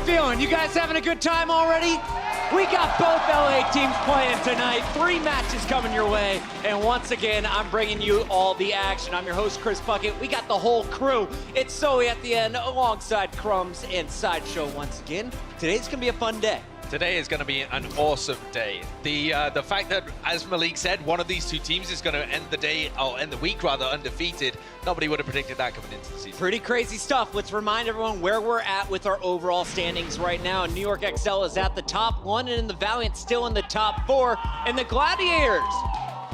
feeling? You guys having a good time already? We got both LA teams playing tonight. 3 matches coming your way. And once again, I'm bringing you all the action. I'm your host, Chris Puckett. We got the whole crew. It's Zoe at the end, alongside Crumbs and Sideshow once again. Today's going to be a fun day. Today is going to be an awesome day. The fact that, as Malik said, one of these two teams is going to end the day, or end the week rather, undefeated. Nobody would have predicted that coming into the season. Pretty crazy stuff. Let's remind everyone where we're at with our overall standings right now. New York XL is at the top, London and the Valiant still in the top 4, and the Gladiators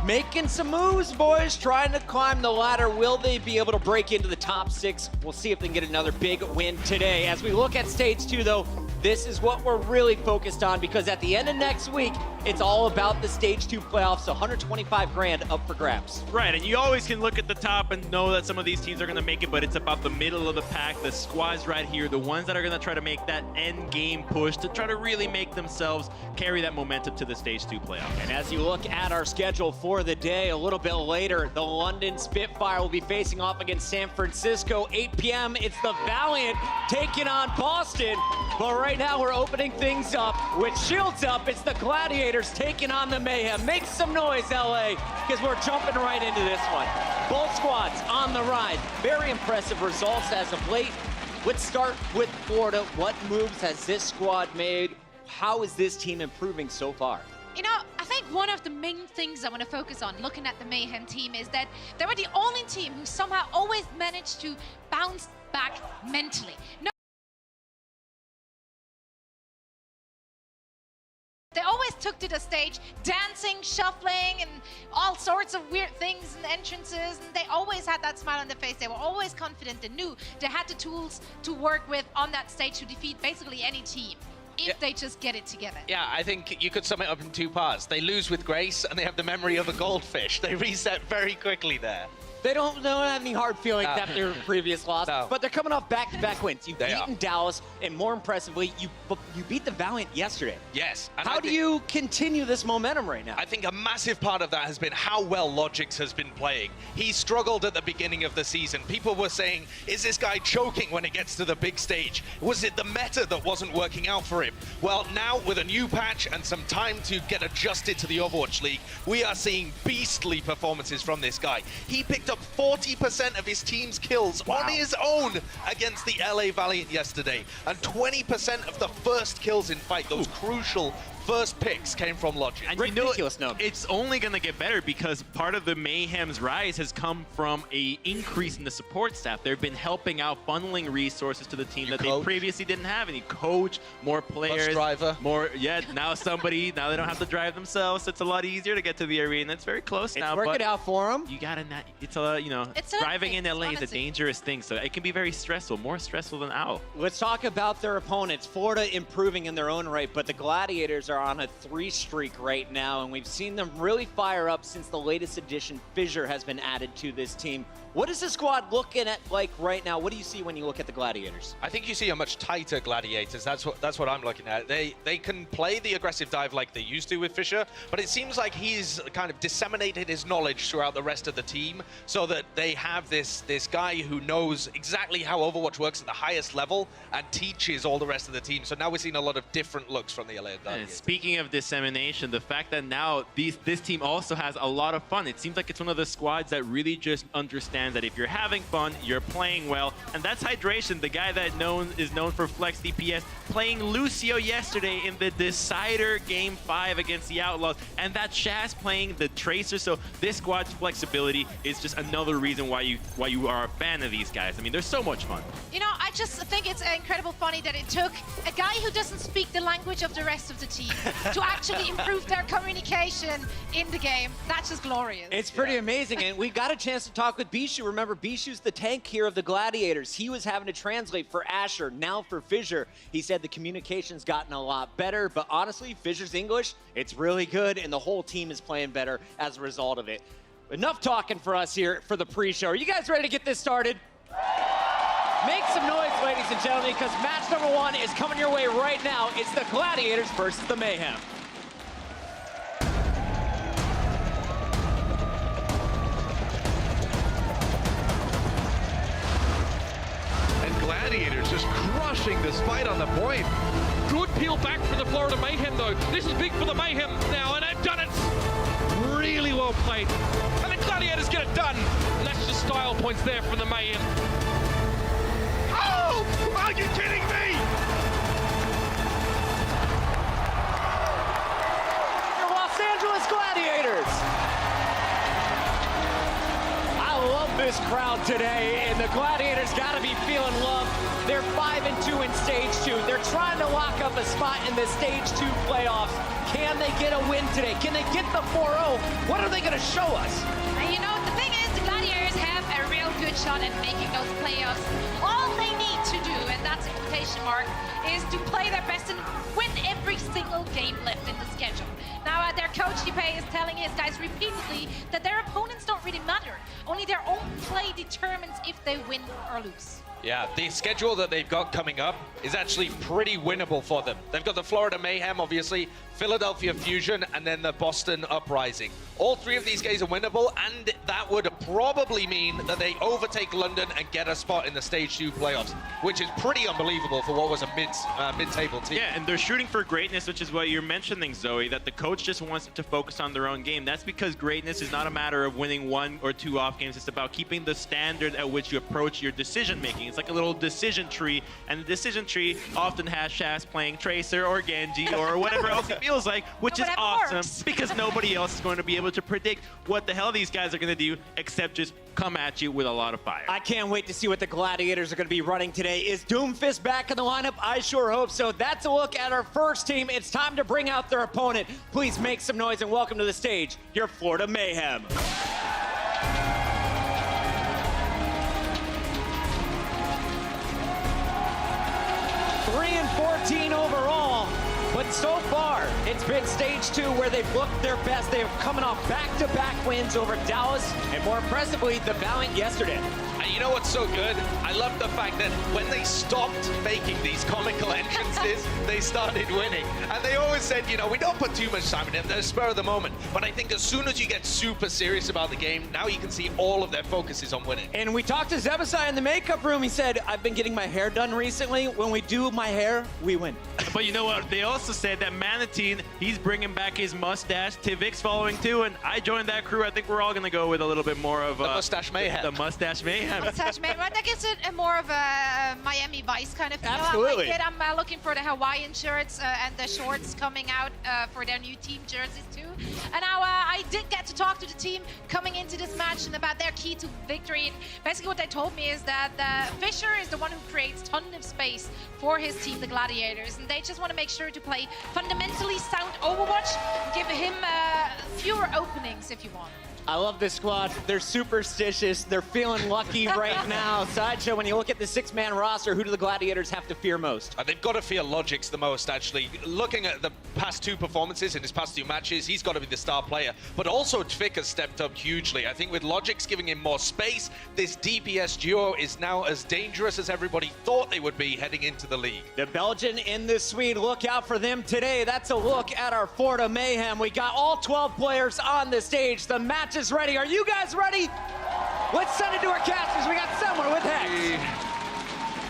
making some moves, boys, trying to climb the ladder. Will they be able to break into the top 6? We'll see if they can get another big win today. As we look at stage 2, though, this is what we're really focused on, because at the end of next week, it's all about the stage 2 playoffs, 125 grand up for grabs. Right, and you always can look at the top and know that some of these teams are going to make it, but it's about the middle of the pack, the squads right here, the ones that are going to try to make that end game push to try to really make themselves carry that momentum to the stage 2 playoff. And as you look at our schedule for the day, a little bit later, the London Spitfire will be facing off against San Francisco. 8 p.m., it's the Valiant taking on Boston. But right now, we're opening things up with shields up. It's the Gladiators taking on the Mayhem. Make some noise, LA, because we're jumping right into this one. Both squads on the ride. Very impressive results as of late. Let's start with Florida. What moves has this squad made? How is this team improving so far? You know, I think one of the main things I want to focus on looking at the Mayhem team is that they were the only team who somehow always managed to bounce back mentally. They always took to the stage, dancing, shuffling, and all sorts of weird things and entrances, and they always had that smile on their face. They were always confident. They knew they had the tools to work with on that stage to defeat basically any team, if they just get it together. Yeah, I think you could sum it up in 2 parts. They lose with grace, and they have the memory of a goldfish. They reset very quickly there. They don't have any hard feelings after their previous loss, but they're coming off back-to-back wins. You've beaten Dallas, and more impressively, you beat the Valiant yesterday. Yes. And how do you continue this momentum right now? I think a massive part of that has been how well Logix has been playing. He struggled at the beginning of the season. People were saying, is this guy choking when it gets to the big stage? Was it the meta that wasn't working out for him? Well, now with a new patch and some time to get adjusted to the Overwatch League, we are seeing beastly performances from this guy. He picked up 40% of his team's kills on his own against the LA Valiant yesterday, and 20% of the first kills in fight, those crucial first picks, came from Logix. And ridiculous number. It's only going to get better because part of the Mayhem's rise has come from an increase in the support staff. They've been helping out, funneling resources to the team that they previously didn't have. Any coach, more players, bus driver, more. Yeah, now somebody. Now they don't have to drive themselves. So it's a lot easier to get to the arena. It's very close now. It's working out for them. You gotta. It's a driving in LA is a dangerous thing. So it can be very stressful, more stressful than OWL. Let's talk about their opponents. Florida improving in their own right, but the Gladiators are on a 3 streak right now, and we've seen them really fire up since the latest addition, Fissure, has been added to this team. What is the squad looking at like right now? What do you see when you look at the Gladiators? I think you see a much tighter Gladiators. That's what I'm looking at. They can play the aggressive dive like they used to with Fissure, but it seems like he's kind of disseminated his knowledge throughout the rest of the team, so that they have this guy who knows exactly how Overwatch works at the highest level and teaches all the rest of the team. So now we're seeing a lot of different looks from the LA Gladiators. And speaking of dissemination, the fact that now this team also has a lot of fun. It seems like it's one of the squads that really just understands that if you're having fun, you're playing well. And that's Hydration, the guy that is known for flex DPS, playing Lucio yesterday in the decider game 5 against the Outlaws. And that Shaz playing the Tracer. So this squad's flexibility is just another reason why you are a fan of these guys. I mean, they're so much fun. You know, I just think it's incredible funny that it took a guy who doesn't speak the language of the rest of the team to actually improve their communication in the game. That's just glorious. It's pretty amazing, and we got a chance to talk with Bishu. Remember, Bishu's the tank here of the Gladiators. He was having to translate for Asher, now for Fissure. He said the communication's gotten a lot better, but honestly, Fissure's English, it's really good, and the whole team is playing better as a result of it. Enough talking for us here for the pre-show. Are you guys ready to get this started? Make some noise, ladies and gentlemen, because match number 1 is coming your way right now. It's the Gladiators versus the Mayhem. And Gladiators just crushed pushing despite on the point. Good peel back for the Florida Mayhem, though. This is big for the Mayhem now, and they've done it. Really well played. And the Gladiators get it done. And that's just style points there from the Mayhem. Oh! Are you kidding me? Your Los Angeles Gladiators. I love this crowd today, and the Gladiators got to be feeling love. They're 5-2 in Stage 2. They're trying to lock up a spot in the Stage 2 playoffs. Can they get a win today? Can they get the 4-0? What are they going to show us? And you know, the thing is, the Gladiators have a real good shot at making those playoffs. All they need to do, and that's a quotation mark, is to play their best and win every single game left in the schedule. Now, their coach, Dipe, is telling his guys repeatedly that their opponents don't really matter. Only their own play determines if they win or lose. Yeah, the schedule that they've got coming up is actually pretty winnable for them. They've got the Florida Mayhem, obviously, Philadelphia Fusion, and then the Boston Uprising. All three of these games are winnable, and that would probably mean that they overtake London and get a spot in the Stage 2 playoffs, which is pretty unbelievable for what was a mid-table team. Yeah, and they're shooting for greatness, which is what you're mentioning, Zoe, that the coach just wants them to focus on their own game. That's because greatness is not a matter of winning 1 or 2 off games. It's about keeping the standard at which you approach your decision-making. It's like a little decision tree, and the decision tree often has Shaz playing Tracer or Genji or whatever else it feels like, which is awesome because nobody else is going to be able to predict what the hell these guys are going to do except just come at you with a lot of fire. I can't wait to see what the Gladiators are going to be running today. Is Doomfist back in the lineup? I sure hope so. That's a look at our first team. It's time to bring out their opponent. Please make some noise and welcome to the stage, your Florida Mayhem. 3-14 overall, but so far it's been Stage 2 where they've looked their best. They're coming off back-to-back wins over Dallas and, more impressively, the Valiant yesterday. And you know what's so good? I love the fact that when they stopped faking these comical entrances, they started winning. And they always said, you know, we don't put too much time in it, they're spur of the moment. But I think as soon as you get super serious about the game, now you can see all of their focus is on winning. And we talked to Zebasai in the makeup room. He said, I've been getting my hair done recently. When we do my hair, we win. But you know what? They also said that Manatine, he's bringing back his mustache. Tivix following too, and I joined that crew. I think we're all going to go with a little bit more of the Mustache Mayhem. The Mustache Mayhem. Mustache Mayhem. That gives it a more of a Miami Vice kind of feel. Absolutely. I like it. I'm looking for the Hawaiian shirts and the shorts coming out for their new team jerseys too. And now I did get to talk to the team coming into this match and about their key to victory. And basically what they told me is that Fisher is the one who creates tons of space for his team, the Gladiators, and they just want to make sure to play fundamentally sound Overwatch, give him fewer openings if you want. I love this squad. They're superstitious. They're feeling lucky right now. Sideshow, when you look at the 6-man roster, who do the Gladiators have to fear most? They've got to fear Logix the most, actually. Looking at the past 2 performances in his past 2 matches, he's got to be the star player. But also, Tvik has stepped up hugely. I think with Logix giving him more space, this DPS duo is now as dangerous as everybody thought they would be heading into the league. The Belgian and the Swede, look out for them today. That's a look at our Florida Mayhem. We got all 12 players on the stage. The match is ready. Are you guys ready? Let's send it to our casters. We got someone with Hex.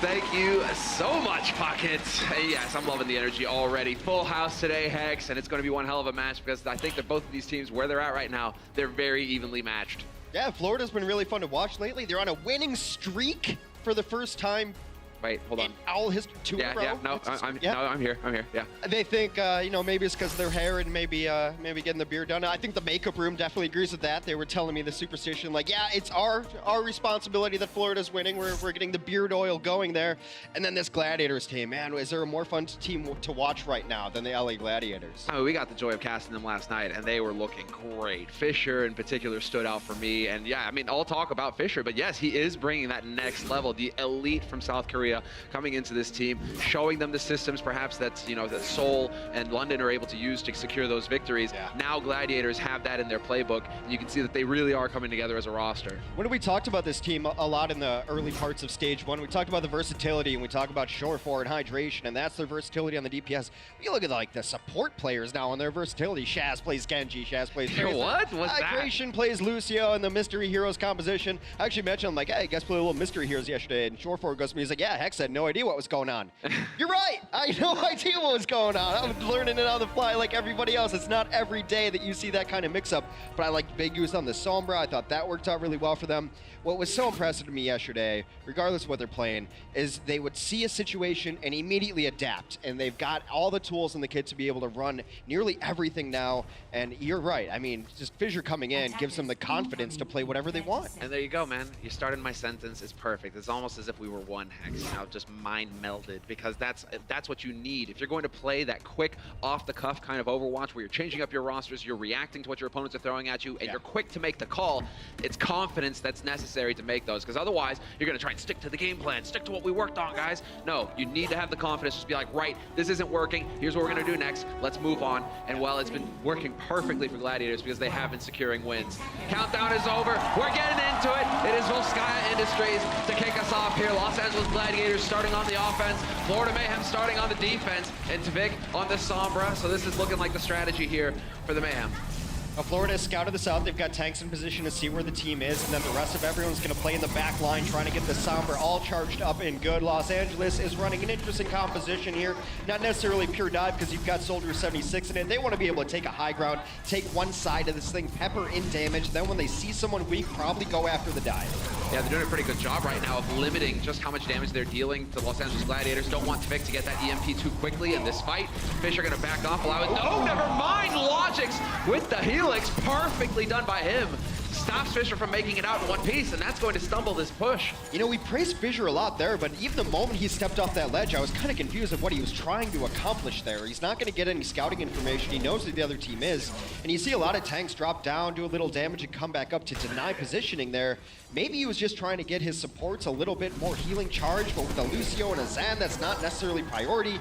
Thank you so much, Pocket. Yes, I'm loving the energy already. Full house today, Hex, and it's going to be one hell of a match because I think that both of these teams, where they're at right now, they're very evenly matched. Yeah, Florida's been really fun to watch lately. They're on a winning streak for the first time. Wait, hold on. In all history, 2 in a row. Yeah, no, I'm here. Yeah. They think, you know, maybe it's because of their hair and maybe getting the beard done. I think the makeup room definitely agrees with that. They were telling me the superstition, like, yeah, it's our responsibility that Florida's winning. We're getting the beard oil going there. And then this Gladiators team, man, is there a more fun team to watch right now than the LA Gladiators? Oh, we got the joy of casting them last night, and they were looking great. Fisher, in particular, stood out for me. And yeah, I mean, I'll talk about Fisher, but yes, he is bringing that next level. The elite from South Korea coming into this team, showing them the systems perhaps that, you know, that Seoul and London are able to use to secure those victories. Yeah. Now Gladiators have that in their playbook, and you can see that they really are coming together as a roster. When we talked about this team a lot in the early parts of Stage 1, we talked about the versatility, and we talked about shore forward hydration, and that's their versatility on the DPS. You look at like the support players now on their versatility. Shaz plays Genji, Shaz plays Tracer. What was that? Hydration plays Lucio in the Mystery Heroes composition. I actually mentioned, like, hey, you guys played a little Mystery Heroes yesterday, and shore forward goes to me, he's like, yeah, yeah, Hex had no idea what was going on. You're right. I had no idea what was going on. I was learning it on the fly like everybody else. It's not every day that you see that kind of mix-up. But I liked Big Goose on the Sombra. I thought that worked out really well for them. What was so impressive to me yesterday, regardless of what they're playing, is they would see a situation and immediately adapt. And they've got all the tools in the kit to be able to run nearly everything now. And you're right. I mean, just Fissure coming in gives them the confidence to play whatever they want. And there you go, man. You started my sentence. It's perfect. It's almost as if we were one, Hex, just mind melded, because that's what you need. If you're going to play that quick, off-the-cuff kind of Overwatch where you're changing up your rosters, you're reacting to what your opponents are throwing at you, and you're quick to make the call, it's confidence that's necessary to make those, because otherwise you're going to try and stick to the game plan, stick to what we worked on, guys. No, you need to have the confidence, just be like, right, this isn't working, here's what we're going to do next, let's move on. And well, it's been working perfectly for Gladiators because they have been securing wins. Countdown is over, we're getting into it. It is Volskaya Industries to kick us off here. Los Angeles Gladiators starting on the offense, Florida Mayhem starting on the defense, and Tvik on the Sombra. So this is looking like the strategy here for the Mayhem. Florida has scouted this out. They've got tanks in position to see where the team is, and then the rest of everyone's going to play in the back line, trying to get the Sombra all charged up and good. Los Angeles is running an interesting composition here. Not necessarily pure dive, because you've got Soldier 76 in it. They want to be able to take a high ground, take one side of this thing, pepper in damage. Then when they see someone weak, probably go after the dive. Yeah, they're doing a pretty good job right now of limiting just how much damage they're dealing to Los Angeles Gladiators. Don't want Tvik to get that EMP too quickly in this fight. Fissure going to back off, allow it. Oh, never mind! Logix with the Helix. Perfectly done by him. Stops Fissure from making it out in one piece, and that's going to stumble this push. You know, we praised Fissure a lot there, but even the moment he stepped off that ledge, I was kind of confused of what he was trying to accomplish there. He's not going to get any scouting information. He knows who the other team is, and you see a lot of tanks drop down, do a little damage, and come back up to deny positioning there. Maybe he was just trying to get his supports a little bit more healing charge, but with a Lucio and a Zan, that's not necessarily priority.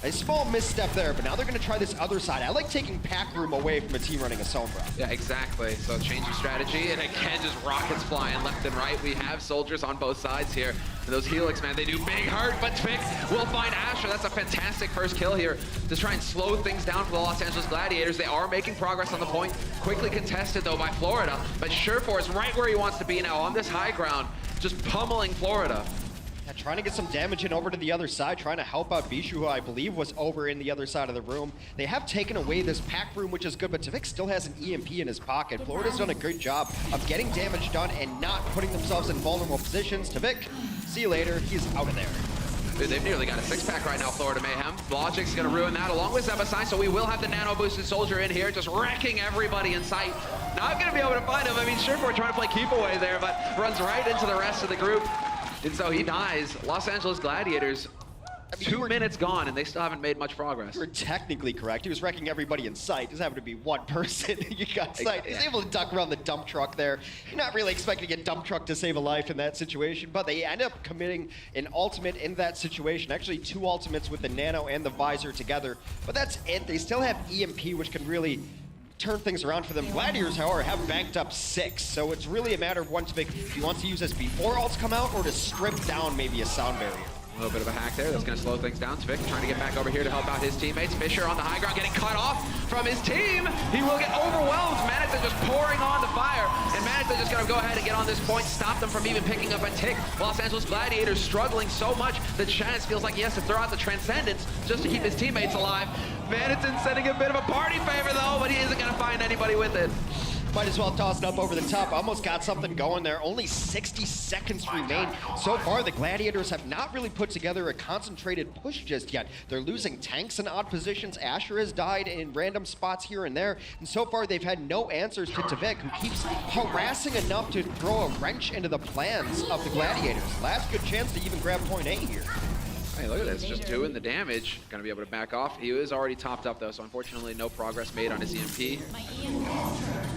A small misstep there, but now they're going to try this other side. I like taking pack room away from a team running a Sombra. Yeah, exactly. So change of strategy, and again, just rockets flying left and right. We have soldiers on both sides here. And those Helix, man, they do big hurt, but Tvik will find Asher. That's a fantastic first kill here to try and slow things down for the Los Angeles Gladiators. They are making progress on the point. Quickly contested, though, by Florida. But Surefour is right where he wants to be now on this high ground, just pummeling Florida. Trying to get some damage in over to the other side, trying to help out Vishu, who I believe was over in the other side of the room. They have taken away this pack room, which is good, but Tvik still has an EMP in his pocket. Florida's done a great job of getting damage done and not putting themselves in vulnerable positions. Tvik, see you later. He's out of there. Dude, they've nearly got a six-pack right now, Florida Mayhem. Logic's gonna ruin that along with Zebasai, so we will have the nano-boosted soldier in here, just wrecking everybody in sight. Not gonna be able to find him. I mean, Surefour trying to play keep away there, but runs right into the rest of the group. And so he dies. Los Angeles Gladiators, 2 minutes gone, and they still haven't made much progress. You're technically correct. He was wrecking everybody in sight. Just happened to be one person you got sight. He's able to duck around the dump truck there. You're not really expecting a dump truck to save a life in that situation, but they end up committing an ultimate in that situation. Actually, 2 ultimates with the Nano and the Visor together. But that's it. They still have EMP, which can really turn things around for them. Gladiators, however, have banked up 6, so it's really a matter of if he wants to use this before ults come out or to strip down maybe a sound barrier. A little bit of a hack there. That's going to slow things down. Tvik trying to get back over here to help out his teammates. Fissure on the high ground getting cut off from his team. He will get overwhelmed. Manita just pouring on the fire. And Manita just going to go ahead and get on this point, stop them from even picking up a tick. Los Angeles Gladiators struggling so much that Chaz feels like he has to throw out the Transcendence just to keep his teammates alive. Manit's sending a bit of a party favor though, but he isn't going to find anybody with it. Might as well toss it up over the top. Almost got something going there. Only 60 seconds remain. So far, the Gladiators have not really put together a concentrated push just yet. They're losing tanks in odd positions. Asher has died in random spots here and there. And so far, they've had no answers to Tvik, who keeps harassing enough to throw a wrench into the plans of the Gladiators. Last good chance to even grab point A here. Hey, look at this, just doing the damage. Gonna be able to back off. He is already topped up though, so unfortunately no progress made on his EMP.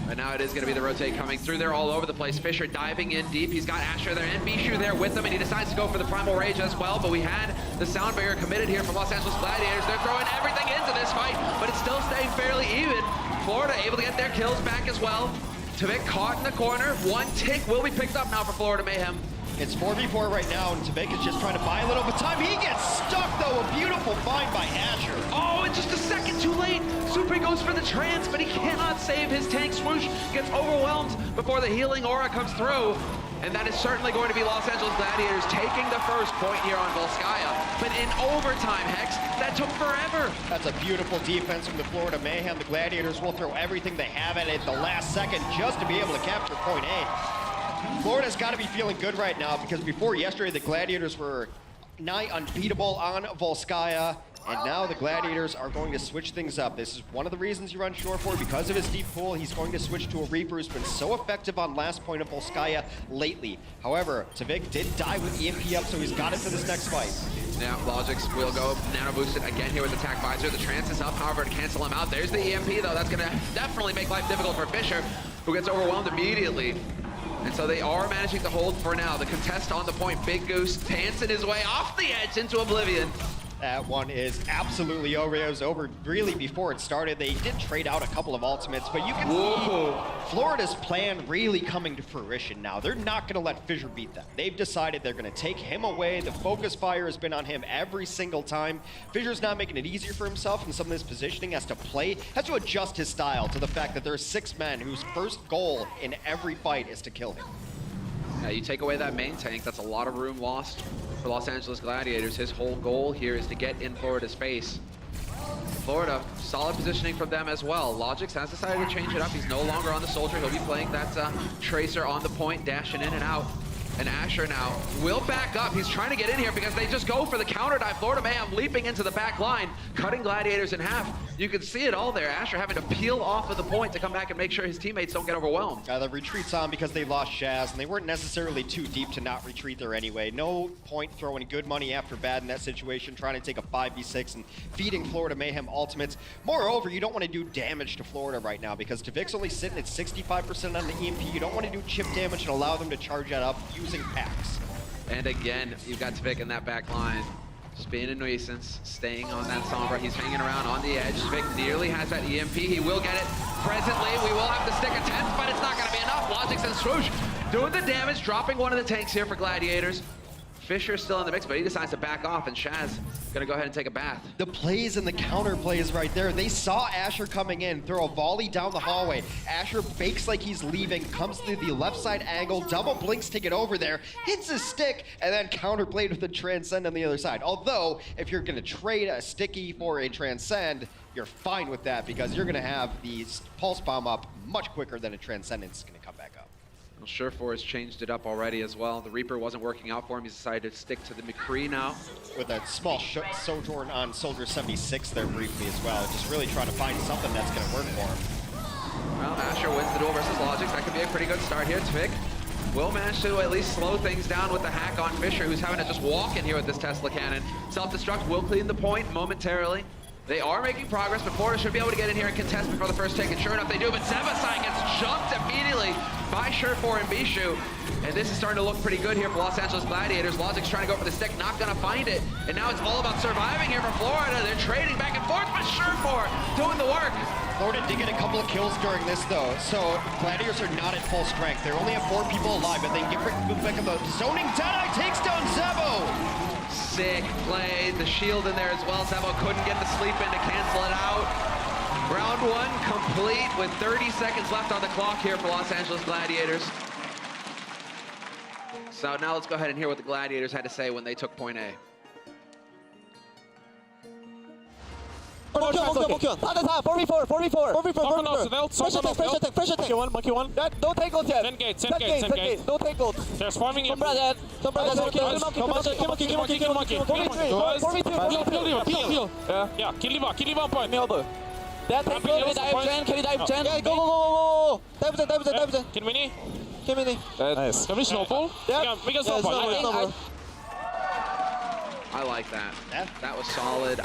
But now it is gonna be the rotate coming through. They're all over the place. Fissure diving in deep. He's got Asher there and Vishu there with him, and he decides to go for the Primal Rage as well, but we had the sound barrier committed here from Los Angeles Gladiators. They're throwing everything into this fight, but it's still staying fairly even. Florida able to get their kills back as well. Tvik caught in the corner. 1 tick will be picked up now for Florida Mayhem. It's 4v4 right now, and Tvik is just trying to buy a little bit of time. He gets stuck, though. A beautiful find by Asher. Oh, and just a second too late. Supri goes for the trance, but he cannot save his tank. Swoosh gets overwhelmed before the healing aura comes through. And that is certainly going to be Los Angeles Gladiators taking the first point here on Volskaya. But in overtime, Hex, that took forever. That's a beautiful defense from the Florida Mayhem. The Gladiators will throw everything they have at it the last second just to be able to capture point A. Florida's got to be feeling good right now because before yesterday, the Gladiators were nigh unbeatable on Volskaya. And now the Gladiators are going to switch things up. This is one of the reasons you run Shore for. Because of his deep pool, he's going to switch to a Reaper who's been so effective on last point of Volskaya lately. However, Tvik did die with EMP up, so he's got it for this next fight. Now, Logics will go nano boosted again here with Attack Visor. The trance is up, however, to cancel him out. There's the EMP, though. That's going to definitely make life difficult for Fisher, who gets overwhelmed immediately. And so they are managing to hold for now. The contest on the point, Big Goose dancing his way off the edge into oblivion. That one is absolutely over. It was over really before it started. They did trade out a couple of ultimates, but you can see Florida's plan really coming to fruition now. They're not going to let Fissure beat them. They've decided they're going to take him away. The focus fire has been on him every single time. Fissure's not making it easier for himself in some of his positioning, has to adjust his style to the fact that there are 6 men whose first goal in every fight is to kill him. Yeah, you take away that main tank, that's a lot of room lost for Los Angeles Gladiators. His whole goal here is to get in Florida's face. Florida, solid positioning from them as well. Logix has decided to change it up. He's no longer on the Soldier. He'll be playing that Tracer on the point, dashing in and out. And Asher now will back up. He's trying to get in here because they just go for the counter dive. Florida Mayhem leaping into the back line, cutting Gladiators in half. You can see it all there. Asher having to peel off of the point to come back and make sure his teammates don't get overwhelmed. The retreat's on because they lost Shaz, and they weren't necessarily too deep to not retreat there anyway. No point throwing good money after bad in that situation, trying to take a 5v6 and feeding Florida Mayhem ultimates. Moreover, you don't want to do damage to Florida right now because Tvik's only sitting at 65% on the EMP. You don't want to do chip damage and allow them to charge that up using packs. And again, you've got Tvik in that back line. Just being a nuisance, staying on that Sombra. He's hanging around on the edge. Tvik nearly has that EMP. He will get it. Presently, we will have to stick a 10th, but it's not going to be enough. Logix and Swoosh doing the damage, dropping one of the tanks here for Gladiators. Fisher's still in the mix, but he decides to back off, and Shaz gonna go ahead and take a bath. The plays and the counter plays right there. They saw Asher coming in, throw a volley down the hallway. Asher fakes like he's leaving, comes through the left side angle, double blinks to get over there, hits his stick, and then counter played with the Transcend on the other side. Although, if you're gonna trade a sticky for a Transcend, you're fine with that because you're gonna have the Pulse Bomb up much quicker than a Transcendence is gonna come back up. Well, Surefour has changed it up already as well. The Reaper wasn't working out for him. He's decided to stick to the McCree now. With a small sojourn on Soldier 76 there briefly as well. Just really trying to find something that's going to work for him. Well, Asher wins the duel versus Logix. That could be a pretty good start here. Tvik will manage to at least slow things down with the hack on Fisher, who's having to just walk in here with this Tesla cannon. Self-destruct will clean the point momentarily. They are making progress, but Florida should be able to get in here and contest before the first take, and sure enough they do, but Zebasai gets jumped immediately by Surefour and Bishu, and this is starting to look pretty good here for Los Angeles Gladiators. Logix trying to go for the stick, not gonna find it, and now it's all about surviving here for Florida. They're trading back and forth, but Surefour doing the work. Florida did get a couple of kills during this though, so Gladiators are not at full strength. They only have 4 people alive, but they can get back of the zoning. Deadeye takes down Zebo! Sick play, the shield in there as well. Zebo couldn't get the sleep in to cancel it out. Round 1 complete with 30 seconds left on the clock here for Los Angeles Gladiators. So now let's go ahead and hear what the Gladiators had to say when they took point A. Monkey one. No tackles yet. 10 gates. No tackles. They're swarming you. Kill Levi on point. That take can you dive Jen? Yeah, go. Dive Jen. Can we Nice. Can we snowball? Yeah. We can snowball. I like that. That was solid.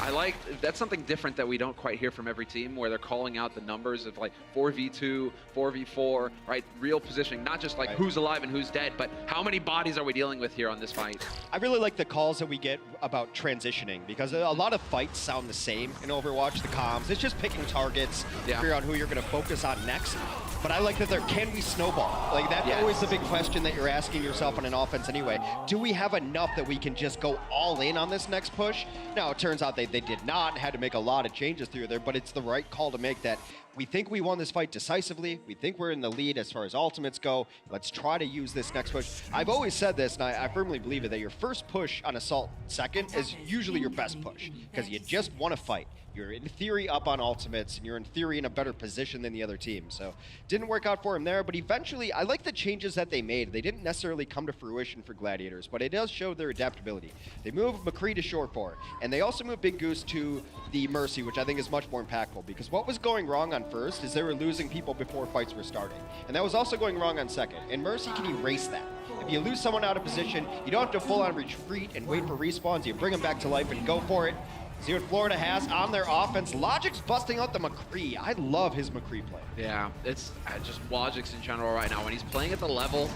That's something different that we don't quite hear from every team, where they're calling out the numbers of like 4v2, 4v4, right? Real positioning, not just like who's alive and who's dead, but how many bodies are we dealing with here on this fight? I really like the calls that we get about transitioning because a lot of fights sound the same in Overwatch, the comms. It's just picking targets, figure out who you're going to focus on next. But I like that can we snowball? Like that's always the big question that you're asking yourself on an offense anyway. Do we have enough that we can just go all in on this next push? Now, it turns out they did not, had to make a lot of changes through there, but it's the right call to make that we think we won this fight decisively. We think we're in the lead as far as ultimates go. Let's try to use this next push. I've always said this, and I firmly believe it, that your first push on Assault second is usually your best push, because you just want to fight. You're in theory up on ultimates, and you're in theory in a better position than the other team. So didn't work out for him there, but eventually, I like the changes that they made. They didn't necessarily come to fruition for Gladiators, but it does show their adaptability. They moved McCree to short 4, and they also moved Big Goose to the Mercy, which I think is much more impactful, because what was going wrong on first is they were losing people before fights were starting. And that was also going wrong on second, and Mercy can erase that. If you lose someone out of position, you don't have to full-on retreat and wait for respawns. You bring them back to life and go for it. See what Florida has on their offense. Logic's busting out the McCree. I love his McCree play. Yeah, it's just Logic's in general right now. When he's playing at the level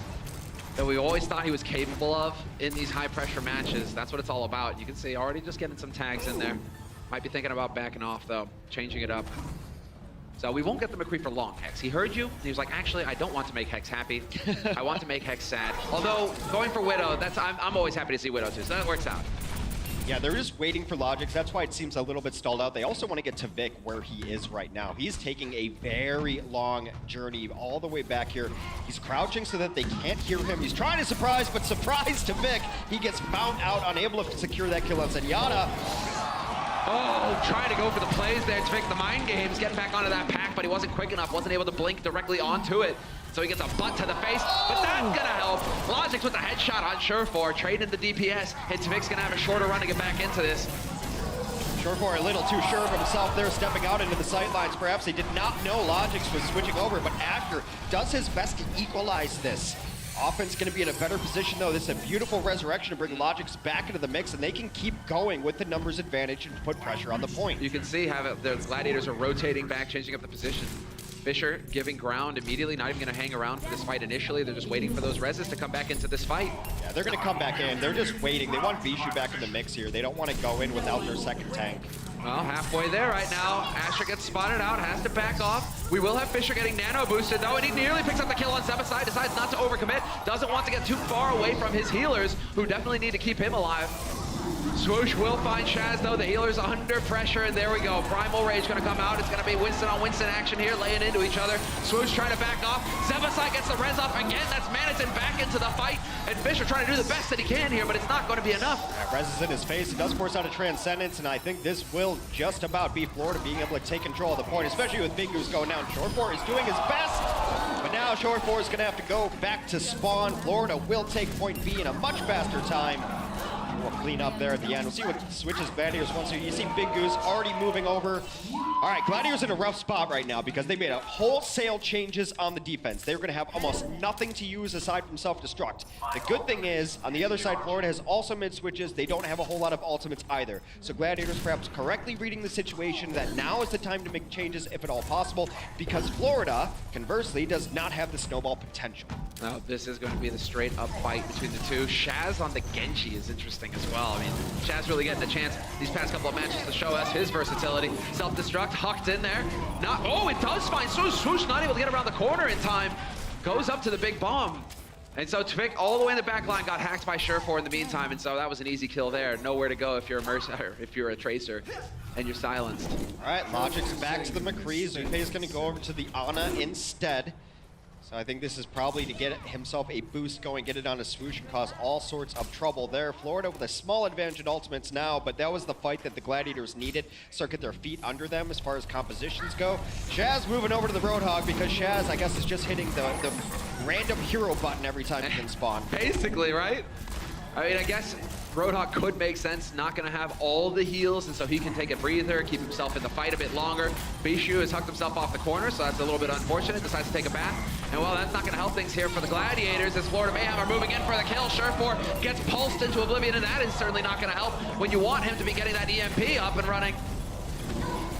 that we always thought he was capable of in these high-pressure matches, that's what it's all about. You can see already just getting some tags in there. Might be thinking about backing off, though, changing it up. So we won't get the McCree for long, Hex. He heard you, and he was like, actually, I don't want to make Hex happy. I want to make Hex sad. Although, going for Widow, I'm always happy to see Widow, too, so that works out. Yeah, they're just waiting for Logix. That's why it seems a little bit stalled out. They also want to get to Vic where he is right now. He's taking a very long journey all the way back here. He's crouching so that they can't hear him. He's trying to surprise, but surprise to Vic. He gets found out, unable to secure that kill on Zenyatta. Oh, trying to go for the plays there to Vic. The mind games, getting back onto that pack, but he wasn't quick enough, wasn't able to blink directly onto it. So he gets a butt to the face, but that's gonna help. Logix with the headshot on Surefour, trading the DPS, and Vic's gonna have a shorter run to get back into this. Surefour a little too sure of himself there, stepping out into the sightlines. Perhaps he did not know Logix was switching over, but Asher does his best to equalize this. Offense going to be in a better position, though. This is a beautiful resurrection to bring Logix back into the mix, and they can keep going with the numbers advantage and put pressure on the point. You can see how the Gladiators are rotating back, changing up the position. Fisher giving ground immediately, not even going to hang around for this fight initially. They're just waiting for those reses to come back into this fight. Yeah, they're going to come back in. They're just waiting. They want Vishu back in the mix here. They don't want to go in without their second tank. Well, halfway there right now. Asher gets spotted out, has to back off. We will have Fisher getting nano boosted though, and he nearly picks up the kill on Zebasai, decides not to overcommit, doesn't want to get too far away from his healers, who definitely need to keep him alive. Swoosh will find Shaz though, the healer's under pressure, and there we go. Primal Rage gonna come out. It's gonna be Winston on Winston action here, laying into each other. Swoosh trying to back off. Zebasai gets the res off again. That's Manitin back into the fight, and Fisher trying to do the best that he can here, but it's not gonna be enough. Yeah, res is in his face. He does force out a Transcendence, and I think this will just about be Florida being able to take control of the point, especially with Big Goose going down. Surefour is doing his best, but now Surefour is gonna have to go back to spawn. Florida will take point B in a much faster time. We'll clean up there at the end. We'll see what switches Gladiators wants to. You see Big Goose already moving over. All right, Gladiators in a rough spot right now because they made a wholesale changes on the defense. They're going to have almost nothing to use aside from self-destruct. The good thing is, on the other side, Florida has also made switches. They don't have a whole lot of ultimates either. So Gladiators perhaps correctly reading the situation that now is the time to make changes if at all possible, because Florida, conversely, does not have the snowball potential. Now, this is going to be the straight-up fight between the two. Shaz on the Genji is interesting as well. I mean, Shaz really getting the chance these past couple of matches to show us his versatility. Self-destruct, hucked in there. Oh, it does find Swoosh. Swoosh not able to get around the corner in time. Goes up to the big bomb. And so Tvik all the way in the back line got hacked by Surefour in the meantime, and so that was an easy kill there. Nowhere to go if you're a Mercer, if you're a Tracer, and you're silenced. All right, Logic's back to the McCree. Zupe is going to go over to the Ana instead. So I think this is probably to get himself a boost going, get it on a Swoosh and cause all sorts of trouble there. Florida with a small advantage in ultimates now, but that was the fight that the Gladiators needed. Start get their feet under them as far as compositions go. Shaz moving over to the Roadhog because Shaz, I guess, is just hitting the random hero button every time he can spawn. Basically, right? I mean, I guess Roadhog could make sense, not going to have all the heals, and so he can take a breather, keep himself in the fight a bit longer. Bishu has hucked himself off the corner, so that's a little bit unfortunate, decides to take a bath. And well, that's not going to help things here for the Gladiators as Florida Mayhem are moving in for the kill. Surefour gets pulsed into oblivion, and that is certainly not going to help when you want him to be getting that EMP up and running.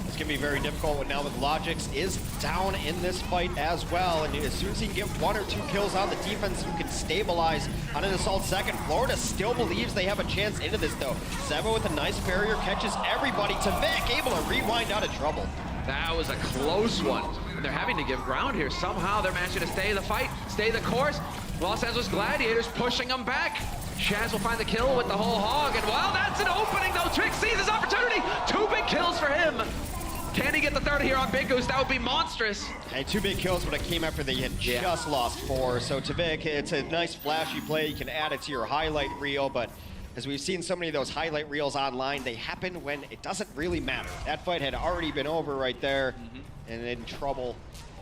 It's going to be very difficult now that Logix is down in this fight as well. And as soon as he can get 1 or 2 kills on the defense, you can stabilize on an assault second. Florida still believes they have a chance into this, though. Zeba with a nice barrier catches everybody. To Vic, able to rewind out of trouble. That was a close one. They're having to give ground here. Somehow they're managing to stay the fight, stay the course. Los Angeles Gladiators pushing them back. Shaz will find the kill with the whole hog, and well, that's an opening though. Trick sees his opportunity. 2 big kills for him. Can he get the third here on Big Goose? That would be monstrous. Hey, 2 big kills, but it came after they had just lost 4. So Tvik, it's a nice flashy play. You can add it to your highlight reel, but as we've seen so many of those highlight reels online, they happen when it doesn't really matter. That fight had already been over right there and in trouble.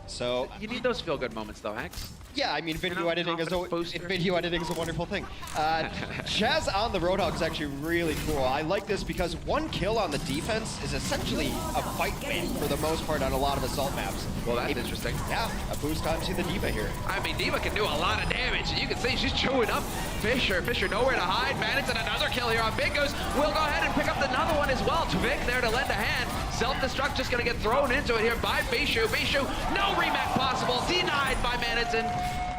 So you need those feel-good moments, though, Hex. yeah, I mean, video editing is a wonderful thing. Chaz on the Roadhog is actually really cool. I like this because 1 kill on the defense is essentially a fight win for the most part on a lot of assault maps. Well, that's interesting. Yeah, a boost onto the D.Va here. I mean, D.Va can do a lot of damage, and you can see she's chewing up Fisher. Fisher nowhere to hide. Manix and another kill here on Big Goose. We'll go ahead and pick up another one as well. Tvik there to lend a hand. Self-destruct just going to get thrown into it here by Bishu. Bishu, no rematch possible. Denied by Manixon.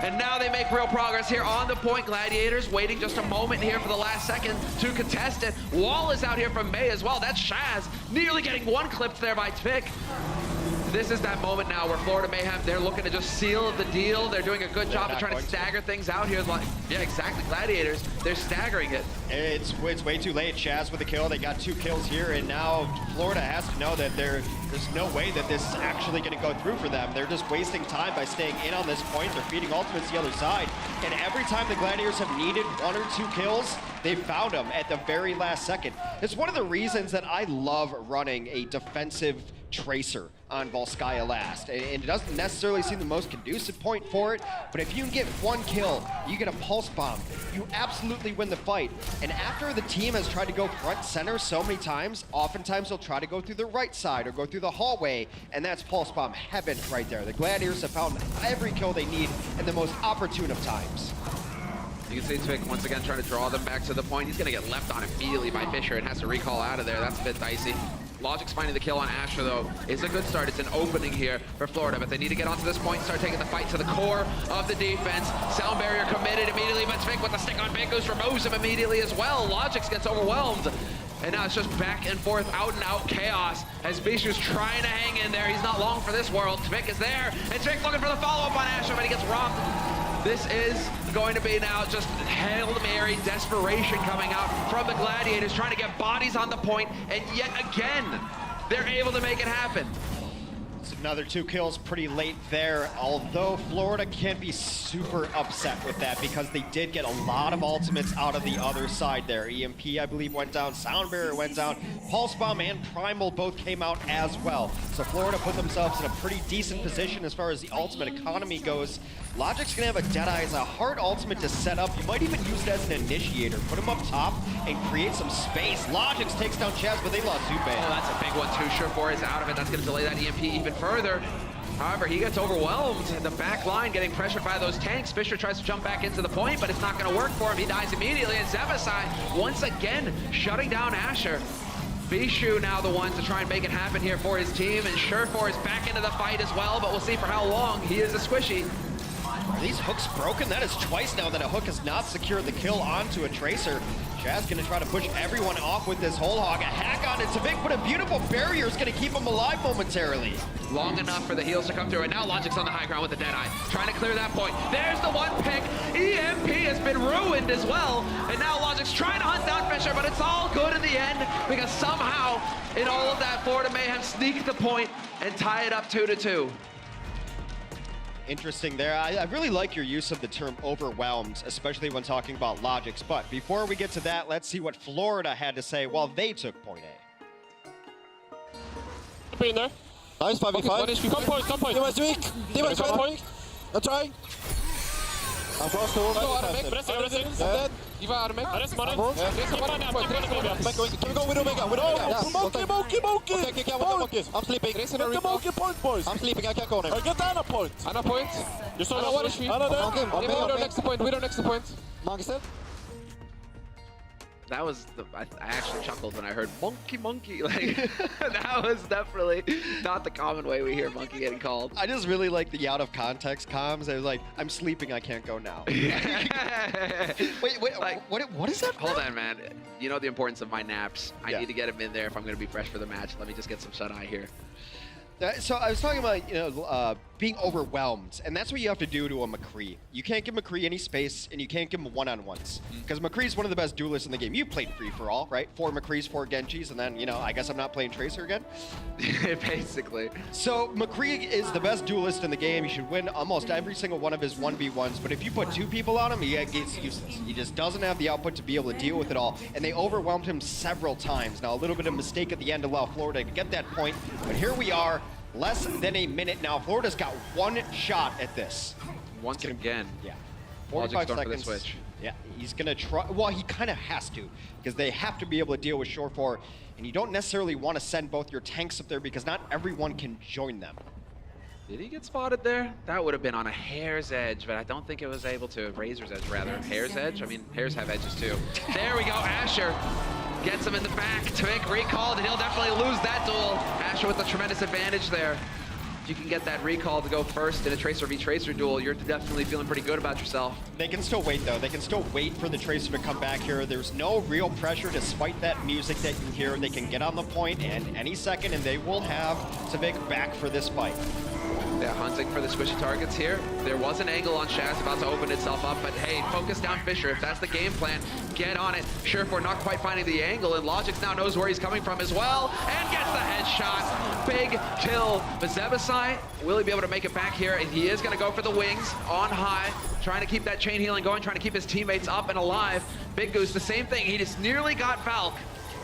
And now they make real progress here on the point. Gladiators waiting just a moment here for the last second to contest it. Wall is out here from May as well. That's Shaz nearly getting 1 clipped there by Tvik. This is that moment now where Florida Mayhem, they're looking to just seal the deal. They're doing a good job of trying to stagger things out here. Like, yeah, exactly. Gladiators, they're staggering it. It's way too late. Chaz with a kill. They got 2 kills here, and now Florida has to know that there's no way that this is actually going to go through for them. They're just wasting time by staying in on this point. They're feeding ultimates the other side, and every time the Gladiators have needed 1 or 2 kills, they found them at the very last second. It's one of the reasons that I love running a defensive Tracer on Volskaya last. And it doesn't necessarily seem the most conducive point for it, but if you can get 1 kill, you get a pulse bomb, you absolutely win the fight. And after the team has tried to go front center so many times, oftentimes they'll try to go through the right side or go through the hallway, and that's pulse bomb heaven right there. The Gladiators have found every kill they need in the most opportune of times. You can see Tvik once again trying to draw them back to the point. He's going to get left on immediately by Fisher and has to recall out of there. That's a bit dicey. Logic's finding the kill on Asher, though, is a good start. It's an opening here for Florida, but they need to get onto this point and start taking the fight to the core of the defense. Sound barrier committed immediately, but Tvik with the stick on Big Goose removes him immediately as well. Logix gets overwhelmed. And now it's just back and forth, out and out chaos as Bishu's trying to hang in there. He's not long for this world. Tvik is there, and Tvik looking for the follow-up on Asher, but he gets robbed. This is going to be now just Hail Mary desperation coming out from the Gladiators, trying to get bodies on the point, and yet again, they're able to make it happen. It's another 2 kills pretty late there, although Florida can't be super upset with that because they did get a lot of ultimates out of the other side there. EMP, I believe, went down, Sound Barrier went down, Pulse Bomb and Primal both came out as well. So Florida put themselves in a pretty decent position as far as the ultimate economy goes. Logic's gonna have a Deadeye as a hard ultimate to set up. You might even use it as an initiator. Put him up top and create some space. Logix takes down Chaz, but they lost Zupe. Oh, that's a big one too. Sure4 is out of it. That's gonna delay that EMP even further. However, he gets overwhelmed. The back line getting pressured by those tanks. Fisher tries to jump back into the point, but it's not gonna work for him. He dies immediately, and Zebasai once again shutting down Asher. Bishu now the one to try and make it happen here for his team, and Sure4 is back into the fight as well, but we'll see for how long. He is a squishy. Are these hooks broken? That is twice now that a hook has not secured the kill onto a Tracer. Chaz gonna try to push everyone off with this whole hog. A hack on it. Tvik, but a beautiful barrier is gonna keep him alive momentarily. Long enough for the heals to come through, and now Logic's on the high ground with the Deadeye, trying to clear that point. There's the 1 pick. EMP has been ruined as well, and now Logic's trying to hunt down Fisher, but it's all good in the end because somehow, in all of that, Florida Mayhem sneak the point and tie it up 2-2. Interesting there. I really like your use of the term overwhelmed, especially when talking about Logix. But before we get to that, let's see what Florida had to say while they took point A. Be in there. Nice, 5v5. Come point. D.Va's weak. D.Va's point. I'm trying. I'm cross to hold. Dead. D.Va out of mid. Can we go with Omega? Monkey! Okay, I'm sleeping. Get the monkey point, boys. I'm sleeping, I can't go there. Get Anna point. Anna point. You saw what is she? Anna there. We don't next to point. We don't next to point. Monkey said. That was I actually chuckled when I heard monkey. Like, that was definitely not the common way we hear monkey getting called. I just really like the out of context comms. I was like, I'm sleeping, I can't go now. Wait, like, what is that? Hold on, man. You know the importance of my naps. I Yeah. need to get them in there if I'm going to be fresh for the match. Let me just get some shut-eye here. So I was talking about, being overwhelmed, and that's what you have to do to a McCree. You can't give McCree any space, and you can't give him one-on-ones, because McCree's one of the best duelists in the game. You played free-for-all, right? 4 McCrees, 4 Genjis, and then, you know, I guess I'm not playing Tracer again. Basically. So McCree is the best duelist in the game. He should win almost every single one of his 1v1s, but if you put 2 people on him, he gets useless. He just doesn't have the output to be able to deal with it all, and they overwhelmed him several times. Now, a little bit of mistake at the end allowed Florida to get that point, but here we are. Less than a minute now. Florida's got 1 shot at this. Once again. Yeah. 45 going seconds. for the switch. Yeah, he's gonna try. Well, he kind of has to, because they have to be able to deal with Shore 4, and you don't necessarily want to send both your tanks up there because not everyone can join them. Did he get spotted there? That would have been on a hair's edge, but I don't think it was able to. Razor's edge, rather. Hair's edge? I mean, hairs have edges too. There we go, Asher. Gets him in the back. Tvik recalled, and he'll definitely lose that duel. Asher with a tremendous advantage there. If you can get that recall to go first in a Tracer v Tracer duel, you're definitely feeling pretty good about yourself. They can still wait, though. They can still wait for the Tracer to come back here. There's no real pressure despite that music that you hear. They can get on the point and any second, and they will have Tvik back for this fight. They're hunting for the squishy targets here. There was an angle on Shaz about to open itself up, but hey, focus down Fisher. If that's the game plan, get on it. Sure, we're not quite finding the angle, and Logix now knows where he's coming from as well, and gets the headshot. Big kill. But Zebasai, will he be able to make it back here? And he is going to go for the wings on high, trying to keep that chain healing going, trying to keep his teammates up and alive. Big Goose, the same thing. He just nearly got Valk.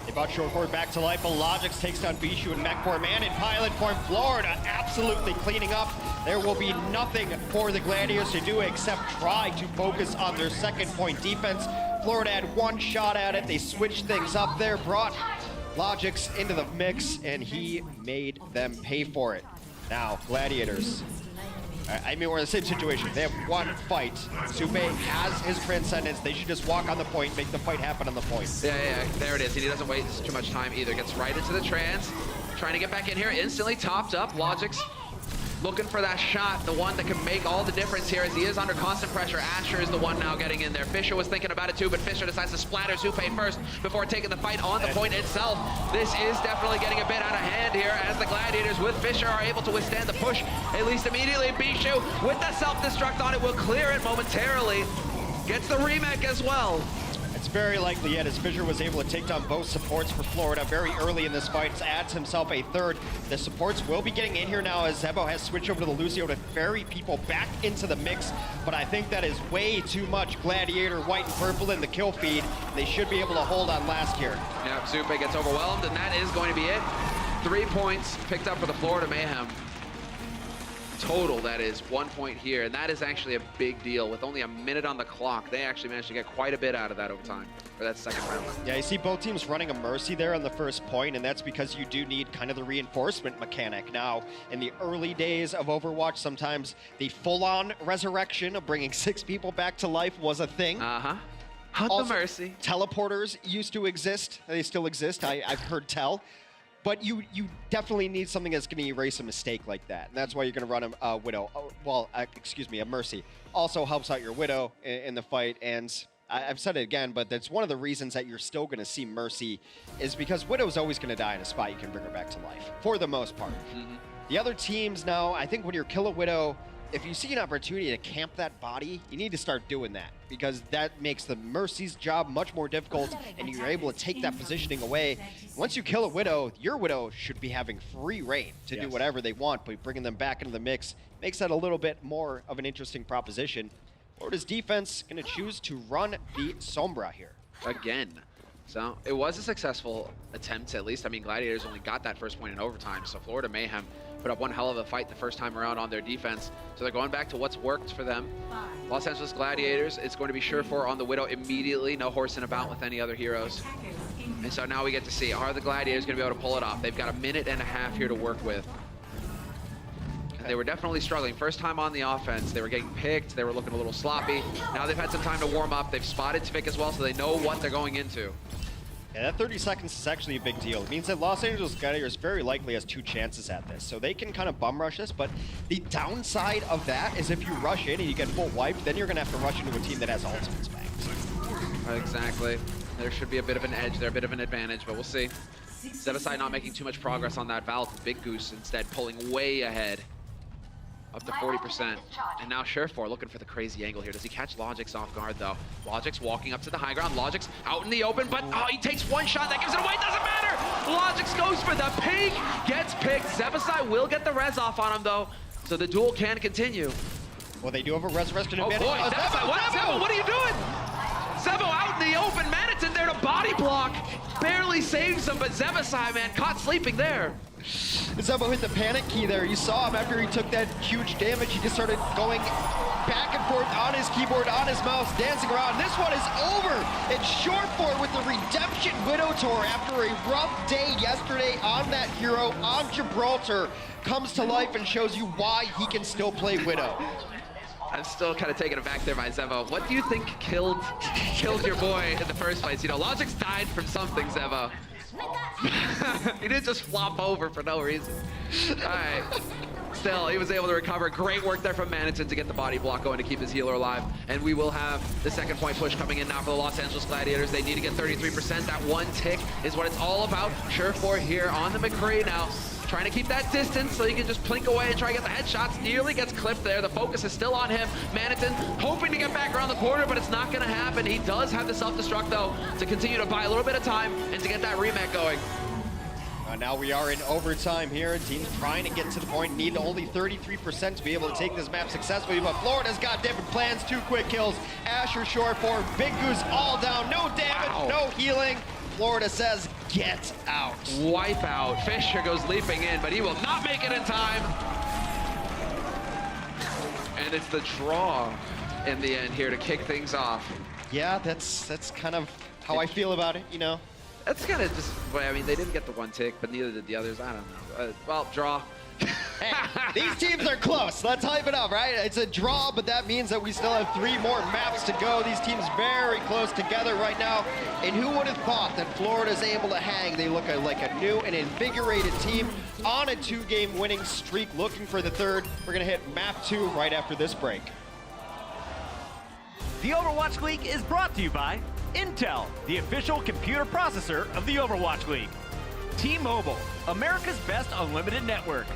They brought Shore 4 back to life, but Logix takes down Bishu in mech form and in pilot form. Florida absolutely cleaning up. There will be nothing for the Gladiators to do except try to focus on their second point defense. Florida had 1 shot at it. They switched things up there, brought Logix into the mix, and he made them pay for it. Now, Gladiators. I mean, we're in the same situation. They have 1 fight. Supe has his transcendence. They should just walk on the point, make the fight happen on the point. Yeah, there it is. And he doesn't wait too much time either. Gets right into the trans. Trying to get back in here. Instantly topped up. Logix looking for that shot, the one that can make all the difference here as he is under constant pressure. Asher is the one now getting in there. Fisher was thinking about it too, but Fisher decides to splatter Supe first before taking the fight on the point itself. This is definitely getting a bit out of hand here as the Gladiators with Fisher are able to withstand the push, at least immediately. Bishu with the self-destruct on it will clear it momentarily. Gets the remake as well. It's very likely yet, as Fisher was able to take down both supports for Florida very early in this fight. Adds himself a 3rd. The supports will be getting in here now as Zebo has switched over to the Lucio to ferry people back into the mix, but I think that is way too much Gladiator white and purple in the kill feed. They should be able to hold on last here. Yeah, Supe gets overwhelmed, and that is going to be it. 3 points picked up for the Florida Mayhem. Total, that is 1 point here, and that is actually a big deal. With only a minute on the clock, they actually managed to get quite a bit out of that overtime, or that second round. Yeah, you see both teams running a Mercy there on the first point, and that's because you do need kind of the reinforcement mechanic. Now, in the early days of Overwatch, sometimes the full-on resurrection of bringing 6 people back to life was a thing. Hunt Also, the Mercy. Teleporters used to exist. They still exist, I've heard tell. But you definitely need something that's going to erase a mistake like that. And that's why you're going to run a Widow. A Mercy. Also helps out your Widow in the fight. And I've said it again, but that's one of the reasons that you're still going to see Mercy is because Widow's always going to die in a spot you can bring her back to life, for the most part. The other teams now, I think when you kill a Widow, if you see an opportunity to camp that body, you need to start doing that, because that makes the Mercy's job much more difficult, and you're able to take that positioning away. Once you kill a Widow, your Widow should be having free reign to do whatever they want, but bringing them back into the mix makes that a little bit more of an interesting proposition. Florida's defense going to choose to run the Sombra here. Again. So it was a successful attempt, at least. I mean, Gladiators only got that first point in overtime, so Florida Mayhem put up one hell of a fight the first time around on their defense. So they're going back to what's worked for them. Los Angeles Gladiators, it's going to be Sure 4 on the Widow immediately. No horsing about with any other heroes. And so now we get to see, are the Gladiators going to be able to pull it off? They've got a minute and a half here to work with. And they were definitely struggling. First time on the offense, they were getting picked. They were looking a little sloppy. Now they've had some time to warm up. They've spotted Tvik as well, so they know what they're going into. Yeah, that 30 seconds is actually a big deal. It means that Los Angeles Gladiators very likely has 2 chances at this. So they can kind of bum rush this, but the downside of that is if you rush in and you get full wiped, then you're going to have to rush into a team that has ultimates back. Exactly. There should be a bit of an edge there, a bit of an advantage, but we'll see. Zebasai not making too much progress on that Valk. Big Goose instead pulling way ahead. up to 40%. And now Surefour looking for the crazy angle here. Does he catch Logix off guard, though? Logix walking up to the high ground. Logix out in the open, but he takes one shot. That gives it away. Doesn't matter. Logix goes for the pink. Gets picked. Zebasai will get the res off on him, though. So the duel can continue. Well, they do have a resurrection Oh, boy. advantage. Zebo, what are you doing? Zebo out in the open. Manitin there to body block. Barely saves him, but Zebasai, man, caught sleeping there. Zebo hit the panic key there. You saw him after he took that huge damage. He just started going back and forth on his keyboard, on his mouse, dancing around. This one is over. It's Surefour with the Redemption Widow Tour after a rough day yesterday on that hero on Gibraltar. Comes to life and shows you why he can still play Widow. I'm still kind of taken aback there by Zebo. What do you think killed your boy in the first place? You know, Logix died from something, Zebo. He didn't just flop over for no reason. All right. Still, he was able to recover. Great work there from Manitin to get the body block going to keep his healer alive. And we will have the second point push coming in now for the Los Angeles Gladiators. They need to get 33%. That one tick is what it's all about. Surefour here on the McCree now. Trying to keep that distance so he can just plink away and try to get the headshots. Nearly gets clipped there. The focus is still on him. Manitin hoping to get back around the corner, but it's not going to happen. He does have the self-destruct, though, to continue to buy a little bit of time and to get that rematch going. Now we are in overtime here. Teams trying to get to the point, need only 33% to be able to take this map successfully, but Florida's got different plans. 2 quick kills. Asher, Surefour, Big Goose all down. No damage, no healing. Florida says, get out. Wipe out. Fisher goes leaping in, but he will not make it in time. And it's the draw in the end here to kick things off. Yeah, that's kind of how I feel about it, you know? That's kind of just, I mean, they didn't get the one tick, but neither did the others. I don't know. Well, draw. Hey, these teams are close. Let's hype it up, right? It's a draw, but that means that we still have 3 more maps to go. These teams very close together right now. And who would have thought that Florida's able to hang? They look like a new and invigorated team on a 2-game winning streak, looking for the 3rd. We're going to hit map 2 right after this break. The Overwatch League is brought to you by Intel, the official computer processor of the Overwatch League. T-Mobile, America's best unlimited network.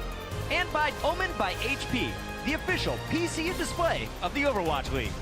And by Omen by HP, the official PC and display of the Overwatch League.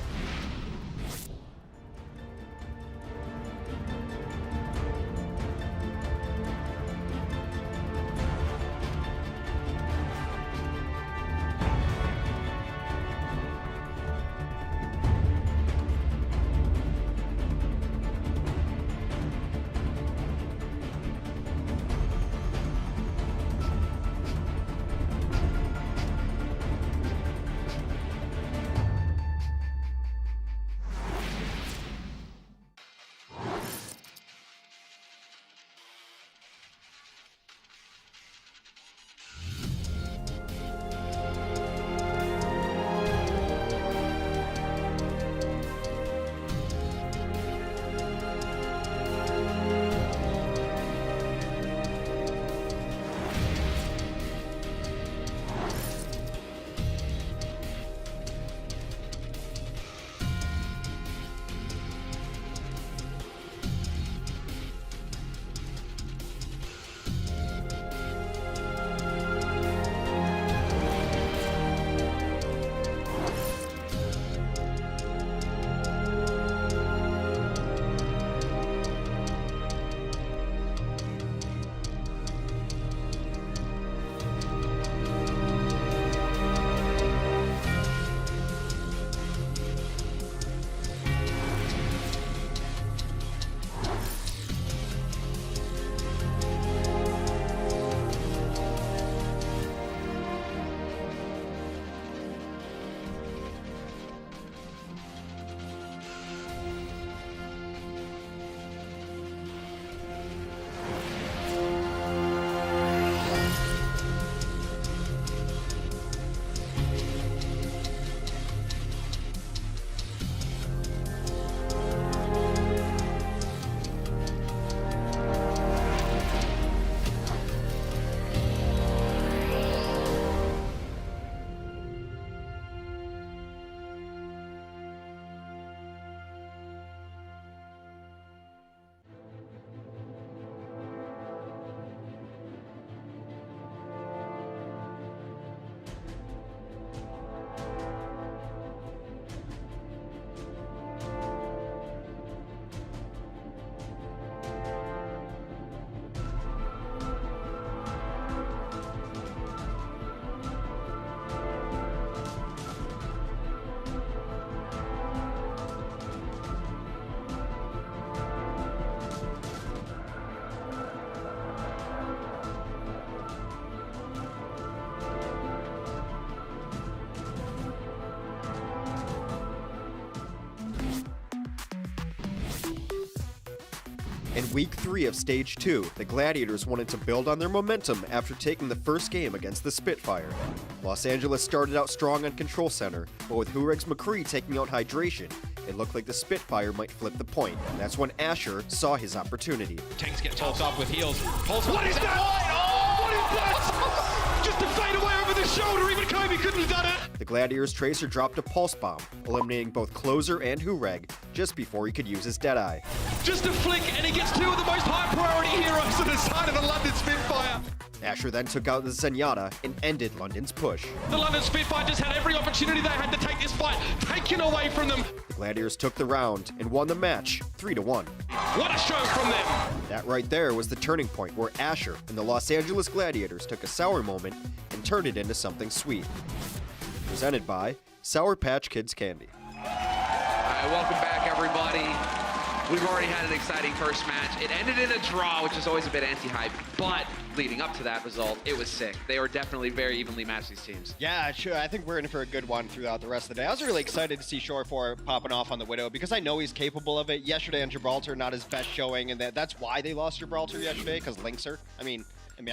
In week 3 of stage 2, the Gladiators wanted to build on their momentum after taking the first game against the Spitfire. Los Angeles started out strong on Control Center, but with Hureg's McCree taking out Hydration, it looked like the Spitfire might flip the point. That's when Asher saw his opportunity. Tanks get tossed off with heals. What is that? Oh, what is that? Just a fade away over the shoulder. Even Kobe couldn't have done it. The Gladiators Tracer dropped a Pulse Bomb, eliminating both Closer and Hureg just before he could use his Deadeye. Just a flick, and he gets two of the most high priority heroes on the side of the London Spitfire. Asher then took out the Zenyatta and ended London's push. The London Spitfire just had every opportunity they had to take this fight taken away from them. The Gladiators took the round and won the match 3-1. What a show from them. That right there was the turning point where Asher and the Los Angeles Gladiators took a sour moment and turned it into something sweet. Presented by Sour Patch Kids Candy. All right, welcome back, everybody. We've already had an exciting first match. It ended in a draw, which is always a bit anti-hype, but leading up to that result, it was sick. They were definitely very evenly matched, these teams. Yeah, sure. I think we're in for a good one throughout the rest of the day. I was really excited to see Shore 4 popping off on the Widow because I know he's capable of it. Yesterday on Gibraltar, not his best showing, and that's why they lost Gibraltar yesterday, because Linkser. I mean,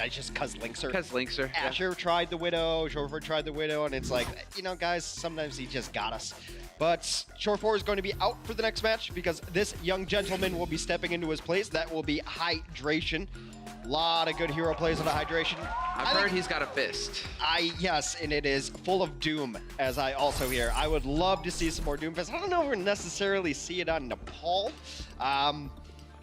just because Linkser. Because Linkser. Asher tried the Widow, Shore 4 tried the Widow, and it's like, you know, guys, sometimes he just got us. But Shore 4 is going to be out for the next match because this young gentleman will be stepping into his place. That will be Hydration. A lot of good hero plays on the Hydration. I've heard he's got a fist. Yes, and it is full of Doom, as I also hear. I would love to see some more Doom Fist. I don't know if we'll necessarily see it on Nepal.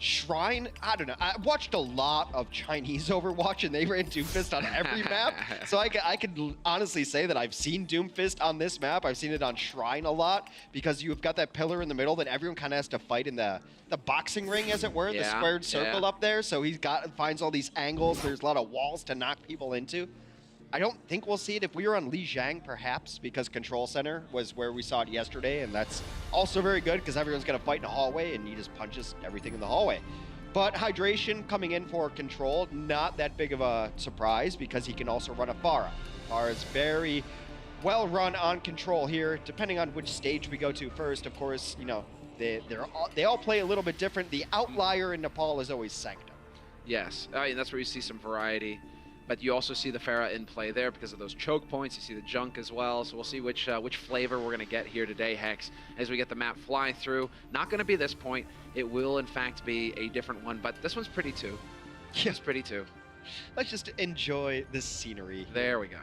Shrine, I don't know. I watched a lot of Chinese Overwatch, and they ran Doomfist on every map. So I could honestly say that I've seen Doomfist on this map. I've seen it on Shrine a lot, because you've got that pillar in the middle that everyone kind of has to fight in the boxing ring, as it were, the squared circle up there. So finds all these angles. There's a lot of walls to knock people into. I don't think we'll see it. If we were on Lijiang, perhaps, because Control Center was where we saw it yesterday, and that's also very good because everyone's going to fight in a hallway, and he just punches everything in the hallway. But Hydration coming in for Control, not that big of a surprise because he can also run a Pharah. Pharah is very well run on Control here, depending on which stage we go to first. Of course, you know, they all play a little bit different. The outlier in Nepal is always Sanctum. Yes, and that's where you see some variety. But you also see the Pharah in play there because of those choke points. You see the junk as well. So we'll see which flavor we're going to get here today, Hex, as we get the map flying through. Not going to be this point. It will, in fact, be a different one. But this one's pretty too. Yeah. It's pretty too. Let's just enjoy this scenery. There we go.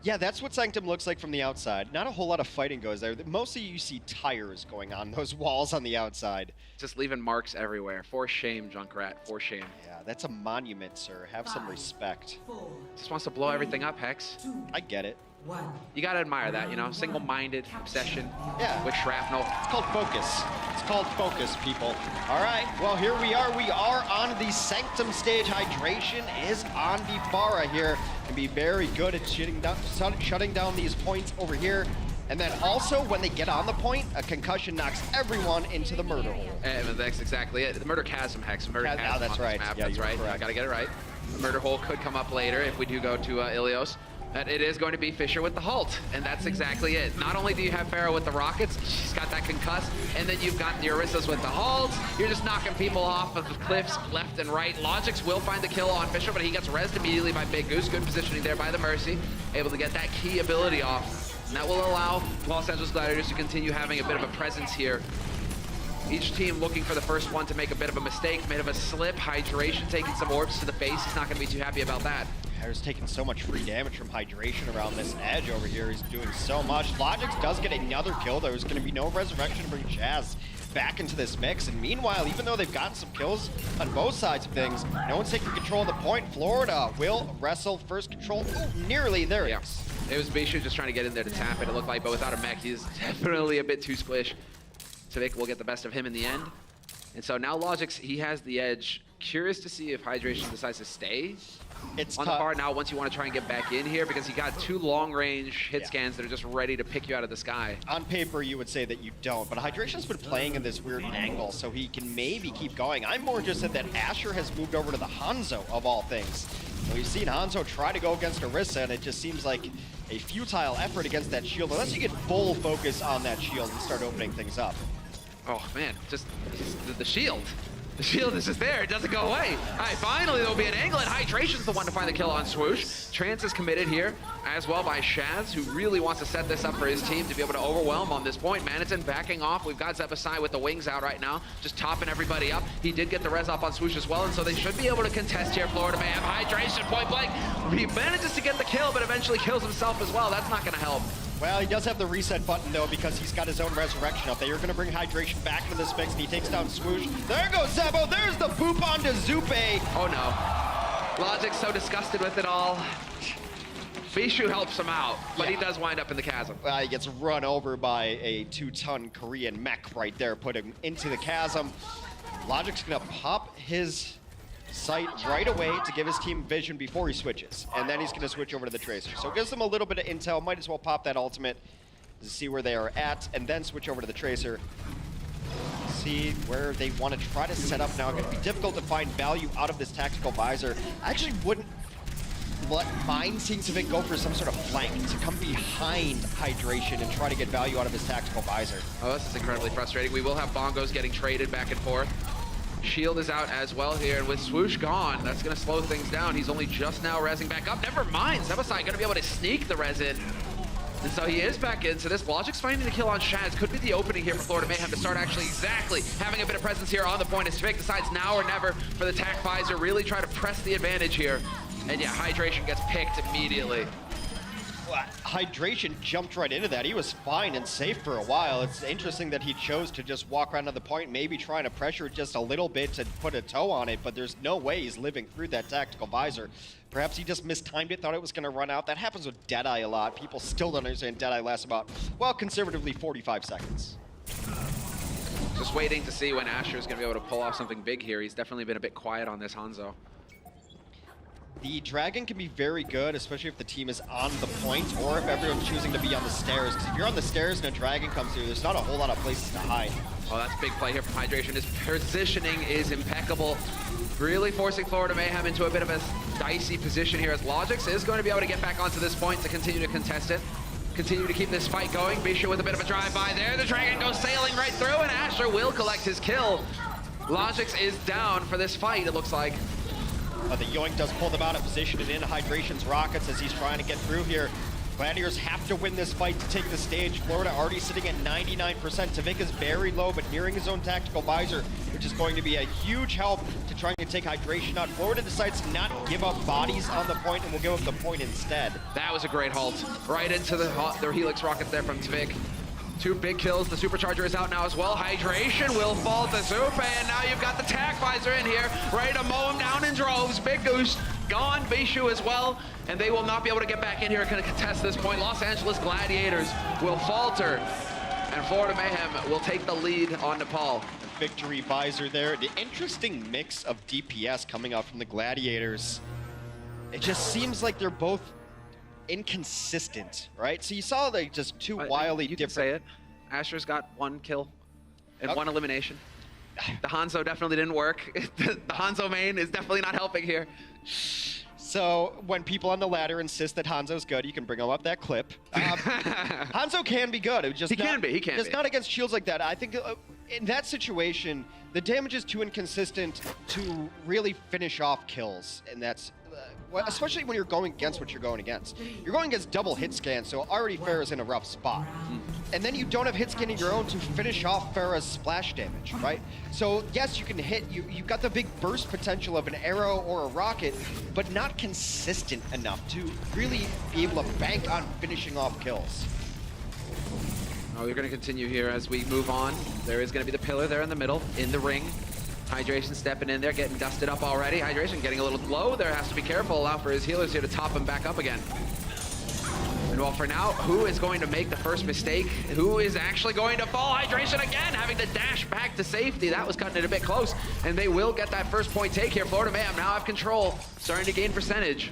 Yeah, that's what Sanctum looks like from the outside. Not a whole lot of fighting goes there. Mostly you see tires going on those walls on the outside. Just leaving marks everywhere. For shame, Junkrat. For shame. Yeah, that's a monument, sir. Have some respect. Just wants to blow everything up, Hex. I get it. You gotta admire that, you know? Single-minded obsession with shrapnel. It's called focus. It's called focus, people. All right, well, here we are. We are on the Sanctum stage. Hydration is on the Pharah here. Can be very good at shutting down these points over here. And then also, when they get on the point, a concussion knocks everyone into the murder hole. And that's exactly it. The murder chasm, Hex. Murder chasm that's right. Map. Yeah, that's right. I gotta get it right. The murder hole could come up later if we do go to Ilios. That it is going to be Fisher with the Halt, and that's exactly it. Not only do you have Pharah with the Rockets, she's got that concuss, and then you've got the Orissas with the Halts. You're just knocking people off of the cliffs left and right. Logix will find the kill on Fisher, but he gets rezzed immediately by Big Goose. Good positioning there by the Mercy, able to get that key ability off. And that will allow Los Angeles Gladiators to continue having a bit of a presence here. Each team looking for the first one to make a bit of a mistake, made of a slip. Hydration taking some orbs to the face. He's not going to be too happy about that. There's taking so much free damage from Hydration around this edge over here. He's doing so much. Logix does get another kill. There's going to be no resurrection to bring Chaz back into this mix. And meanwhile, even though they've gotten some kills on both sides of things, no one's taking control of the point. Florida will wrestle first control. Ooh, nearly there. Yeah. It was Bishu just trying to get in there to tap it, it looked like, but without a mech, he's definitely a bit too squish. Tavik will get the best of him in the end. And so now Logix, he has the edge. Curious to see if Hydration decides to stay on the bar now once you want to try and get back in here, because you got two long-range hit scans that are just ready to pick you out of the sky. On paper, you would say that you don't, but Hydration's been playing in this weird angle, so he can maybe keep going. I'm more interested that Asher has moved over to the Hanzo, of all things. We've seen Hanzo try to go against Orisa, and it just seems like a futile effort against that shield, unless you get full focus on that shield and start opening things up. Oh man, just the shield. The shield is just there, it doesn't go away. All right, finally there'll be an angle, and Hydration's the one to find the kill on Swoosh. Trance is committed here, as well by Shaz, who really wants to set this up for his team to be able to overwhelm on this point. Manatin backing off. We've got Zebasai with the wings out right now, just topping everybody up. He did get the res up on Swoosh as well, and so they should be able to contest here. Florida Mayhem, Hydration, point blank. He manages to get the kill, but eventually kills himself as well. That's not gonna help. Well, he does have the reset button, though, because he's got his own resurrection up there. You're going to bring Hydration back into this mix, and he takes down Swoosh. There goes Zebo. There's the boop onto Zupe. Oh, no. Logic's so disgusted with it all. Bishu helps him out, but he does wind up in the chasm. He gets run over by a 2-ton Korean mech right there, put him into the chasm. Logic's going to pop his sight right away to give his team vision before he switches. And then he's going to switch over to the Tracer. So it gives them a little bit of intel. Might as well pop that ultimate to see where they are at, and then switch over to the Tracer. See where they want to try to set up now. It's going to be difficult to find value out of this tactical visor. I actually wouldn't mind seeing Civic go for some sort of flank to come behind Hydration and try to get value out of his tactical visor. Oh, this is incredibly frustrating. We will have bongos getting traded back and forth. Shield is out as well here, and with Swoosh gone, that's going to slow things down. He's only just now rezzing back up. Never mind, Zebasai going to be able to sneak the res in. And so he is back into this. Logic's finding the kill on Shaz. Could be the opening here for Florida Mayhem to start actually exactly having a bit of presence here on the point as Civic decides now or never for the tac visor. Really try to press the advantage here. And yeah, Hydration gets picked immediately. Hydration jumped right into that. He was fine and safe for a while. It's interesting that he chose to just walk around to the point, maybe trying to pressure it just a little bit to put a toe on it, but there's no way he's living through that tactical visor. Perhaps he just mistimed it, thought it was going to run out. That happens with Deadeye a lot. People still don't understand Deadeye lasts about, well, conservatively 45 seconds. Just waiting to see when Asher is going to be able to pull off something big here. He's definitely been a bit quiet on this Hanzo. The Dragon can be very good, especially if the team is on the point or if everyone's choosing to be on the stairs. Because if you're on the stairs and a Dragon comes through, there's not a whole lot of places to hide. Oh, that's a big play here from Hydration. His positioning is impeccable. Really forcing Florida Mayhem into a bit of a dicey position here as Logix is going to be able to get back onto this point to continue to contest it. Continue to keep this fight going. Bishu with a bit of a drive-by there. The Dragon goes sailing right through, and Asher will collect his kill. Logix is down for this fight, it looks like. The Yoink does pull them out of position and in Hydration's rockets as he's trying to get through here. Gladiators have to win this fight to take the stage. Florida already sitting at 99%. Tavik is very low, but nearing his own tactical visor, which is going to be a huge help to trying to take Hydration out. Florida decides to not give up bodies on the point and will give up the point instead. That was a great halt. Right into the Helix rockets there from Tavik. Two big kills. The supercharger is out now as well. Hydration will fall to Zupe, and now you've got the tac visor in here, ready to mow him down in droves. Big Goose gone, Bishu as well, and they will not be able to get back in here and contest this point. Los Angeles Gladiators will falter, and Florida Mayhem will take the lead on Nepal. The victory visor there. The interesting mix of DPS coming out from the Gladiators. It just seems like they're both inconsistent, right? So you saw like just two wildly you different. Can say it. Asher's got one kill and one elimination. The Hanzo definitely didn't work. The Hanzo main is definitely not helping here. So when people on the ladder insist that Hanzo's good, you can bring them up that clip. Hanzo can be good. It just he can be. Just not against shields like that. I think in that situation, the damage is too inconsistent to really finish off kills, and that's especially when you're going against what you're going against. You're going against double hit scan, so already Pharah's in a rough spot. And then you don't have hit scan of your own to finish off Pharah's splash damage, right? So yes, you can hit, you've got the big burst potential of an arrow or a rocket, but not consistent enough to really be able to bank on finishing off kills. Oh, they're going to continue here as we move on. There is going to be the pillar there in the middle, in the ring. Hydration stepping in there, getting dusted up already. Hydration getting a little low there, has to be careful, allow for his healers here to top him back up again. And well, for now, who is going to make the first mistake? Who is actually going to fall? Hydration again, having to dash back to safety. That was cutting it a bit close, and they will get that first point take here. Florida Mayhem now have control, starting to gain percentage.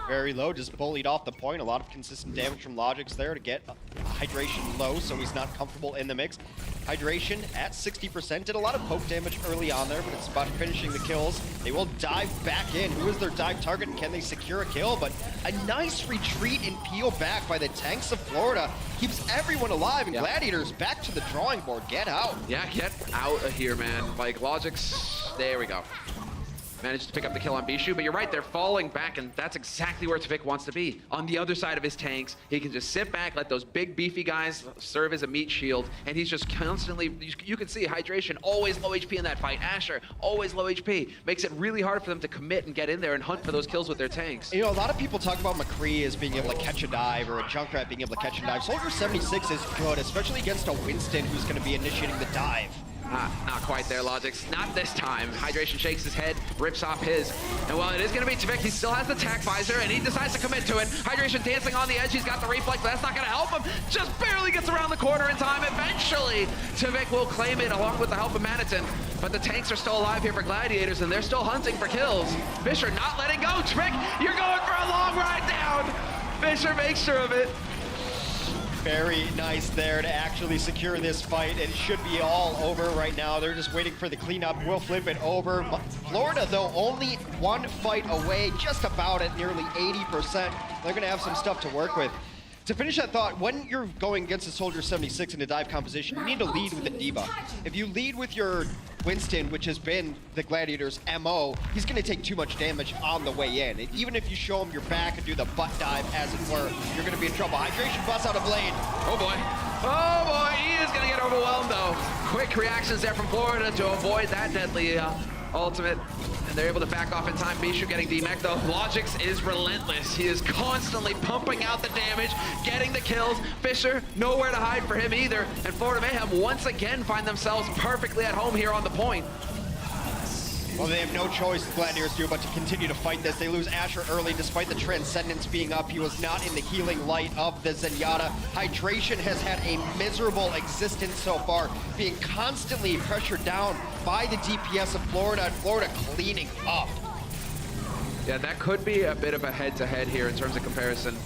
Very low, just bullied off the point. A lot of consistent damage from Logix there to get Hydration low, so he's not comfortable in the mix. Hydration at 60%, did a lot of poke damage early on there, but it's about finishing the kills. They will dive back in. Who is their dive target, and can they secure a kill? But a nice retreat and peel back by the tanks of Florida keeps everyone alive, and Gladiators back to the drawing board. Get out. Yeah, get out of here, man. Like, Logix, there we go. Managed to pick up the kill on Bishu, but you're right, they're falling back, and that's exactly where Tvik wants to be. On the other side of his tanks, he can just sit back, let those big beefy guys serve as a meat shield, and he's just constantly, you can see Hydration, always low HP in that fight. Asher, always low HP. Makes it really hard for them to commit and get in there and hunt for those kills with their tanks. You know, a lot of people talk about McCree as being able to catch a dive, or a Junkrat being able to catch a dive. Soldier 76 is good, especially against a Winston who's going to be initiating the dive. Not quite there, Logix. Not this time. Hydration shakes his head, rips off his. And while it is going to be Tvik, he still has the tack visor, and he decides to commit to it. Hydration dancing on the edge. He's got the reflex, but that's not going to help him. Just barely gets around the corner in time. Eventually, Tvik will claim it along with the help of Manitin. But the tanks are still alive here for Gladiators, and they're still hunting for kills. Fisher not letting go. Tvik, you're going for a long ride down. Fisher makes sure of it. Very nice there to actually secure this fight. It should be all over right now. They're just waiting for the cleanup. We'll flip it over. Florida, though, only one fight away, just about at nearly 80%. They're going to have some stuff to work with. To finish that thought, when you're going against a Soldier 76 in a dive composition, you need to lead with a debuff. If you lead with your Winston, which has been the Gladiators' MO, he's going to take too much damage on the way in. And even if you show him your back and do the butt dive, as it were, you're going to be in trouble. Hydration busts out a blade. Oh boy. Oh boy, he is going to get overwhelmed though. Quick reactions there from Florida to avoid that deadly ultimate. And they're able to back off in time. Bishu getting DMEC though. Logix is relentless. He is constantly pumping out the damage, getting the kills. Fisher, nowhere to hide for him either. And Florida Mayhem once again find themselves perfectly at home here on the point. Well, they have no choice, the Gladiators do, but to continue to fight this. They lose Asher early despite the Transcendence being up. He was not in the healing light of the Zenyatta. Hydration has had a miserable existence so far, being constantly pressured down by the DPS of Florida, and Florida cleaning up. Yeah, that could be a bit of a head-to-head here in terms of comparison.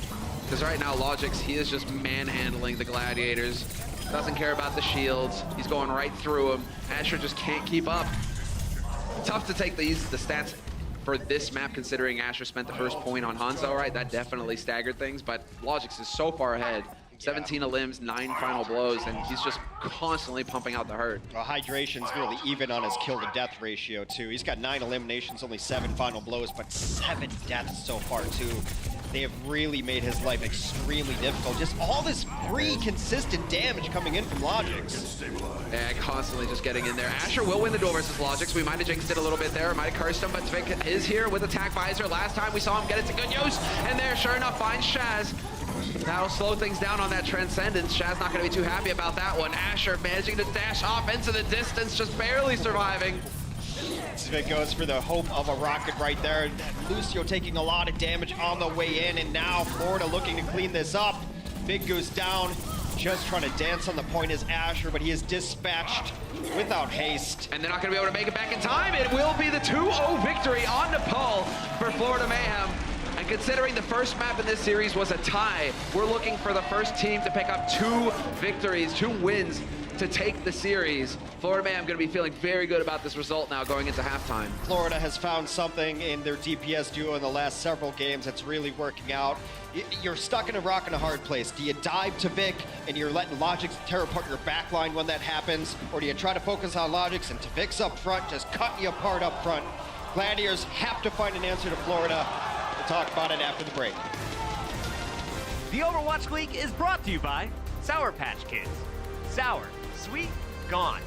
Because right now, Logix, he is just manhandling the Gladiators. Doesn't care about the shields. He's going right through them. Asher just can't keep up. Tough to take the stats for this map, considering Asher spent the first point on Hanzo, right? That definitely staggered things, but Logix is so far ahead. 17 limbs, 9 final blows, and he's just constantly pumping out the hurt. Well, Hydration's nearly even on his kill-to-death ratio, too. He's got 9 eliminations, only 7 final blows, but 7 deaths so far, too. They have really made his life extremely difficult. Just all this free, consistent damage coming in from Logix. Yeah, constantly just getting in there. Asher will win the duel versus Logix. We might have jinxed it a little bit there, might have cursed him, but Tvik is here with attack visor. Last time we saw him get it to good use, and there, sure enough, finds Shaz. That'll slow things down on that Transcendence. Shaz not going to be too happy about that one. Asher managing to dash off into the distance, just barely surviving. Tvik goes for the hope of a rocket right there. Lucio taking a lot of damage on the way in, and now Florida looking to clean this up. Big Goose down, just trying to dance on the point is Asher, but he is dispatched without haste. And they're not going to be able to make it back in time. It will be the 2-0 victory on Nepal for Florida Mayhem. And considering the first map in this series was a tie, we're looking for the first team to pick up 2 victories, 2 wins to take the series. Florida Mayhem going to be feeling very good about this result now going into halftime. Florida has found something in their DPS duo in the last several games that's really working out. You're stuck in a rock and a hard place. Do you dive to Vic and you're letting Logix tear apart your backline when that happens? Or do you try to focus on Logix and Vic's up front, just cutting you apart up front? Gladiators have to find an answer to Florida. We'll talk about it after the break. The Overwatch League is brought to you by Sour Patch Kids. Sour, sweet, gone.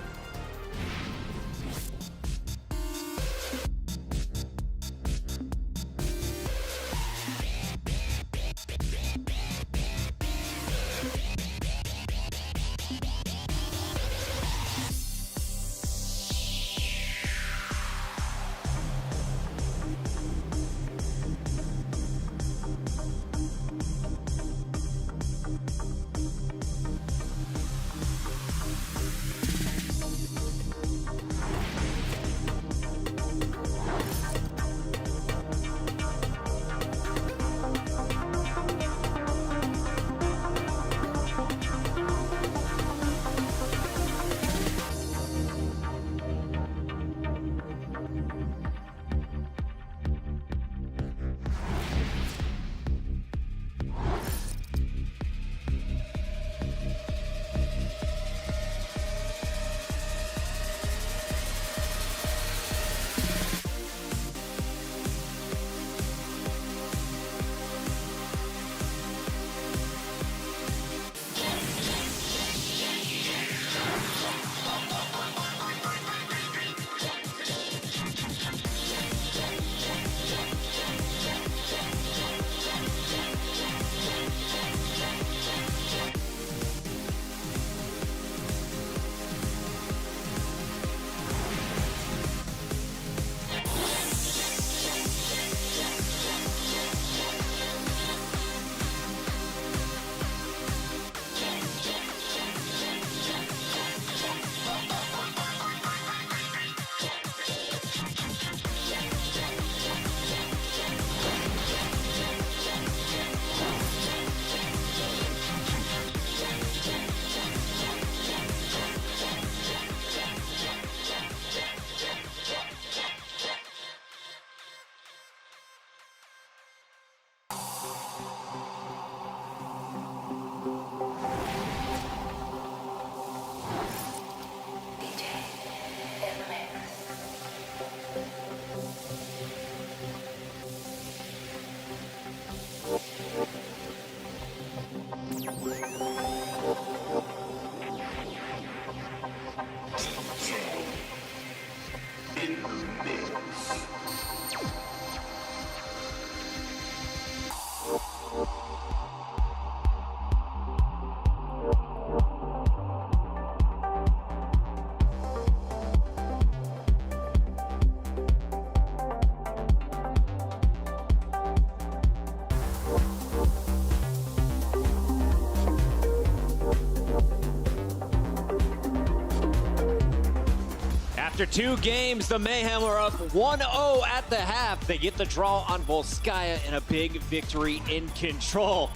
After 2 games, the Mayhem are up 1-0 at the half. They get the draw on Volskaya and a big victory in control.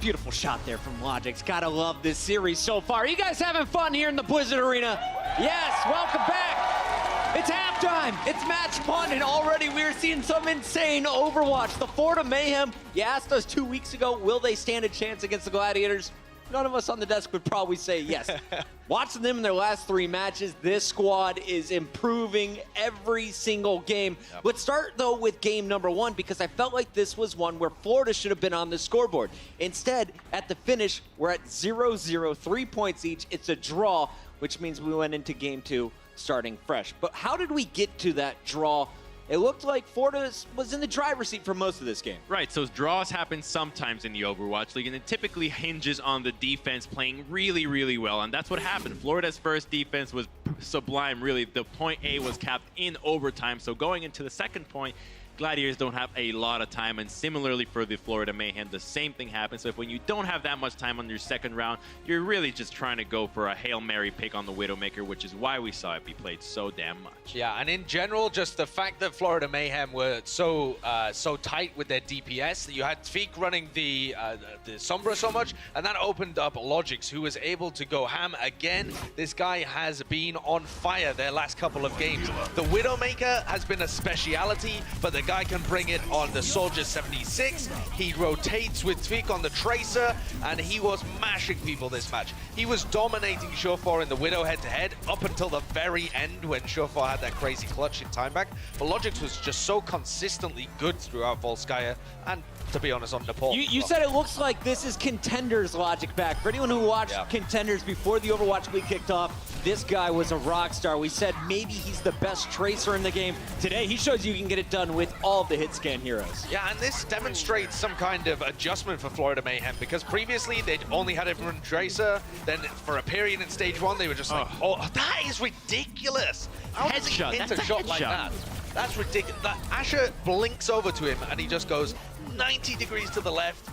Beautiful shot there from Logix. Gotta love this series so far. You guys having fun here in the Blizzard Arena? Yes, welcome back. It's halftime. It's match 1, and already we're seeing some insane Overwatch. The Florida Mayhem, you asked us 2 weeks ago, will they stand a chance against the Gladiators? None of us on the desk would probably say yes. Watching them in their last 3 matches, this squad is improving every single game. Yep. Let's start, though, with game number 1, because I felt like this was one where Florida should have been on the scoreboard. Instead, at the finish, we're at 0-0, 3 points each. It's a draw, which means we went into game 2 starting fresh. But how did we get to that draw? It looked like Florida was in the driver's seat for most of this game. Right, so draws happen sometimes in the Overwatch League, and it typically hinges on the defense playing really, really well, and that's what happened. Florida's first defense was sublime, really. The point A was capped in overtime, so going into the second point, Gladiators don't have a lot of time, and similarly for the Florida Mayhem, the same thing happens. So if when you don't have that much time on your second round, you're really just trying to go for a Hail Mary pick on the Widowmaker, which is why we saw it be played so damn much. Yeah, and in general, just the fact that Florida Mayhem were so tight with their DPS, you had Feek running the Sombra so much, and that opened up Logix, who was able to go ham again. This guy has been on fire their last couple of games. The Widowmaker has been a speciality, but the guy can bring it on the Soldier 76. He rotates with Feek on the Tracer, and he was mashing people this match. He was dominating Shofor in the Widow head-to-head up until the very end when Shofor had that crazy clutch in timeback. But Logix was just so consistently good throughout Volskaya, and to be honest, on Nepal. You said it looks like this is Contenders logic back. For anyone who watched Contenders before the Overwatch League kicked off, this guy was a rock star. We said maybe he's the best Tracer in the game. Today, he shows you can get it done with all of the hit scan heroes. Yeah, and this demonstrates some kind of adjustment for Florida Mayhem, because previously they'd only had everyone Tracer. Then for a period in stage 1, they were just like, oh, that is ridiculous. How does he hit a shot like that? That's ridiculous. That Asher blinks over to him, and he just goes 90 degrees to the left.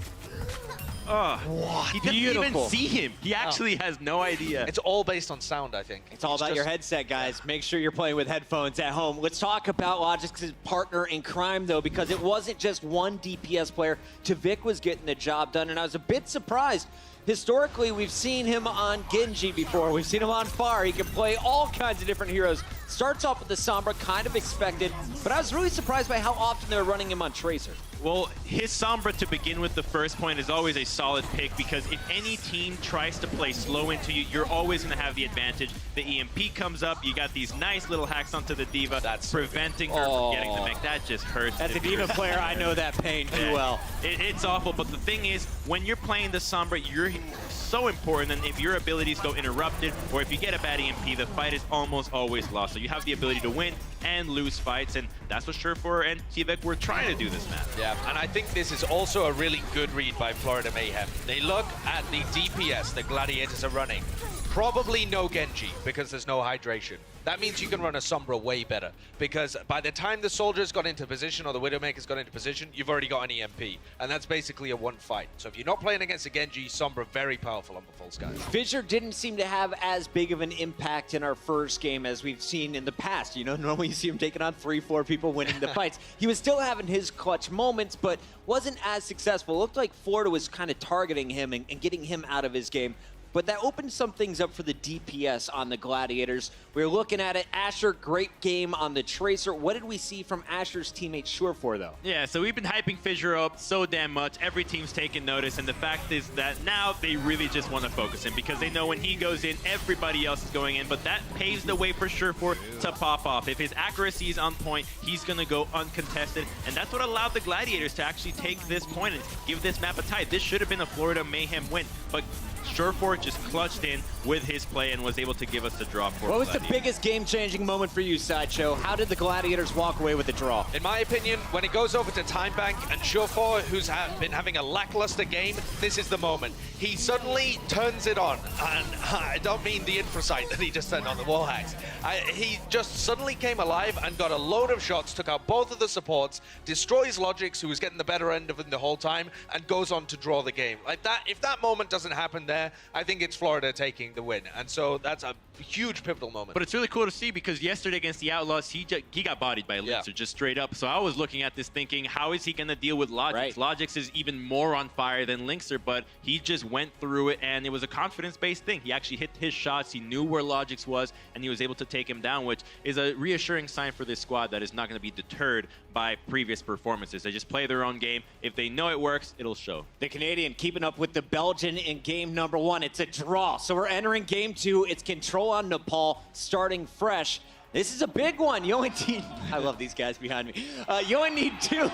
What? He didn't even see him. He actually has no idea. It's all based on sound, I think. It's all about your headset, guys. Make sure you're playing with headphones at home. Let's talk about Logix's partner in crime, though, because it wasn't just one DPS player. Tavik was getting the job done, and I was a bit surprised. Historically, we've seen him on Genji before. We've seen him on Fire. He can play all kinds of different heroes. Starts off with the Sombra, kind of expected, but I was really surprised by how often they're running him on Tracer. Well, his Sombra to begin with, the first point, is always a solid pick, because if any team tries to play slow into you, you're always going to have the advantage. The EMP comes up, you got these nice little hacks onto the Diva, that's preventing her from getting the mech. That just hurts. As a Diva player, I know that pain too well. It's awful, but the thing is, when you're playing the Sombra, you're so important, and if your abilities go interrupted, or if you get a bad EMP, the fight is almost always lost. So you have the ability to win and lose fights, and that's what Surefour and Tavik were trying to do this match. Yeah, and I think this is also a really good read by Florida Mayhem. They look at the DPS the Gladiators are running. Probably no Genji, because there's no hydration. That means you can run a Sombra way better, because by the time the soldiers got into position or the Widowmakers got into position, you've already got an EMP, and that's basically a one fight. So if you're not playing against a Genji, Sombra very powerful on the full sky. Fissure didn't seem to have as big of an impact in our first game as we've seen in the past. You know, normally you see him taking on 3-4 people winning the fights. He was still having his clutch moments, but wasn't as successful. It looked like Florida was kind of targeting him and getting him out of his game. But that opened some things up for the DPS on the Gladiators. We were looking at it. Asher, great game on the Tracer. What did we see from Asher's teammate Surefour, though? Yeah, so we've been hyping Fissure up so damn much. Every team's taken notice, and the fact is that now they really just want to focus him, because they know when he goes in, everybody else is going in. But that paves the way for Surefour to pop off. If his accuracy is on point, he's going to go uncontested, and that's what allowed the Gladiators to actually take this point and give this map a tie. This should have been a Florida Mayhem win, but Surefour just clutched in with his play and was able to give us the draw for What was the Gladiators. biggest game-changing moment for you, Sideshow? How did the Gladiators walk away with the draw? In my opinion, when it goes over to Time Bank and Surefour, who's been having a lackluster game, this is the moment. He suddenly turns it on, and I don't mean the infrasight that he just turned on the wall hacks. He just suddenly came alive and got a load of shots, took out both of the supports, destroys Logix, who was getting the better end of it the whole time, and goes on to draw the game. Like that, if that moment doesn't happen there, I think it's Florida taking the win. And so that's a huge pivotal moment. But it's really cool to see because yesterday against the Outlaws, he got bodied by Lincer just straight up. So I was looking at this thinking, how is he going to deal with Logix? Right. Logix is even more on fire than Lincer, but he just went through it, and it was a confidence-based thing. He actually hit his shots. He knew where Logix was, and he was able to take him down, which is a reassuring sign for this squad that is not going to be deterred by previous performances. They just play their own game. If they know it works, it'll show. The Canadian keeping up with the Belgian in game number 1. It's a draw. So we're entering game 2. It's control on Nepal, starting fresh. This is a big one. You only need, I love these guys behind me. You only need 2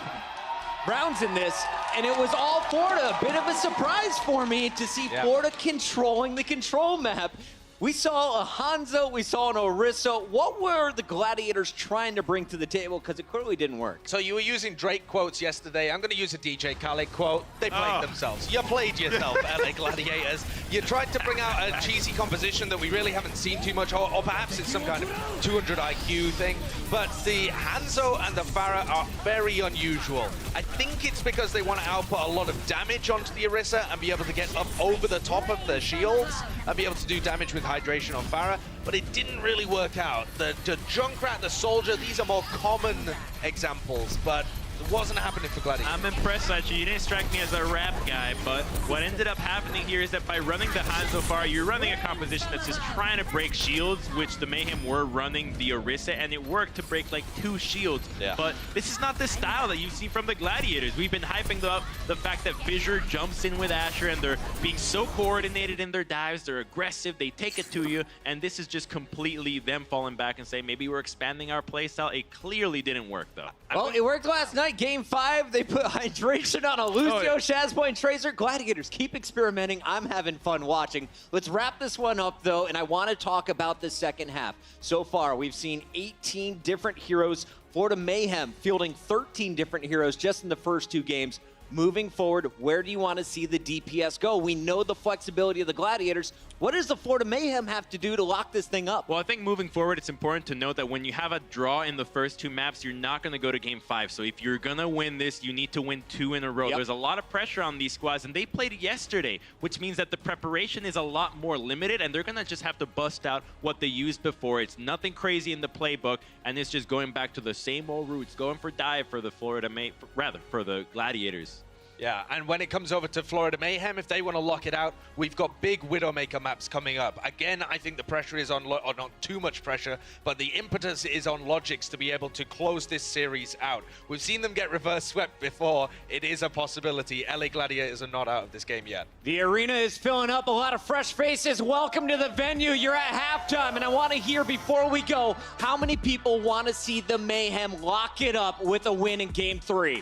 rounds in this, and it was all Florida. A bit of a surprise for me to see Florida controlling the control map. We saw a Hanzo, we saw an Orisa. What were the Gladiators trying to bring to the table? Because it clearly didn't work. So you were using Drake quotes yesterday. I'm going to use a DJ Khaled quote. They played themselves. You played yourself, LA Gladiators. You tried to bring out a cheesy composition that we really haven't seen too much, or perhaps it's some kind of 200 IQ thing. But the Hanzo and the Pharah are very unusual. I think it's because they want to output a lot of damage onto the Orisa and be able to get up over the top of the shields and be able to do damage with hydration on Pharah, but it didn't really work out. The Junkrat, the Soldier, these are more common examples, but it wasn't happening for Gladiators. I'm impressed, actually. You didn't strike me as a rap guy, but what ended up happening here is that by running the Hanzo Pharah, you're running a composition that's just trying to break shields, which the Mayhem were running the Orisa, and it worked to break like 2 shields. But this is not the style that you've seen from the Gladiators. We've been hyping up the fact that Fissure jumps in with Asher, and they're being so coordinated in their dives, they're aggressive, they take it to you, and this is just completely them falling back and saying, maybe we're expanding our playstyle. It clearly didn't work, though. Well, it worked last night. Game 5, they put hydration on a Lucio, Shazboy, and Tracer. Gladiators keep experimenting. I'm having fun watching. Let's wrap this one up, though, and I want to talk about the second half. So far, we've seen 18 different heroes. Florida Mayhem fielding 13 different heroes just in the first 2 games. Moving forward, where do you want to see the DPS go? We know the flexibility of the Gladiators. What does the Florida Mayhem have to do to lock this thing up? Well, I think moving forward, it's important to note that when you have a draw in the first 2 maps, you're not going to go to game 5. So if you're going to win this, you need to win 2 in a row. There's a lot of pressure on these squads, and they played yesterday, which means that the preparation is a lot more limited, and they're going to just have to bust out what they used before. It's nothing crazy in the playbook, and it's just going back to the same old roots, going for dive for the for the Gladiators. Yeah, and when it comes over to Florida Mayhem, if they want to lock it out, we've got big Widowmaker maps coming up. Again, I think the pressure is on, or not too much pressure, but the impetus is on Logix to be able to close this series out. We've seen them get reverse swept before. It is a possibility. LA Gladiators are not out of this game yet. The arena is filling up, a lot of fresh faces. Welcome to the venue. You're at halftime, and I want to hear before we go, how many people want to see the Mayhem lock it up with a win in game 3?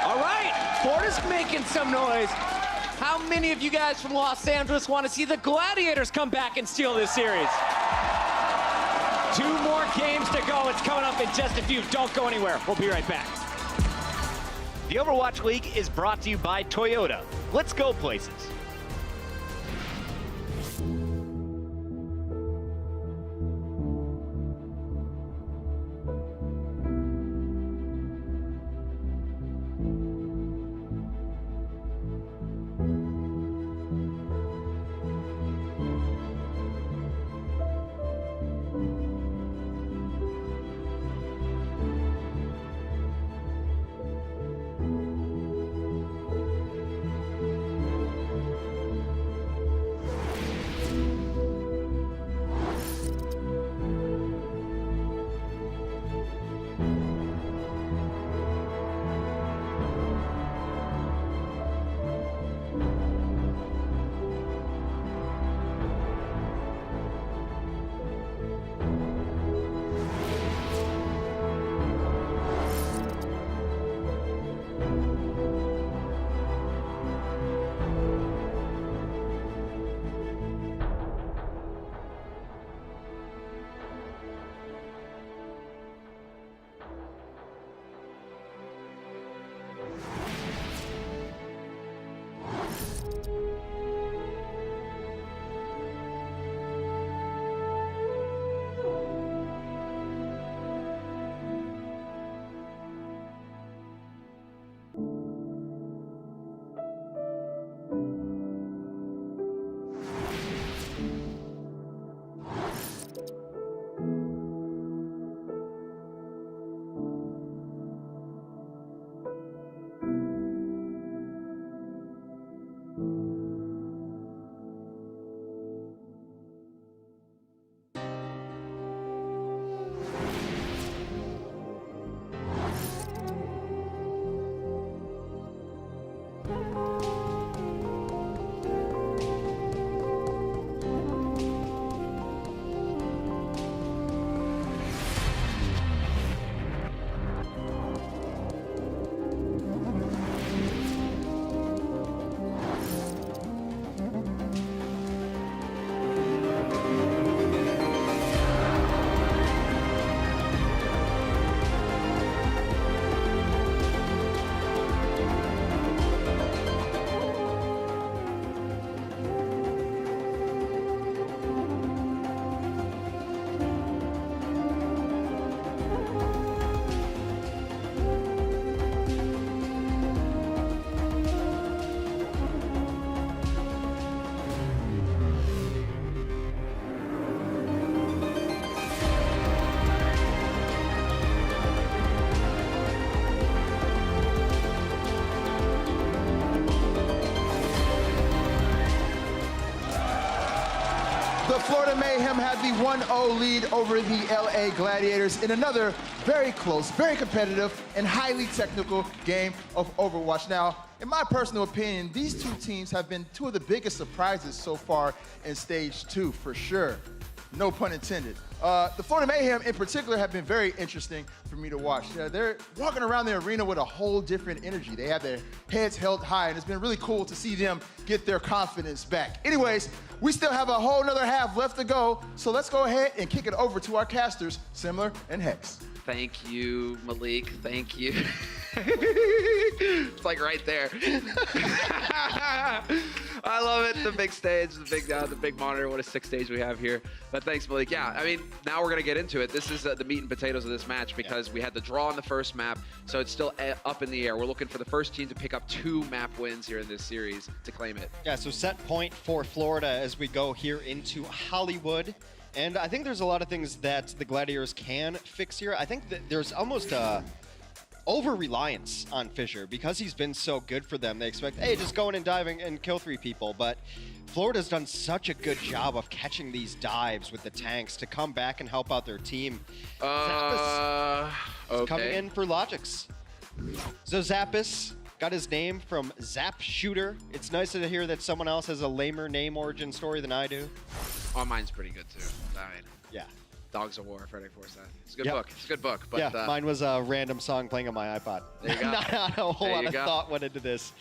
All right, Florida's making some noise. How many of you guys from Los Angeles want to see the Gladiators come back and steal this series? 2 more games to go. It's coming up in just a few. Don't go anywhere. We'll be right back. The Overwatch League is brought to you by Toyota. Let's go places. Mayhem had the 1-0 lead over the LA Gladiators in another very close, very competitive, and highly technical game of Overwatch. Now, in my personal opinion, these two teams have been two of the biggest surprises so far in Stage 2, for sure. No pun intended. The Florida Mayhem, in particular, have been very interesting for me to watch. They're walking around the arena with a whole different energy. They have their heads held high, and it's been really cool to see them get their confidence back. Anyways, we still have a whole nother half left to go, so let's go ahead and kick it over to our casters, Simler and Hex. Thank you, Malik. Thank you. It's like right there. I love it. The big stage, the big monitor. What a sick stage we have here. But thanks, Malik. Yeah, I mean, now we're going to get into it. This is the meat and potatoes of this match because we had the draw on the first map, so it's still up in the air. We're looking for the first team to pick up 2 map wins here in this series to claim it. Yeah, so set point for Florida as we go here into Hollywood. And I think there's a lot of things that the Gladiators can fix here. I think that there's almost a over-reliance on Fisher because he's been so good for them. They expect, hey, just go in and dive and kill 3 people. But Florida's done such a good job of catching these dives with the tanks to come back and help out their team. Zappis is coming in for Logix. So Zappis got his name from Zap Shooter. It's nice to hear that someone else has a lamer name origin story than I do. Oh, mine's pretty good too. I mean, yeah. Dogs of War, Frederick Forsyth. It's a good book. It's a good book. But, yeah, mine was a random song playing on my iPod. There you go. Not a whole lot of thought went into this.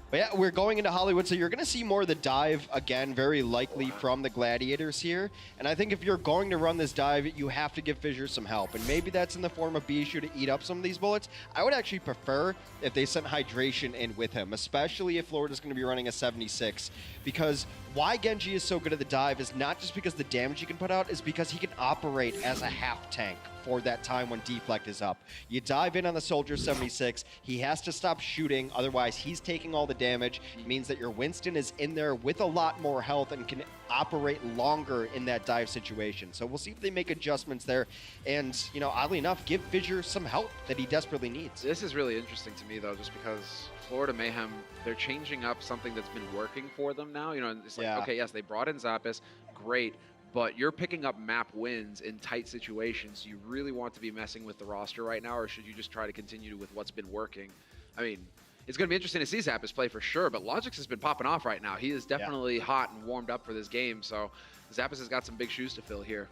But yeah, we're going into Hollywood, so you're going to see more of the dive again, very likely from the Gladiators here. And I think if you're going to run this dive, you have to give Fissure some help. And maybe that's in the form of Bijou to eat up some of these bullets. I would actually prefer if they sent Hydration in with him, especially if Florida's going to be running a 76. Because why Genji is so good at the dive is not just because the damage he can put out, is because he can operate as a half tank for that time when deflect is up. You dive in on the Soldier 76, he has to stop shooting, otherwise he's taking all the damage. It means that your Winston is in there with a lot more health and can operate longer in that dive situation. So we'll see if they make adjustments there and, you know, oddly enough, give Fissure some help that he desperately needs. This is really interesting to me though, just because Florida Mayhem, they're changing up something that's been working for them now. You know, it's like, okay, yes, they brought in Zappis, great, but you're picking up map wins in tight situations. Do you really want to be messing with the roster right now, or should you just try to continue with what's been working? I mean, it's going to be interesting to see Zappis play for sure, but Logix has been popping off right now. He is definitely hot and warmed up for this game, so Zappis has got some big shoes to fill here.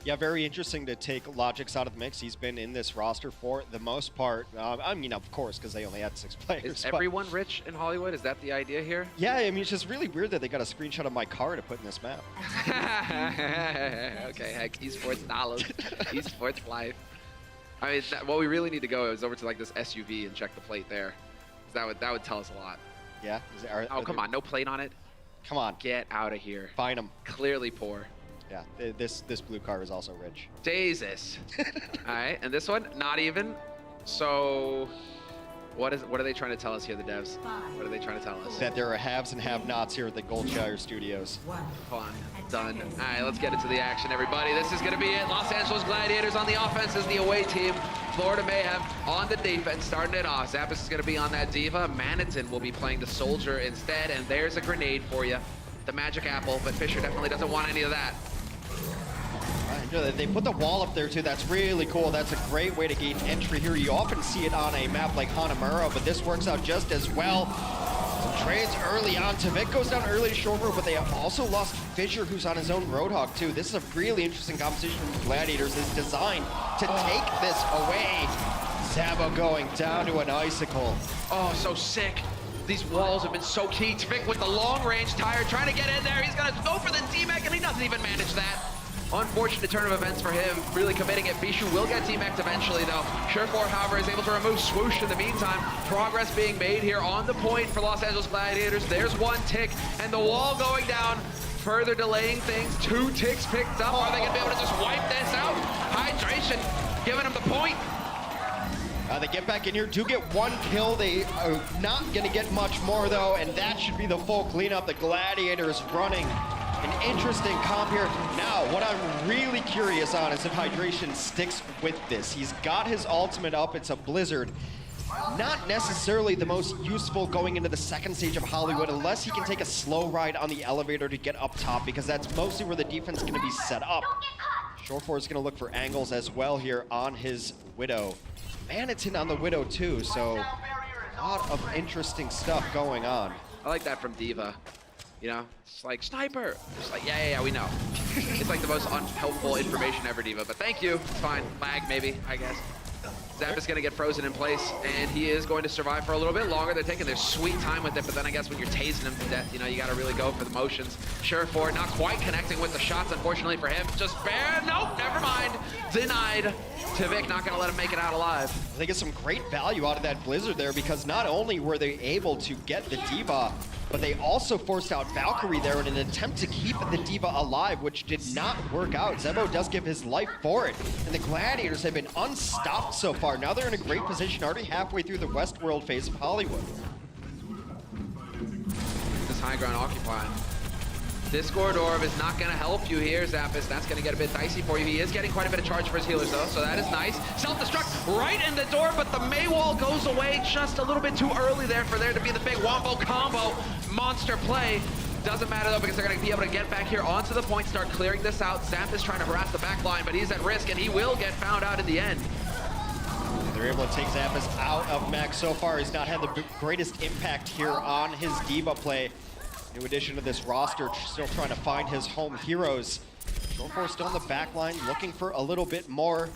Yeah, very interesting to take Logix out of the mix. He's been in this roster for the most part. I mean, of course, because they only had 6 players. Is everyone rich in Hollywood? Is that the idea here? Yeah, I mean, it's just really weird that they got a screenshot of my car to put in this map. Okay, heck, esports dollars, esports life. I mean, what we really need to go is over to like this SUV and check the plate there. That would tell us a lot. Yeah? Oh, come on, no plate on it? Come on. Get out of here. Find him. Clearly poor. Yeah, this blue car is also rich. Jesus. All right, and this one, not even. So, what are they trying to tell us here, the devs? What are they trying to tell us? That there are haves and have-nots here at the Goldshire Studios. Fun. Done. All right, let's get into the action, everybody. This is going to be it. Los Angeles Gladiators on the offense is the away team. Florida Mayhem on the defense, starting it off. Zappis is going to be on that Diva. Manitin will be playing the Soldier instead, and there's a grenade for you. The magic apple, but Fissure definitely doesn't want any of that. They put the wall up there too. That's really cool. That's a great way to gain entry here. You often see it on a map like Hanamura, but this works out just as well. Some trades early on. Tavik goes down early to short road, but they also lost Fissure, who's on his own Roadhog too. This is a really interesting composition from the Gladiators. It's designed to take this away. Zabo going down to an icicle. Oh, so sick. These walls have been so key. Tavik with the long range tire trying to get in there. He's gonna go for the D-Mech and he doesn't even manage that. Unfortunate turn of events for him, really committing it. Bijou will get D-Mech'd eventually though. Surefour, however, is able to remove Swoosh in the meantime. Progress being made here on the point for Los Angeles Gladiators. There's 1 tick and the wall going down, further delaying things. 2 ticks picked up. Are they gonna be able to just wipe this out? Hydration giving him the point. They get back in here, do get 1 kill. They are not gonna get much more though, and that should be the full cleanup. The Gladiators running an interesting comp here. Now, what I'm really curious on is if Hydration sticks with this. He's got his ultimate up, it's a blizzard. not necessarily the most useful going into the second stage of Hollywood unless he can take a slow ride on the elevator to get up top, because that's mostly where the defense is going to be set up. Shore4 is going to look for angles as well here on his Widow. Manitin on the Widow too, so a lot of interesting stuff going on. I like that from D.Va. You know, it's like, sniper. It's like, yeah, we know. It's like the most unhelpful information ever, D.Va, but thank you. It's fine. Lag, maybe, I guess. Zap is going to get frozen in place, and he is going to survive for a little bit longer. They're taking their sweet time with it, but then I guess when you're tasing him to death, you know, you got to really go for the motions. Shore4 not quite connecting with the shots, unfortunately for him. Just bare, nope, never mind. Denied. Tvik not going to let him make it out alive. They get some great value out of that Blizzard there, because not only were they able to get the D.Va, but they also forced out Valkyrie there in an attempt to keep the D.Va alive, which did not work out. Zebo does give his life for it, and the Gladiators have been unstopped so far. Now they're in a great position, already halfway through the Westworld phase of Hollywood. This high ground occupying. Discord Orb is not going to help you here, Zappis. That's going to get a bit dicey for you. He is getting quite a bit of charge for his healers, though, so that is nice. Self-destruct right in the door, but the May wall goes away just a little bit too early there for there to be the big wombo combo monster play. Doesn't matter, though, because they're going to be able to get back here onto the point, start clearing this out. Zappis trying to harass the back line, but he's at risk, and he will get found out in the end. They're able to take Zappis out of Max so far. He's not had the greatest impact here on his D.Va play. New addition to this roster, still trying to find his home heroes. Shore4 still in the back line, looking for a little bit more.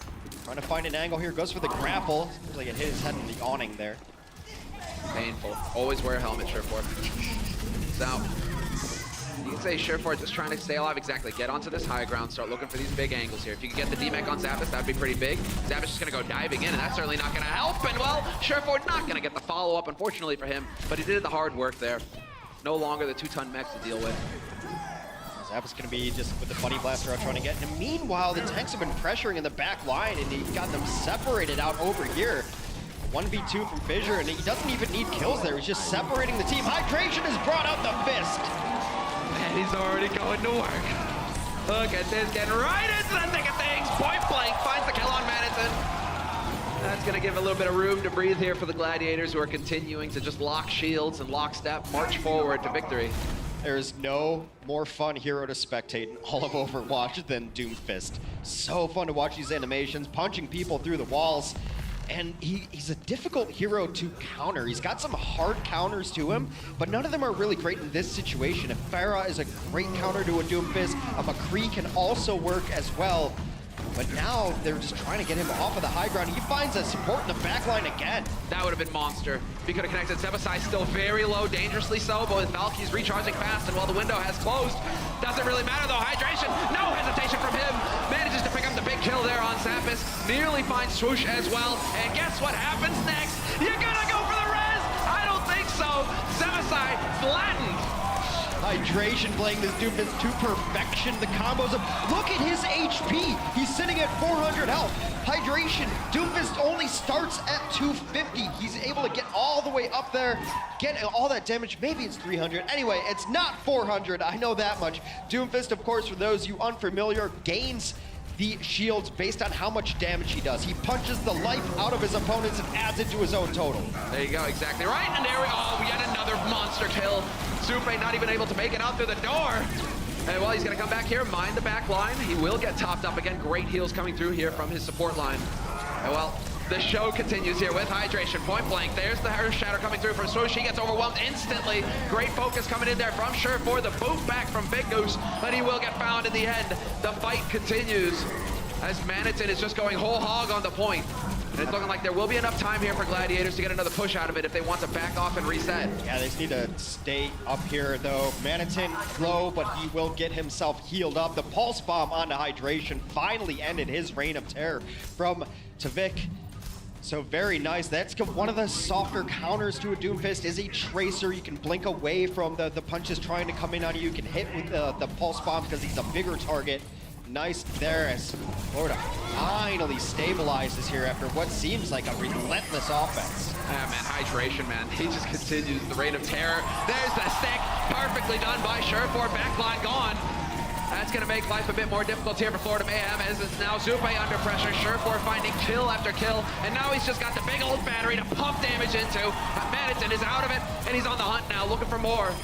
Trying to find an angle here, goes for the grapple. Seems like it hit his head on the awning there. Painful. Always wear a helmet, Shore4. So, you can say Shore4 just trying to stay alive. Exactly. Get onto this high ground, start looking for these big angles here. If you can get the D-Mech on Zappis, that'd be pretty big. Zappis just gonna go diving in, and that's certainly not gonna help. And well, Shore4 not gonna get the follow-up, unfortunately for him, but he did the hard work there. No longer the 2-ton mech to deal with. Zappis gonna be just with the Bunny Blaster out trying to get him. Meanwhile, the tanks have been pressuring in the back line, and he got them separated out over here. 1v2 from Fissure, and he doesn't even need kills there. He's just separating the team. Hydration has brought out the fist. And he's already going to work. Look at this, getting right into the thick of things. Point blank, finds the kill on Manitin. That's going to give a little bit of room to breathe here for the Gladiators, who are continuing to just lock shields and lockstep, march forward to victory. There's no more fun hero to spectate in all of Overwatch than Doomfist. So fun to watch these animations, punching people through the walls. And he's a difficult hero to counter. He's got some hard counters to him, but none of them are really great in this situation. If Pharah is a great counter to a Doomfist, a McCree can also work as well. But now they're just trying to get him off of the high ground. He finds a support in the back line again. That would have been monster. He could have connected. Zebasai still very low, dangerously so, but with Valky's recharging fast, and while the window has closed, doesn't really matter though. Hydration, no hesitation from him. Manages to pick up the big kill there on Zappis. Nearly finds Swoosh as well. And guess what happens next? You're gonna go for the res? I don't think so. Zebasai flattened. Hydration playing this Doomfist to perfection. The combos of, look at his HP. He's sitting at 400 health. Hydration, Doomfist only starts at 250. He's able to get all the way up there, get all that damage. Maybe it's 300. Anyway, it's not 400. I know that much. Doomfist, of course, for those you unfamiliar, gains the shields based on how much damage he does. He punches the life out of his opponents and adds it to his own total. There you go, exactly right. And there we go, yet another monster kill. Supe not even able to make it out through the door. And well, he's gonna come back here, mind the back line. He will get topped up again. Great heals coming through here from his support line. And well, the show continues here with Hydration, point blank. There's the Earth Shatter coming through from Swoosh. He gets overwhelmed instantly. Great focus coming in there from Shore4. The boot back from Big Goose, but he will get found in the end. The fight continues as Manitin is just going whole hog on the point. And it's looking like there will be enough time here for Gladiators to get another push out of it if they want to back off and reset. Yeah, they just need to stay up here though. Manitin low, but he will get himself healed up. The Pulse Bomb onto Hydration finally ended his reign of terror from Tvik. So very nice. That's one of the softer counters to a Doomfist is a Tracer. You can blink away from the punches trying to come in on you. You can hit with the Pulse Bomb because he's a bigger target. Nice there as Florida finally stabilizes here after what seems like a relentless offense. Ah, man, Hydration, man. He just continues the reign of terror. There's the stick. Perfectly done by Shore4. Backline gone. That's going to make life a bit more difficult here for Florida Mayhem, as it's now Zupe under pressure. Surefour finding kill after kill, and now he's just got the big old battery to pump damage into. Manitin is out of it, and he's on the hunt now, looking for more.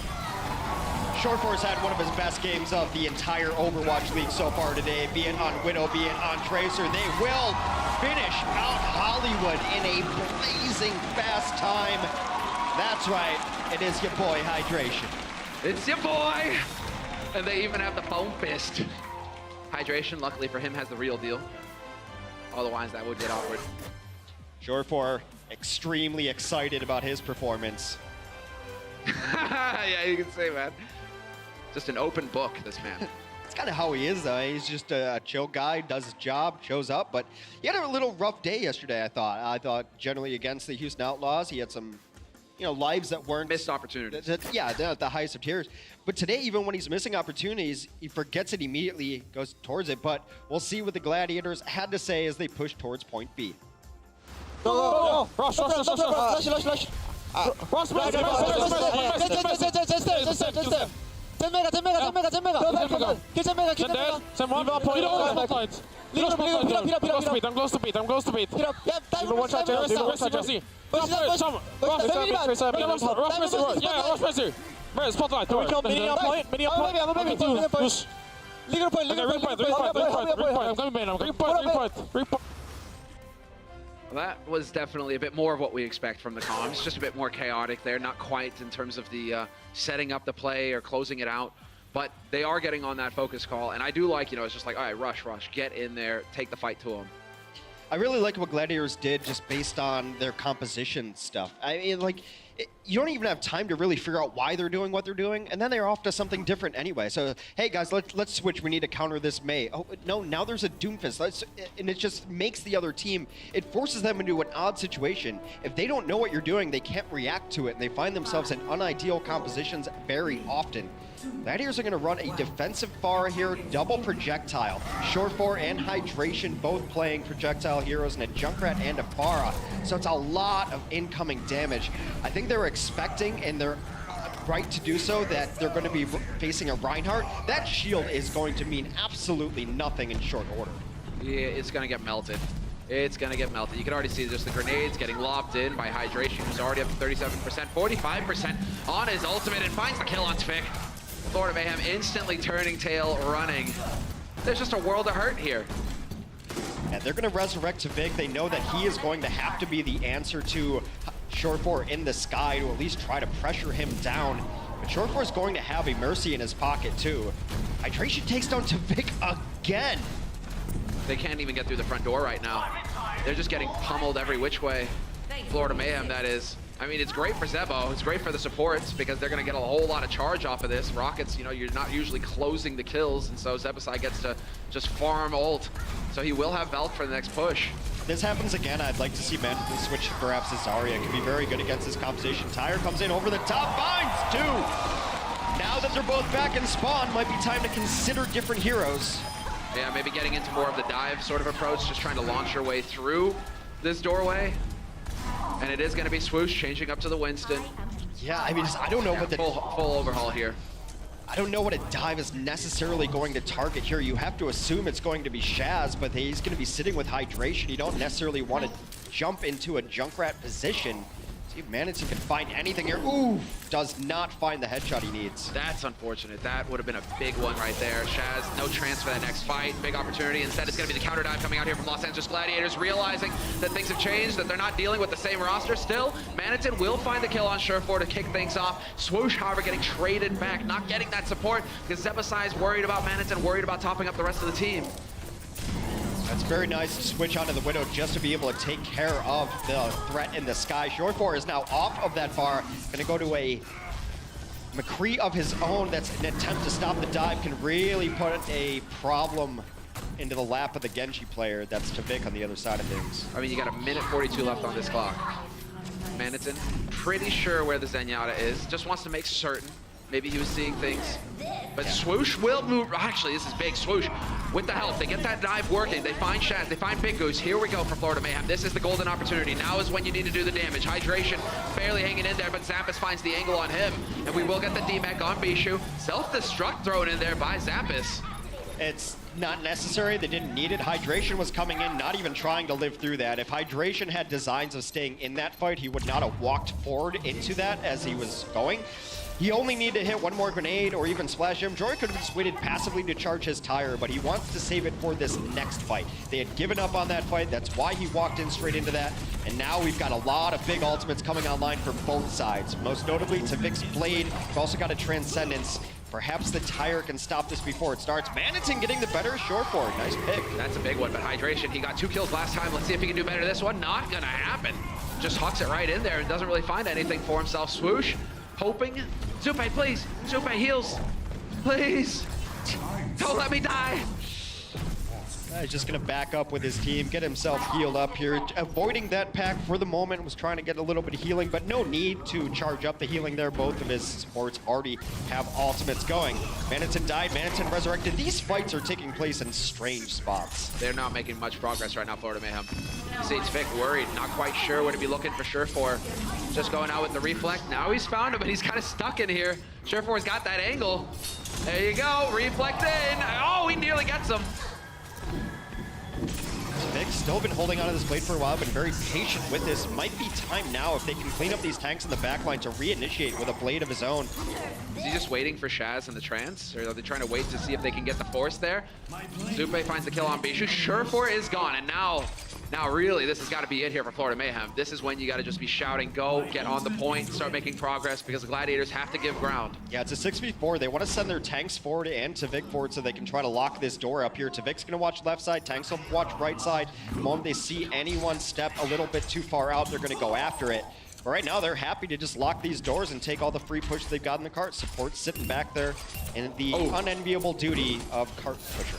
Surefour's had one of his best games of the entire Overwatch League so far today, be it on Widow, be it on Tracer. They will finish out Hollywood in a blazing fast time. That's right, it is your boy, Hydration. It's your boy! And they even have the foam fist. Hydration, luckily for him, has the real deal. Otherwise, that would get awkward. Surefour extremely excited about his performance. Yeah, you can say, man. Just an open book, this man. It's kind of how he is, though. He's just a chill guy, does his job, shows up. But he had a little rough day yesterday, I thought. I thought generally against the Houston Outlaws, he had some, lives that weren't... Missed opportunities. Yeah, they're at the highest of tiers. But today, even when he's missing opportunities, he forgets it immediately, goes towards it. But we'll see what the Gladiators had to say as they push towards point B. Go! Rush! Rush! That was definitely a bit more of what we expect from the comms. Just a bit more chaotic there, not quite in terms of the setting up the play or closing it out. But they are getting on that focus call, and I do like, it's just like, all right, rush, get in there, take the fight to them. I really like what Gladiators did just based on their composition stuff. I mean, you don't even have time to really figure out why they're doing what they're doing, and then they're off to something different anyway. So, hey guys, let's switch. We need to counter this May. Oh no, now there's a Doomfist, and it just makes the other team. It forces them into an odd situation. If they don't know what you're doing, they can't react to it, and they find themselves in unideal compositions very often. Gladiators are going to run a defensive Pharah here, double projectile. Surefour and Hydration both playing projectile heroes, and a Junkrat and a Pharah. So it's a lot of incoming damage. I think they're expecting, and they're right to do so, that they're going to be facing a Reinhardt. That shield is going to mean absolutely nothing in short order. Yeah, it's going to get melted. It's going to get melted. You can already see just the grenades getting lobbed in by Hydration, who's already up to 37%, 45% on his ultimate, and finds the kill on Tvik. Florida Mayhem instantly turning tail, running. There's just a world of hurt here. And they're going to resurrect Tvik. They know that he is going to have to be the answer to Surefour in the sky to at least try to pressure him down. But Surefour is going to have a Mercy in his pocket too. Hydration takes down Tvik again. They can't even get through the front door right now. They're just getting pummeled every which way. Florida Mayhem, that is. I mean, it's great for Zebo. It's great for the supports because they're going to get a whole lot of charge off of this. Rockets, you're not usually closing the kills, and so Zebasai gets to just farm ult. So he will have Valk for the next push. If this happens again, I'd like to see Man switch to perhaps a Zarya. It could be very good against this composition. Tyre comes in over the top, finds two. Now that they're both back in spawn, might be time to consider different heroes. Yeah, maybe getting into more of the dive sort of approach, just trying to launch your way through this doorway. And it is going to be Swoosh changing up to the Winston. Yeah, I mean, I don't know what the... Full overhaul here. I don't know what a dive is necessarily going to target here. You have to assume it's going to be Shaz, but he's going to be sitting with Hydration. You don't necessarily want to jump into a Junkrat position. See if Manitin can find anything here. Ooh, does not find the headshot he needs. That's unfortunate. That would have been a big one right there. Shaz, no chance for that next fight. Big opportunity. Instead, it's going to be the counter dive coming out here from Los Angeles Gladiators, realizing that things have changed, that they're not dealing with the same roster still. Manitin will find the kill on Surefour to kick things off. Swoosh, however, getting traded back, not getting that support because Zebasai is worried about Manitin, worried about topping up the rest of the team. That's very nice to switch onto the Widow just to be able to take care of the threat in the sky. Surefour is now off of that bar. Gonna go to a McCree of his own. That's an attempt to stop the dive. Can really put a problem into the lap of the Genji player. That's Tvik on the other side of things. I mean, you got 1:42 left on this clock. Manitin, pretty sure where the Zenyatta is. Just wants to make certain. Maybe he was seeing things. But Swoosh will move. Actually, this is big. Swoosh with the help. They get that dive working. They find Shaz. They find Big Goose. Here we go for Florida Mayhem. This is the golden opportunity. Now is when you need to do the damage. Hydration barely hanging in there, but Zappis finds the angle on him. And we will get the D-Mech on Bishu. Self-destruct thrown in there by Zappis. It's not necessary. They didn't need it. Hydration was coming in, not even trying to live through that. If Hydration had designs of staying in that fight, he would not have walked forward into that as he was going. He only needed to hit one more grenade or even splash him. Jory could have just waited passively to charge his tire, but he wants to save it for this next fight. They had given up on that fight. That's why he walked in straight into that. And now we've got a lot of big ultimates coming online for both sides. Most notably to Vic's Blade. We've also got a Transcendence. Perhaps the tire can stop this before it starts. Manatin getting the better short forward. Nice pick. That's a big one, but Hydration, he got 2 kills last time. Let's see if he can do better this one. Not gonna happen. Just hucks it right in there and doesn't really find anything for himself. Swoosh, hoping. Zupe, please. Zupe, heals. Please. Don't let me die. He's just going to back up with his team, get himself healed up here. Avoiding that pack for the moment, was trying to get a little bit of healing, but no need to charge up the healing there. Both of his supports already have ultimates going. Manatin died, Manatin resurrected. These fights are taking place in strange spots. They're not making much progress right now, Florida Mayhem. See, it's Vic worried, not quite sure what to be looking for Surefour. Just going out with the reflect. Now he's found him, but he's kind of stuck in here. Surefour's got that angle. There you go, reflect in. Oh, he nearly gets him. Vic's still been holding onto this blade for a while, been very patient with this. Might be time now if they can clean up these tanks in the backline to reinitiate with a blade of his own. Is he just waiting for Shaz and the trance? Or are they trying to wait to see if they can get the force there? Zupe finds the kill on Bishu. Surefour is gone, and now really, this has got to be it here for Florida Mayhem. This is when you got to just be shouting, go, get on the point, start making progress, because the Gladiators have to give ground. Yeah, it's a 6v4. They want to send their tanks forward and Tavik forward so they can try to lock this door up here. Tavik's going to watch left side, tanks will watch right side. The moment they see anyone step a little bit too far out, they're going to go after it. But right now, they're happy to just lock these doors and take all the free push they've got in the cart. Support sitting back there in the unenviable duty of cart pusher.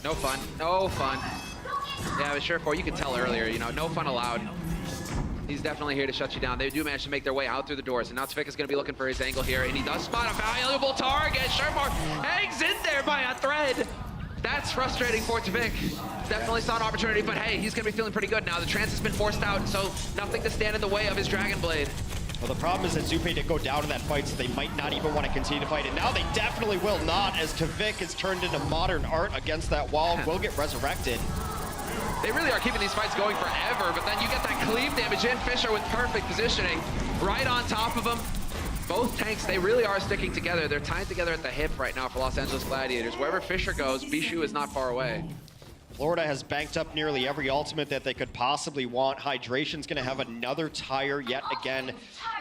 No fun, no fun. Yeah, but Surefour, you could tell earlier, you know, no fun allowed. He's definitely here to shut you down. They do manage to make their way out through the doors, and now Tavik is going to be looking for his angle here, and he does spot a valuable target. Surefour hangs in there by a thread. That's frustrating for Tavik. Definitely saw an opportunity, but hey, he's going to be feeling pretty good now. The trance has been forced out, so nothing to stand in the way of his Dragon Blade. Well, the problem is that Zupe didn't go down in that fight, so they might not even want to continue to fight. And now they definitely will not, as Tavik is turned into modern art against that wall, will get resurrected. They really are keeping these fights going forever, but then you get that cleave damage in. Fisher with perfect positioning right on top of him. Both tanks, they really are sticking together. They're tied together at the hip right now for Los Angeles Gladiators. Wherever Fisher goes, Bishu is not far away. Florida has banked up nearly every ultimate that they could possibly want. Hydration's going to have another tire yet again.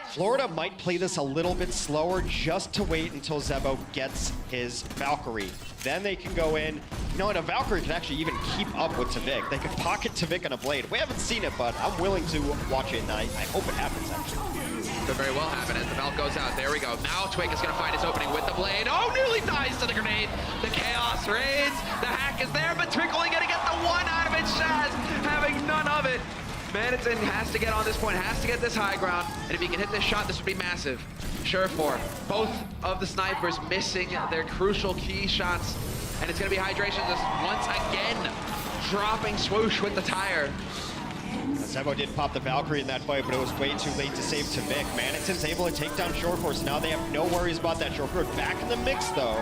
Florida might play this a little bit slower just to wait until Zebo gets his Valkyrie. Then they can go in. You know, and a Valkyrie can actually even keep up with Tavik. They could pocket Tavik on a blade. We haven't seen it, but I'm willing to watch it, and I hope it happens, actually. Could very well happen as the Valk goes out. There we go. Now Twig is going to find his opening with the blade. Oh, nearly dies to the grenade. The chaos reigns. The hack is there, but Twig only going to get the one out of it. Shaz having none of it. Manatin has to get on this point, has to get this high ground, and if he can hit this shot, this would be massive. Surefour, both of the snipers missing their crucial key shots, and it's going to be Hydration just once again dropping Swoosh with the tire. Zebo did pop the Valkyrie in that fight, but it was way too late to save Tavik. Manatin's able to take down Surefour, so now they have no worries about that. Surefour back in the mix, though.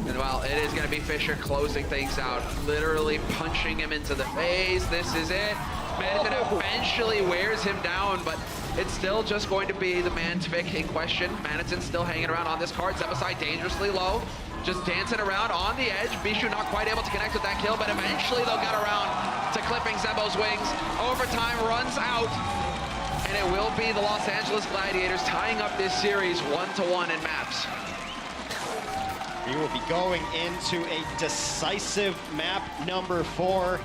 And well, it is going to be Fisher closing things out, literally punching him into the face. This is it. Manatin eventually wears him down, but it's still just going to be the man Tavik in question. Manatin's still hanging around on this card. Zebasai dangerously low, just dancing around on the edge. Bishu not quite able to connect with that kill, but eventually they'll get around to clipping Zebo's wings. Overtime runs out, and it will be the Los Angeles Gladiators tying up this series 1-1 in maps. We will be going into a decisive map number 4.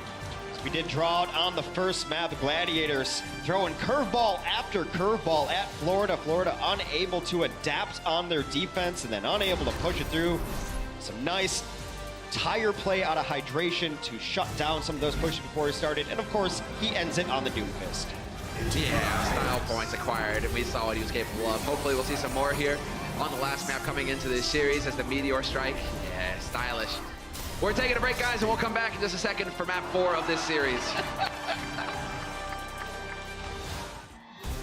We did draw out on the first map. The Gladiators throwing curveball after curveball at Florida. Florida unable to adapt on their defense and then unable to push it through. Some nice tire play out of Hydration to shut down some of those pushes before he started. And of course, he ends it on the Doomfist. Yeah, style points acquired, and we saw what he was capable of. Hopefully we'll see some more here on the last map coming into this series as the Meteor Strike. Yeah, stylish. We're taking a break, guys, and we'll come back in just a second for map 4 of this series.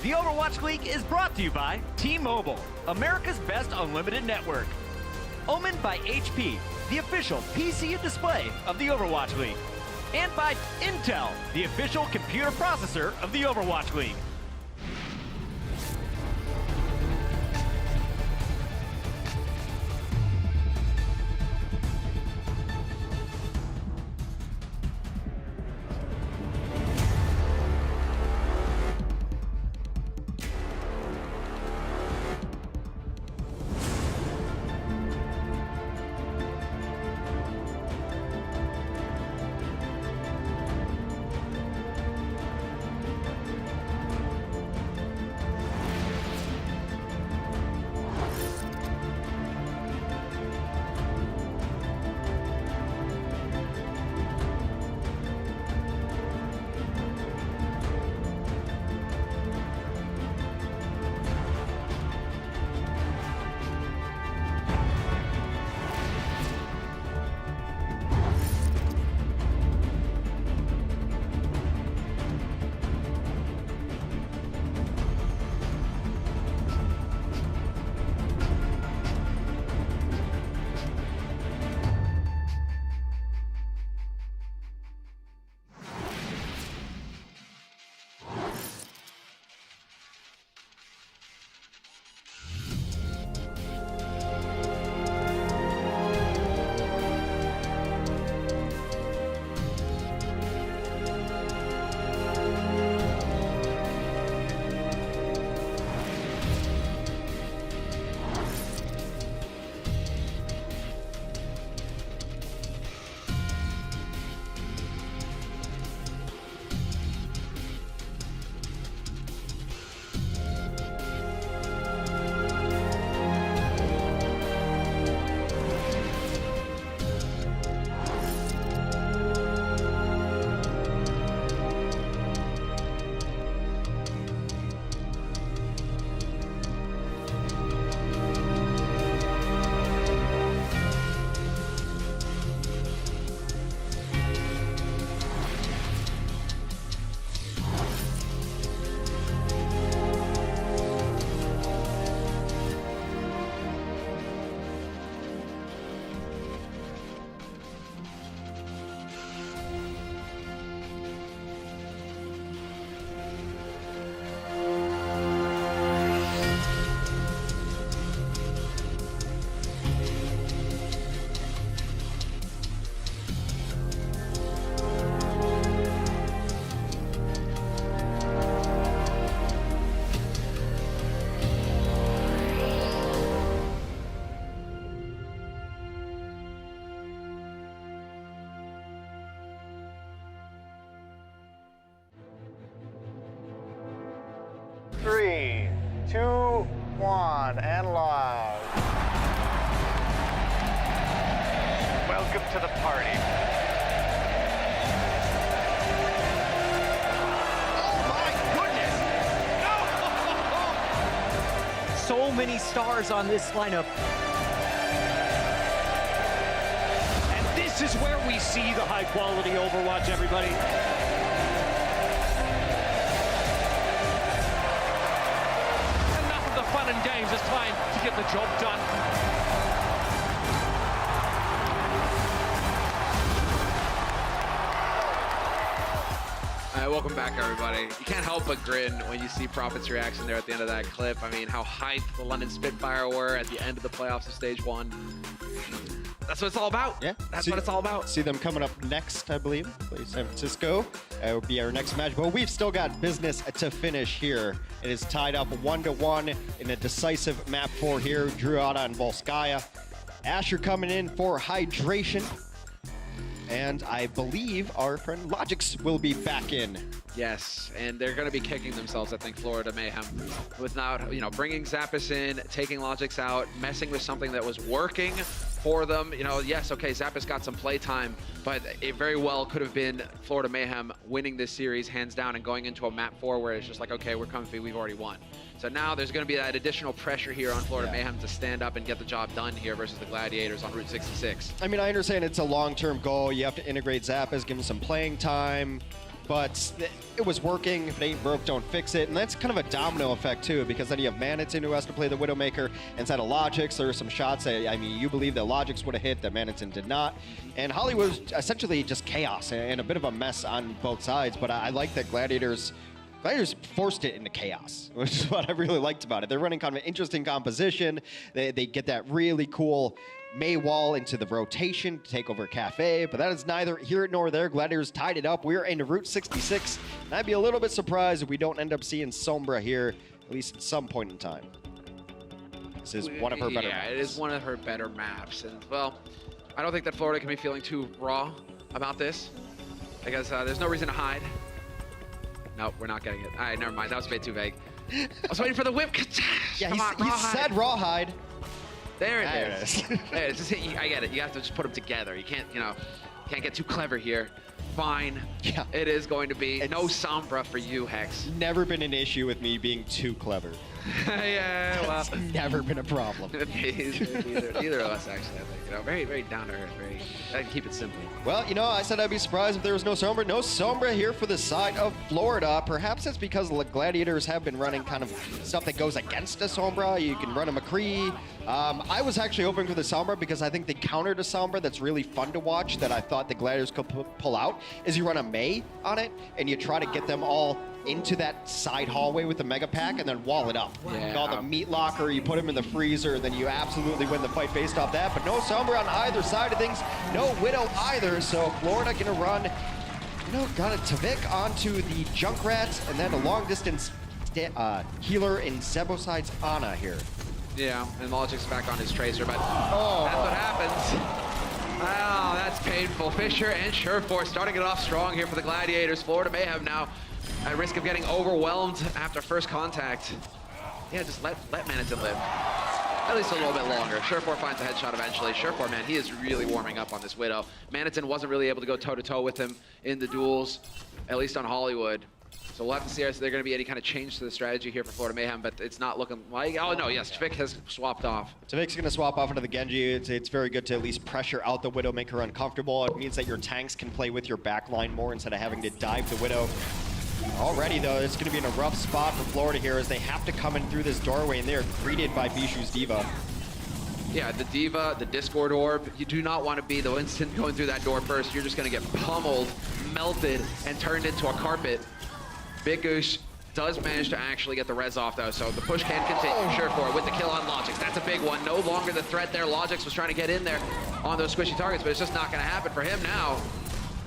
The Overwatch League is brought to you by T-Mobile, America's best unlimited network. Omen by HP, the official PC and display of the Overwatch League. And by Intel, the official computer processor of the Overwatch League. Three, two, one, and live. Welcome to the party. So many stars on this lineup. And this is where we see the high quality Overwatch, everybody. Fun and games, it's time to get the job done. All right, welcome back, everybody. You can't help but grin when you see Prophet's reaction there at the end of that clip. I mean, how hyped the London Spitfire were at the end of the playoffs of Stage 1. That's what it's all about. Yeah. That's what it's all about. See them coming up next, I believe. Play San Francisco. That will be our next match. But we've still got business to finish here. It is tied up 1-1 in a decisive map 4 here. Druada and Volskaya. Asher coming in for hydration. And I believe our friend Logix will be back in. Yes, and they're going to be kicking themselves, I think, Florida Mayhem, without, bringing Zappis in, taking Logix out, messing with something that was working for them. Yes, okay, Zappis got some play time, but it very well could have been Florida Mayhem winning this series hands down and going into a map 4 where it's just like, okay, we're comfy, we've already won. So now there's going to be that additional pressure here on Florida Mayhem to stand up and get the job done here versus the Gladiators on Route 66. I mean, I understand it's a long-term goal. You have to integrate Zappis, give him some playing time. but it was working. If it ain't broke, don't fix it. And that's kind of a domino effect, too, because then you have Manitin who has to play the Widowmaker. Instead of Logix, there were some shots that, I mean, you believe that Logix would have hit, that Manitin did not. And Hollywood was essentially just chaos and a bit of a mess on both sides. But I like that Gladiators forced it into chaos, which is what I really liked about it. They're running kind of an interesting composition. They get that really cool May wall into the rotation to take over Cafe, but that is neither here nor there. Gladiators tied it up. We're into Route 66, and I'd be a little bit surprised if we don't end up seeing Sombra here, at least at some point in time. This is one of her better maps. Yeah, it is one of her better maps. And, well, I don't think that Florida can be feeling too raw about this, because there's no reason to hide. No, we're not getting it. All right, never mind. That was a bit too vague. I was waiting for the whip. Yeah, he said rawhide. There it is. There it is. Just I get it. You have to just put them together. You can't, can't get too clever here. Fine. Yeah. It is going to be no Sombra for you, Hex. Never been an issue with me being too clever. Yeah, well. That's never been a problem. Neither of us, actually, I think. Very, very down to earth. I keep it simple. Well, I said I'd be surprised if there was no Sombra. No Sombra here for the side of Florida. Perhaps it's because the Gladiators have been running kind of stuff that goes against a Sombra. You can run a McCree. I was actually hoping for the Sombra because I think the counter to Sombra that's really fun to watch that I thought the Gladiators could pull out is you run a May on it and you try to get them all into that side hallway with the Mega Pack and then wall it up. Yeah. Call the meat locker, you put him in the freezer, then you absolutely win the fight based off that. But no Sombra on either side of things, no Widow either. So Florida gonna run, got a Tavik onto the Junkrats and then a long distance healer in Zeboside's Ana here. Yeah, and Logic's back on his Tracer, but that's what happens. Oh, that's painful. Fisher and Sureforce starting it off strong here for the Gladiators. Florida Mayhem now at risk of getting overwhelmed after first contact. Yeah, just let Manitin live. At least a little bit longer. Sureforce finds a headshot eventually. Sureforce, man, he is really warming up on this Widow. Manitin wasn't really able to go toe-to-toe with him in the duels, at least on Hollywood. So we'll have to see if there's going to be any kind of change to the strategy here for Florida Mayhem, but it's not looking like... Oh, no, yes, Tavik has swapped off. Tavik's going to swap off into the Genji. It's very good to at least pressure out the Widow, make her uncomfortable. It means that your tanks can play with your backline more instead of having to dive the Widow. Already, though, it's going to be in a rough spot for Florida here as they have to come in through this doorway, and they are greeted by Bishu's Diva. Yeah, the Diva, the Discord Orb, you do not want to be the instant going through that door first. You're just going to get pummeled, melted, and turned into a carpet. Big Goose does manage to actually get the res off, though, so the push can continue. Sureforce with the kill on Logix. That's a big one. No longer the threat there. Logix was trying to get in there on those squishy targets, but it's just not going to happen for him now.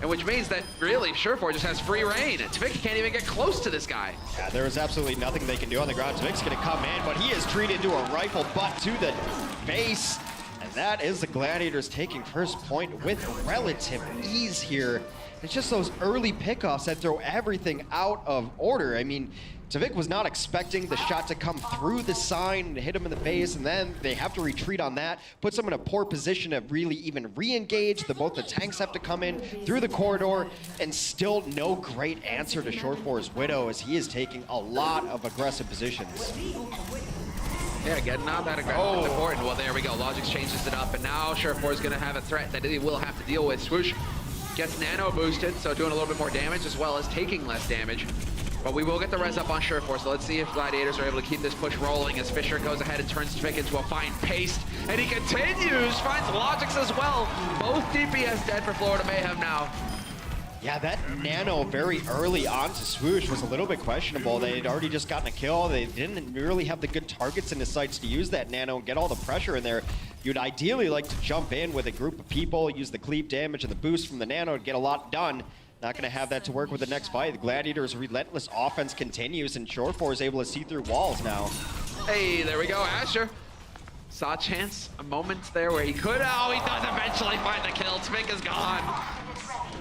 And which means that, really, Sureforce just has free reign. Tavik can't even get close to this guy. Yeah, there is absolutely nothing they can do on the ground. Tavik's going to come in, but he is treated to a rifle butt to the face. And that is the Gladiators taking first point with relative ease here. It's just those early pickoffs that throw everything out of order. I mean, Tavik was not expecting the shot to come through the sign and hit him in the face, and then they have to retreat on that, puts them in a poor position to really even re-engage. Both the tanks have to come in through the corridor, and still no great answer to Sureforce's Widow as he is taking a lot of aggressive positions. Yeah, getting out that aggressive is important. Well, there we go. Logix changes it up, and now Sureforce is going to have a threat that he will have to deal with. Swoosh gets nano boosted, so doing a little bit more damage as well as taking less damage. But we will get the res up on Sureforce, so let's see if Gladiators are able to keep this push rolling as Fisher goes ahead and turns Tavik into a fine paste. And he continues, finds Logix as well. Both DPS dead for Florida Mayhem now. Yeah, that nano very early on to Swoosh was a little bit questionable. They had already just gotten a kill. They didn't really have the good targets in the sights to use that nano and get all the pressure in there. You'd ideally like to jump in with a group of people, use the cleave damage and the boost from the nano to get a lot done. Not going to have that to work with the next fight. The Gladiators' relentless offense continues, and Sureforce is able to see through walls now. Hey, there we go, Asher. Saw a chance, a moment there where he could. Oh, he does eventually find the kill. Tavik is gone.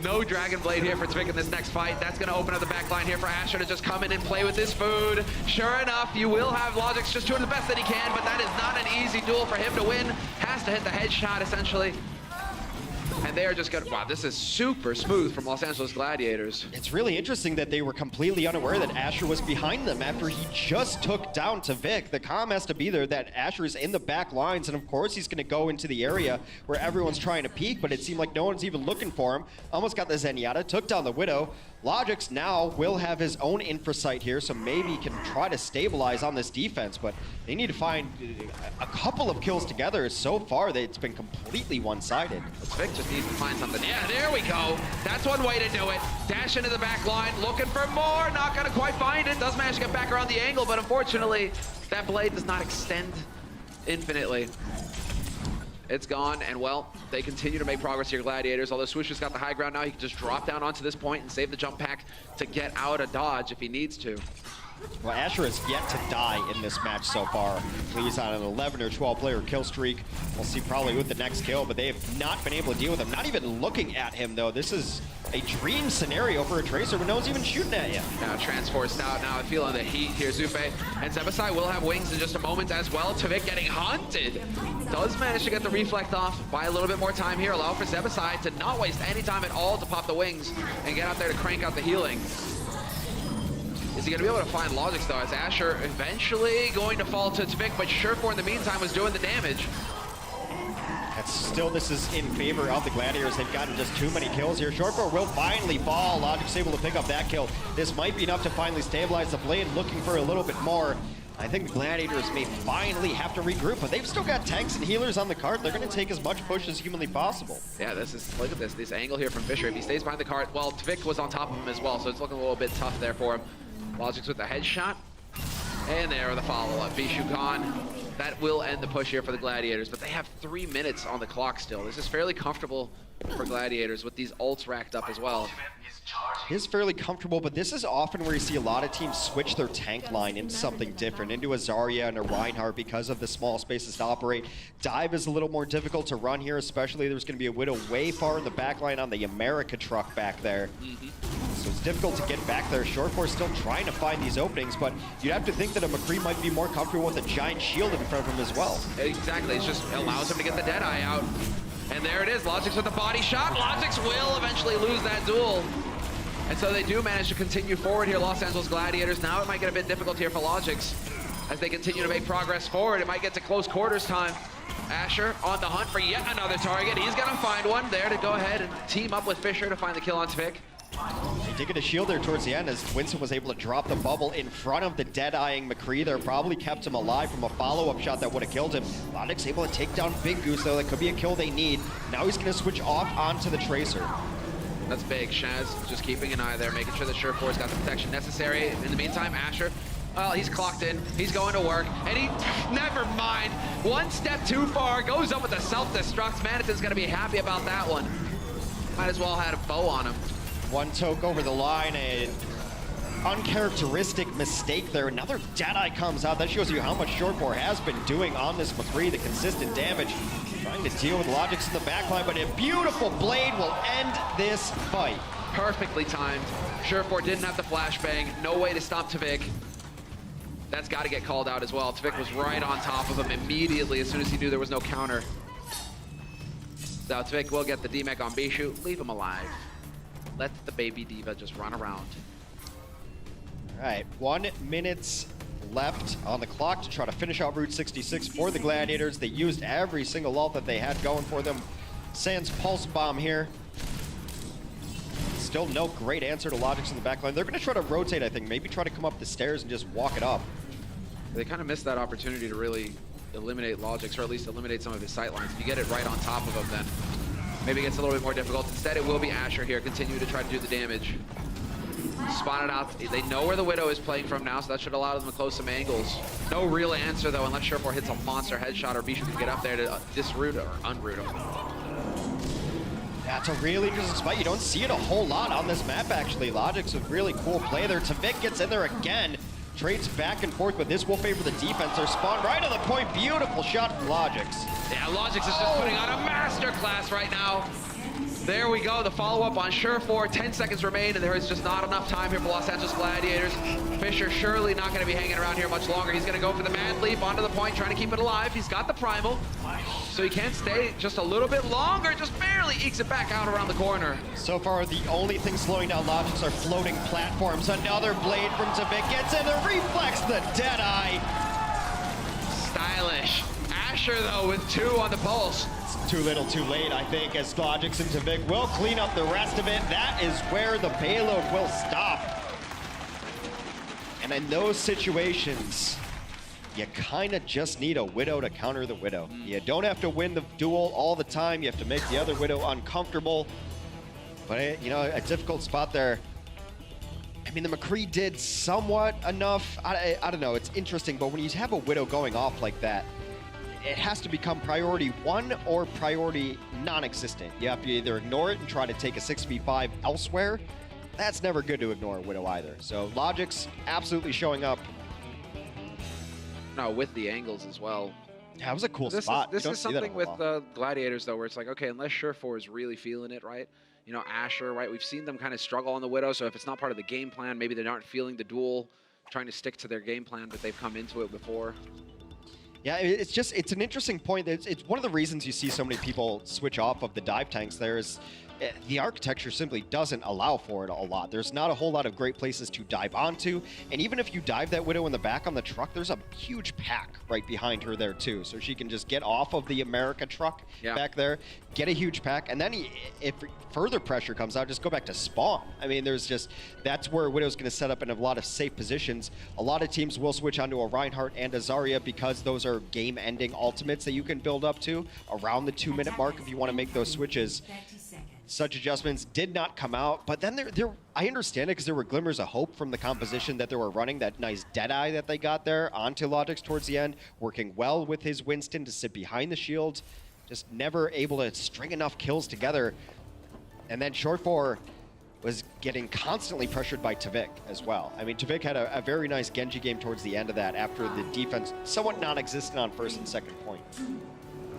No Dragon Blade here for Tavik in this next fight. That's going to open up the back line here for Asher to just come in and play with his food. Sure enough, you will have Logix just doing the best that he can, but that is not an easy duel for him to win. Has to hit the headshot, essentially. And they are just gonna, wow, this is super smooth from Los Angeles Gladiators. It's really interesting that they were completely unaware that Asher was behind them after he just took down Tvik. The comm has to be there that Asher is in the back lines, and of course he's gonna go into the area where everyone's trying to peek, but it seemed like no one's even looking for him. Almost got the Zenyatta, took down the Widow. Logix now will have his own infra site here, so maybe he can try to stabilize on this defense, but they need to find a couple of kills together. So far, it's been completely one-sided. Tvik just needs to find something. Yeah, there we go. That's one way to do it. Dash into the back line, looking for more, not gonna quite find it. Does manage to get back around the angle, but unfortunately, that blade does not extend infinitely. It's gone, and well, they continue to make progress here, Gladiators. Although Swoosh has got the high ground now, he can just drop down onto this point and save the jump pack to get out of dodge if he needs to. Well, Asher has yet to die in this match so far. He's on an 11 or 12 player kill streak. We'll see probably with the next kill, but they have not been able to deal with him. Not even looking at him, though. This is a dream scenario for a Tracer when no one's even shooting at you. Now Transforced out, now feeling the heat here. Zupe and Zebasai will have wings in just a moment as well. Tvik getting hunted. Does manage to get the reflect off, buy a little bit more time here, allow for Zebasai to not waste any time at all to pop the wings and get out there to crank out the healing. Is he going to be able to find Logix, though, as Asher eventually going to fall to Tvik, but Surefour in the meantime was doing the damage. Still, this is in favor of the Gladiators. They've gotten just too many kills here. Surefour will finally fall. Logix able to pick up that kill. This might be enough to finally stabilize the blade, looking for a little bit more. I think the Gladiators may finally have to regroup, but they've still got tanks and healers on the cart. They're going to take as much push as humanly possible. Yeah, look at this angle here from Fisher. If he stays behind the cart, well, Tvik was on top of him as well, so it's looking a little bit tough there for him. Logix with the headshot. And there, the follow-up. Bishu gone. That will end the push here for the Gladiators, but they have 3 minutes on the clock still. This is fairly comfortable for Gladiators with these ults racked up as well. It is fairly comfortable, but this is often where you see a lot of teams switch their tank line into something different, into a Zarya and a Reinhardt because of the small spaces to operate. Dive is a little more difficult to run here, especially there's going to be a Widow way far in the back line on the America truck back there. So it's difficult to get back there. Surefour still trying to find these openings, but you'd have to think that a McCree might be more comfortable with a giant shield in front of him as well. Exactly, it just allows him to get the Deadeye out. And there it is, Logix with the body shot. Logix will eventually lose that duel. And so they do manage to continue forward here, Los Angeles Gladiators. Now it might get a bit difficult here for Logix as they continue to make progress forward. It might get to close quarters time. Asher on the hunt for yet another target. He's gonna find one there to go ahead and team up with Fisher to find the kill on Tvik. He did get a shield there towards the end as Winston was able to drop the bubble in front of the dead-eyeing McCree there. Probably kept him alive from a follow-up shot that would have killed him. Logix able to take down Big Goose, though. That could be a kill they need. Now he's going to switch off onto the Tracer. That's big. Shaz just keeping an eye there, making sure that Surefour's got the protection necessary. In the meantime, Asher, well, he's clocked in. He's going to work, and he, never mind. One step too far, goes up with the self-destruct. Maniton's going to be happy about that one. Might as well have had a bow on him. One toke over the line, an uncharacteristic mistake there. Another Deadeye comes out. That shows you how much Surefour has been doing on this McCree, the consistent damage. Trying to deal with Logix in the backline, but a beautiful blade will end this fight. Perfectly timed. Surefour didn't have the flashbang. No way to stop Tvik. That's got to get called out as well. Tvik was right on top of him immediately as soon as he knew there was no counter. So Tvik will get the DMEC on Bishu. Leave him alive. Let the baby diva just run around. All right, 1 minute left on the clock to try to finish out Route 66 for the Gladiators. They used every single ult that they had going for them. Sans Pulse Bomb here. Still no great answer to Logix in the backline. They're going to try to rotate, I think. Maybe try to come up the stairs and just walk it up. They kind of missed that opportunity to really eliminate Logix, or at least eliminate some of his sightlines. If you get it right on top of him, then maybe it gets a little bit more difficult. Instead, it will be Asher here, continue to try to do the damage. Spotted out. They know where the Widow is playing from now, so that should allow them to close some angles. No real answer, though, unless Surefour hits a monster headshot or Bishu can get up there to disroot or unroot him. That's a really interesting spot. You don't see it a whole lot on this map, actually. Logix, a really cool play there. Tvik gets in there again. Trades back and forth, but this will favor the defense. They're spawned right on the point. Beautiful shot from Logix. Yeah, Logix is just putting on a masterclass right now. There we go, the follow-up on Surefour. 10 seconds remain, and there is just not enough time here for Los Angeles Gladiators. Fisher surely not going to be hanging around here much longer. He's going to go for the Mad Leap onto the point, trying to keep it alive. He's got the Primal, so he can stay just a little bit longer, just barely ekes it back out around the corner. So far, the only thing slowing down Logics are floating platforms. Another blade from Tavik gets in, the reflex, the Deadeye. Stylish. Asher, though, with 2 on the pulse. Too little, too late, I think, as Logics and Tavik will clean up the rest of it. That is where the payload will stop. And in those situations, you kind of just need a Widow to counter the Widow. You don't have to win the duel all the time. You have to make the other Widow uncomfortable. But, you know, a difficult spot there. I mean, the McCree did somewhat enough. I don't know, it's interesting, but when you have a Widow going off like that, it has to become priority 1 or priority non-existent. You have to either ignore it and try to take a 6v5 elsewhere. That's never good to ignore a Widow either. So Logic's absolutely showing up. No, with the angles as well. That was a cool spot. This is something with the Gladiators, though, where it's like, okay, unless Surefour is really feeling it, right? You know, Asher, right? We've seen them kind of struggle on the Widow, so if it's not part of the game plan, maybe they aren't feeling the duel, trying to stick to their game plan, but they've come into it before. Yeah, it's an interesting point. It's one of the reasons you see so many people switch off of the dive tanks. There's the architecture simply doesn't allow for it a lot. There's not a whole lot of great places to dive onto. And even if you dive that Widow in the back on the truck, there's a huge pack right behind her there too. So she can just get off of the America truck back there, get a huge pack, and then if further pressure comes out, just go back to spawn. I mean, that's where Widow's going to set up in a lot of safe positions. A lot of teams will switch onto a Reinhardt and a Zarya because those are game-ending ultimates that you can build up to around the 2-minute mark if you want to make those switches. Such adjustments did not come out, but then I understand it because there were glimmers of hope from the composition that they were running, that nice Deadeye that they got there onto Logix towards the end, working well with his Winston to sit behind the shield, just never able to string enough kills together. And then Surefour was getting constantly pressured by Tavik as well. I mean, Tavik had a very nice Genji game towards the end of that after the defense somewhat non-existent on first and second point.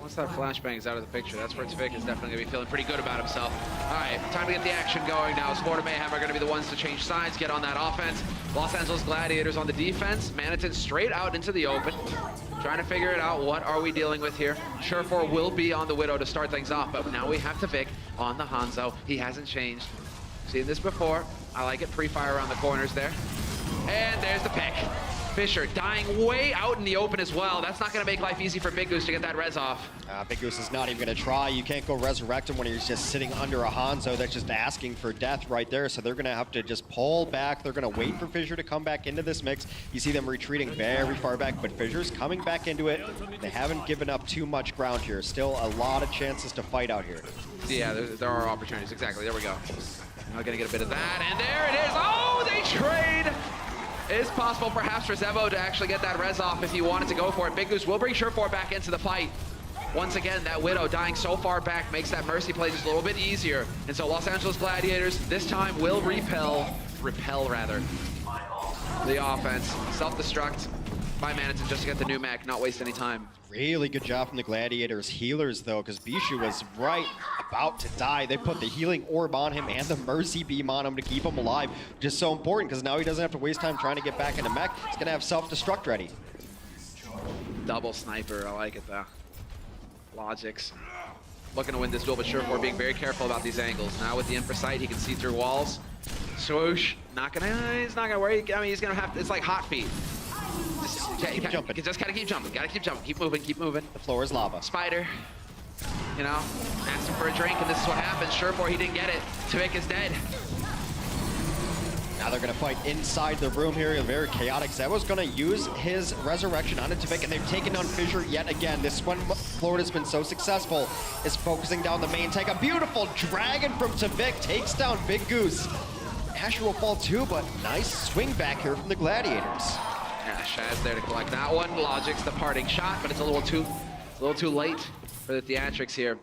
Once that flashbang's out of the picture, that's where Tavik is definitely going to be feeling pretty good about himself. All right, time to get the action going now. Florida Mayhem are going to be the ones to change sides, get on that offense. Los Angeles Gladiators on the defense. Manitou straight out into the open, trying to figure it out. What are we dealing with here? Surefour will be on the Widow to start things off, but now we have Tavik on the Hanzo. He hasn't changed. Seen this before. I like it. Pre-fire around the corners there. And there's the pick. Fisher dying way out in the open as well. That's not going to make life easy for Big Goose to get that res off. Big Goose is not even going to try. You can't go resurrect him when he's just sitting under a Hanzo that's just asking for death right there. So they're going to have to just pull back. They're going to wait for Fisher to come back into this mix. You see them retreating very far back, but Fisher's coming back into it. They haven't given up too much ground here. Still a lot of chances to fight out here. Yeah, there are opportunities. Exactly. There we go. Now going to get a bit of that. And there it is. Oh, they trade. It's possible perhaps for Zevo to actually get that res off if he wanted to go for it. Big Goose will bring Surefour back into the fight. Once again, that Widow dying so far back makes that Mercy play just a little bit easier. And so Los Angeles Gladiators this time will repel the offense. Self-destruct by Manitou just to get the new mech, not waste any time. Really good job from the Gladiators healers though, because Bishu was right about to die. They put the healing orb on him and the mercy beam on him to keep him alive. Just so important because now he doesn't have to waste time trying to get back into mech. He's gonna have self-destruct ready. Double sniper, I like it though. Logix looking to win this duel, but Surefour being very careful about these angles. Now with the infra sight, he can see through walls. Swoosh, he's not gonna worry. I mean, he's gonna have, it's like hot feet. Keep jumping. Just gotta keep jumping. Gotta keep jumping. Keep moving. Keep moving. The floor is lava. Spider, you know, asked him for a drink, and this is what happens. Surefour, he didn't get it. Tavik is dead. Now they're gonna fight inside the room here. Very chaotic. Zevo's gonna use his resurrection on Tavik, and they've taken on Fissure yet again. This one, Florida's been so successful, is focusing down the main tank. A beautiful dragon from Tavik takes down Big Goose. Asher will fall too, but nice swing back here from the Gladiators. Yeah, Shaz there to collect that one. Logic's the parting shot, but it's a little too late for the theatrics here.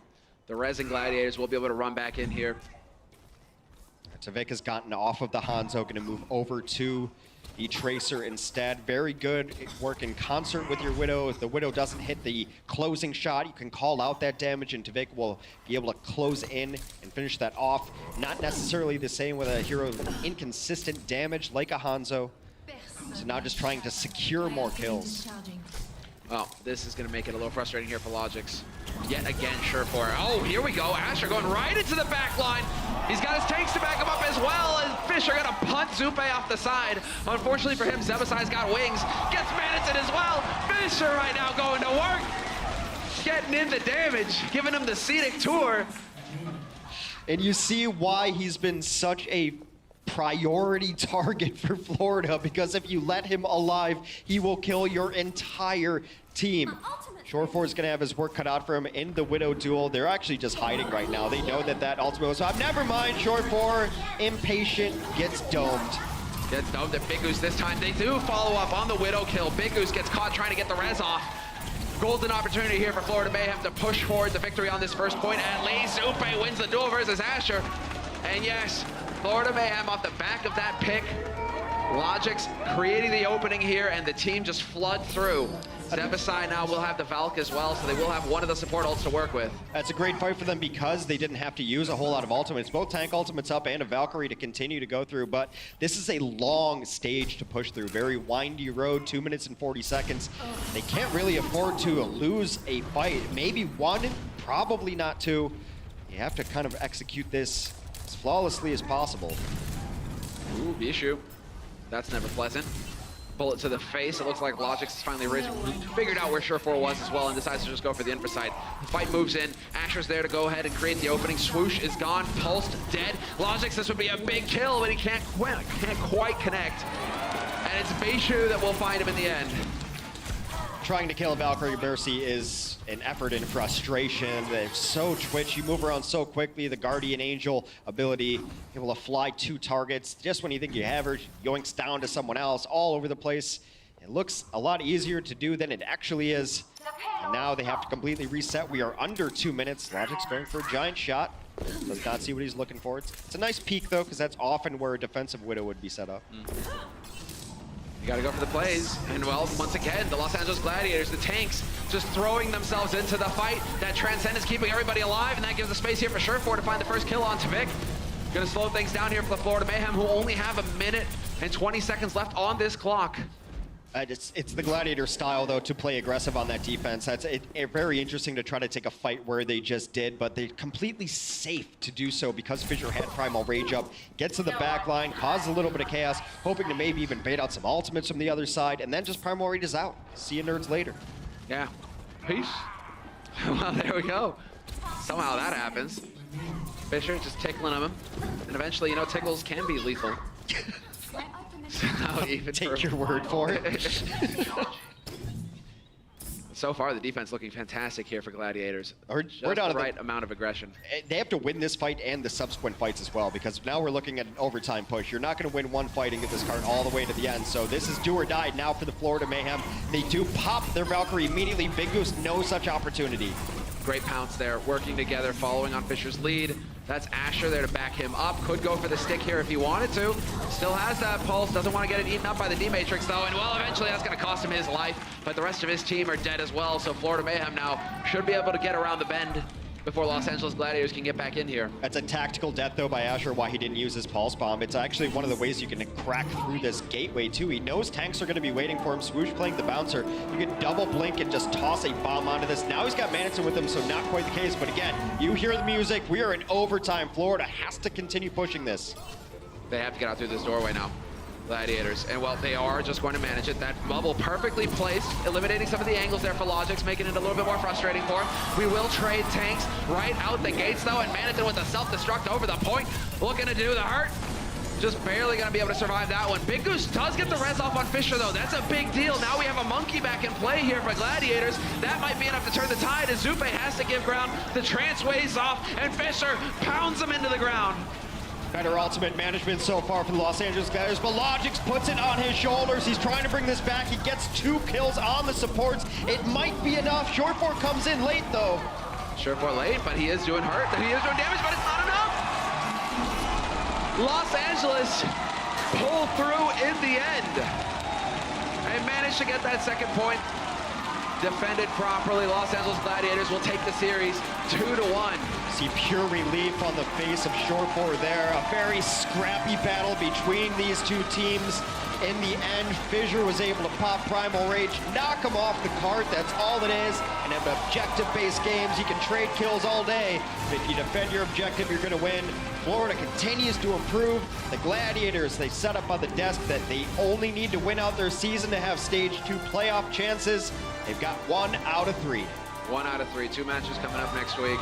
The Resin Gladiators will be able to run back in here. Tavik has gotten off of the Hanzo, going to move over to the Tracer instead. Very good work in concert with your Widow. If the Widow doesn't hit the closing shot, you can call out that damage, and Tvik will be able to close in and finish that off. Not necessarily the same with a hero with inconsistent damage like a Hanzo. So now just trying to secure more kills. Well, this is going to make it a little frustrating here for Logix. Yet again, Surefour. Oh, here we go. Asher going right into the back line. He's got his tanks to back him up as well. And Fisher going to punt Zupe off the side. Unfortunately for him, Zebasai's got wings. Gets Manison as well. Fisher right now going to work. Getting in the damage, giving him the scenic tour. And you see why he's been such a priority target for Florida, because if you let him alive, he will kill your entire team. Surefour is going to have his work cut out for him in the Widow duel. They're actually just hiding right now. They know that that ultimate was up. Never mind, Surefour, impatient, gets domed. Gets domed at Big Goose this time. They do follow up on the Widow kill. Big Goose gets caught trying to get the res off. Golden opportunity here for Florida Mayhem to push forward the victory on this first point. And Lee Zupe wins the duel versus Asher. And yes, Florida Mayhem off the back of that pick. Logix creating the opening here, and the team just flood through. Zebasai now will have the Valk as well, so they will have one of the support ults to work with. That's a great fight for them because they didn't have to use a whole lot of ultimates. Both tank ultimates up and a Valkyrie to continue to go through, but this is a long stage to push through. Very windy road, 2 minutes and 40 seconds. They can't really afford to lose a fight. Maybe one, probably not two. You have to kind of execute this as flawlessly as possible. Ooh, Bishu. That's never pleasant. Bullet to the face. It looks like Logix has finally figured out where Surefour was as well and decides to just go for the infra side. The fight moves in. Asher's there to go ahead and create the opening. Swoosh is gone. Pulsed, dead. Logix, this would be a big kill, but he can't quite connect. And it's Bishu that will find him in the end. Trying to kill a Valkyrie Mercy is an effort in frustration. They're so twitch. You move around so quickly. The Guardian Angel ability, able to fly 2 targets. Just when you think you have her, yoinks down to someone else all over the place. It looks a lot easier to do than it actually is. And now they have to completely reset. We are under 2 minutes. Logic's going for a giant shot. Does not see what he's looking for. It's a nice peek, though, because that's often where a defensive Widow would be set up. You gotta go for the plays. And well, once again, the Los Angeles Gladiators, the tanks, just throwing themselves into the fight. That Transcend is keeping everybody alive, and that gives the space here for Surefour to find the first kill on Tvik. Gonna slow things down here for the Florida Mayhem, who only have 1 minute and 20 seconds left on this clock. It's the Gladiator style, though, to play aggressive on that defense. That's very interesting to try to take a fight where they just did, but they're completely safe to do so because Fisher had Primal Rage up, gets to the back line, causes a little bit of chaos, hoping to maybe even bait out some ultimates from the other side, and then just Primal Rage is out. See you nerds later. Yeah. Peace. Well, there we go. Somehow that happens. Fisher just tickling him, and eventually, you know, tickles can be lethal. Even take your word for it. So far, the defense looking fantastic here for Gladiators. We're down the right amount of aggression. They have to win this fight and the subsequent fights as well, because now we're looking at an overtime push. You're not going to win one fight and get this card all the way to the end. So this is do or die now for the Florida Mayhem. They do pop their Valkyrie immediately. Big Goose, no such opportunity. Great pounce there, working together, following on Fisher's lead. That's Asher there to back him up. Could go for the stick here if he wanted to. Still has that pulse, doesn't want to get it eaten up by the D-Matrix though, and well, eventually that's going to cost him his life, but the rest of his team are dead as well, so Florida Mayhem now should be able to get around the bend before Los Angeles Gladiators can get back in here. That's a tactical death, though, by Asher, why he didn't use his Pulse Bomb. It's actually one of the ways you can crack through this gateway, too. He knows tanks are going to be waiting for him. Swoosh playing the bouncer. You can double blink and just toss a bomb onto this. Now he's got Manison with him, so not quite the case. But again, you hear the music. We are in overtime. Florida has to continue pushing this. They have to get out through this doorway now. Gladiators, and well, they are just going to manage it. That bubble perfectly placed, eliminating some of the angles there for Logix, making it a little bit more frustrating for him. We will trade tanks right out the gates though, and Manison with the self-destruct over the point, looking to do the hurt. Just barely going to be able to survive that one. Big Goose does get the res off on Fisher though. That's a big deal. Now we have a monkey back in play here for Gladiators. That might be enough to turn the tide as Zupe has to give ground. The trance waves off, and Fisher pounds him into the ground. Better ultimate management so far for the Los Angeles Gladiators, but Logix puts it on his shoulders. He's trying to bring this back. He gets 2 kills on the supports. It might be enough. Surefour comes in late, though. Surefour late, but he is doing hurt. He is doing damage, but it's not enough. Los Angeles pull through in the end. And managed to get that second point. Defended properly. Los Angeles Gladiators will take the series 2-1. See pure relief on the face of Shore 4 there. A very scrappy battle between these two teams. In the end, Fissure was able to pop Primal Rage, knock him off the cart. That's all it is. And in objective-based games, you can trade kills all day. But if you defend your objective, you're going to win. Florida continues to improve. The Gladiators, they set up on the desk that they only need to win out their season to have Stage 2 playoff chances. They've got 1 out of 3. 1 out of 3. 2 matches coming up next week.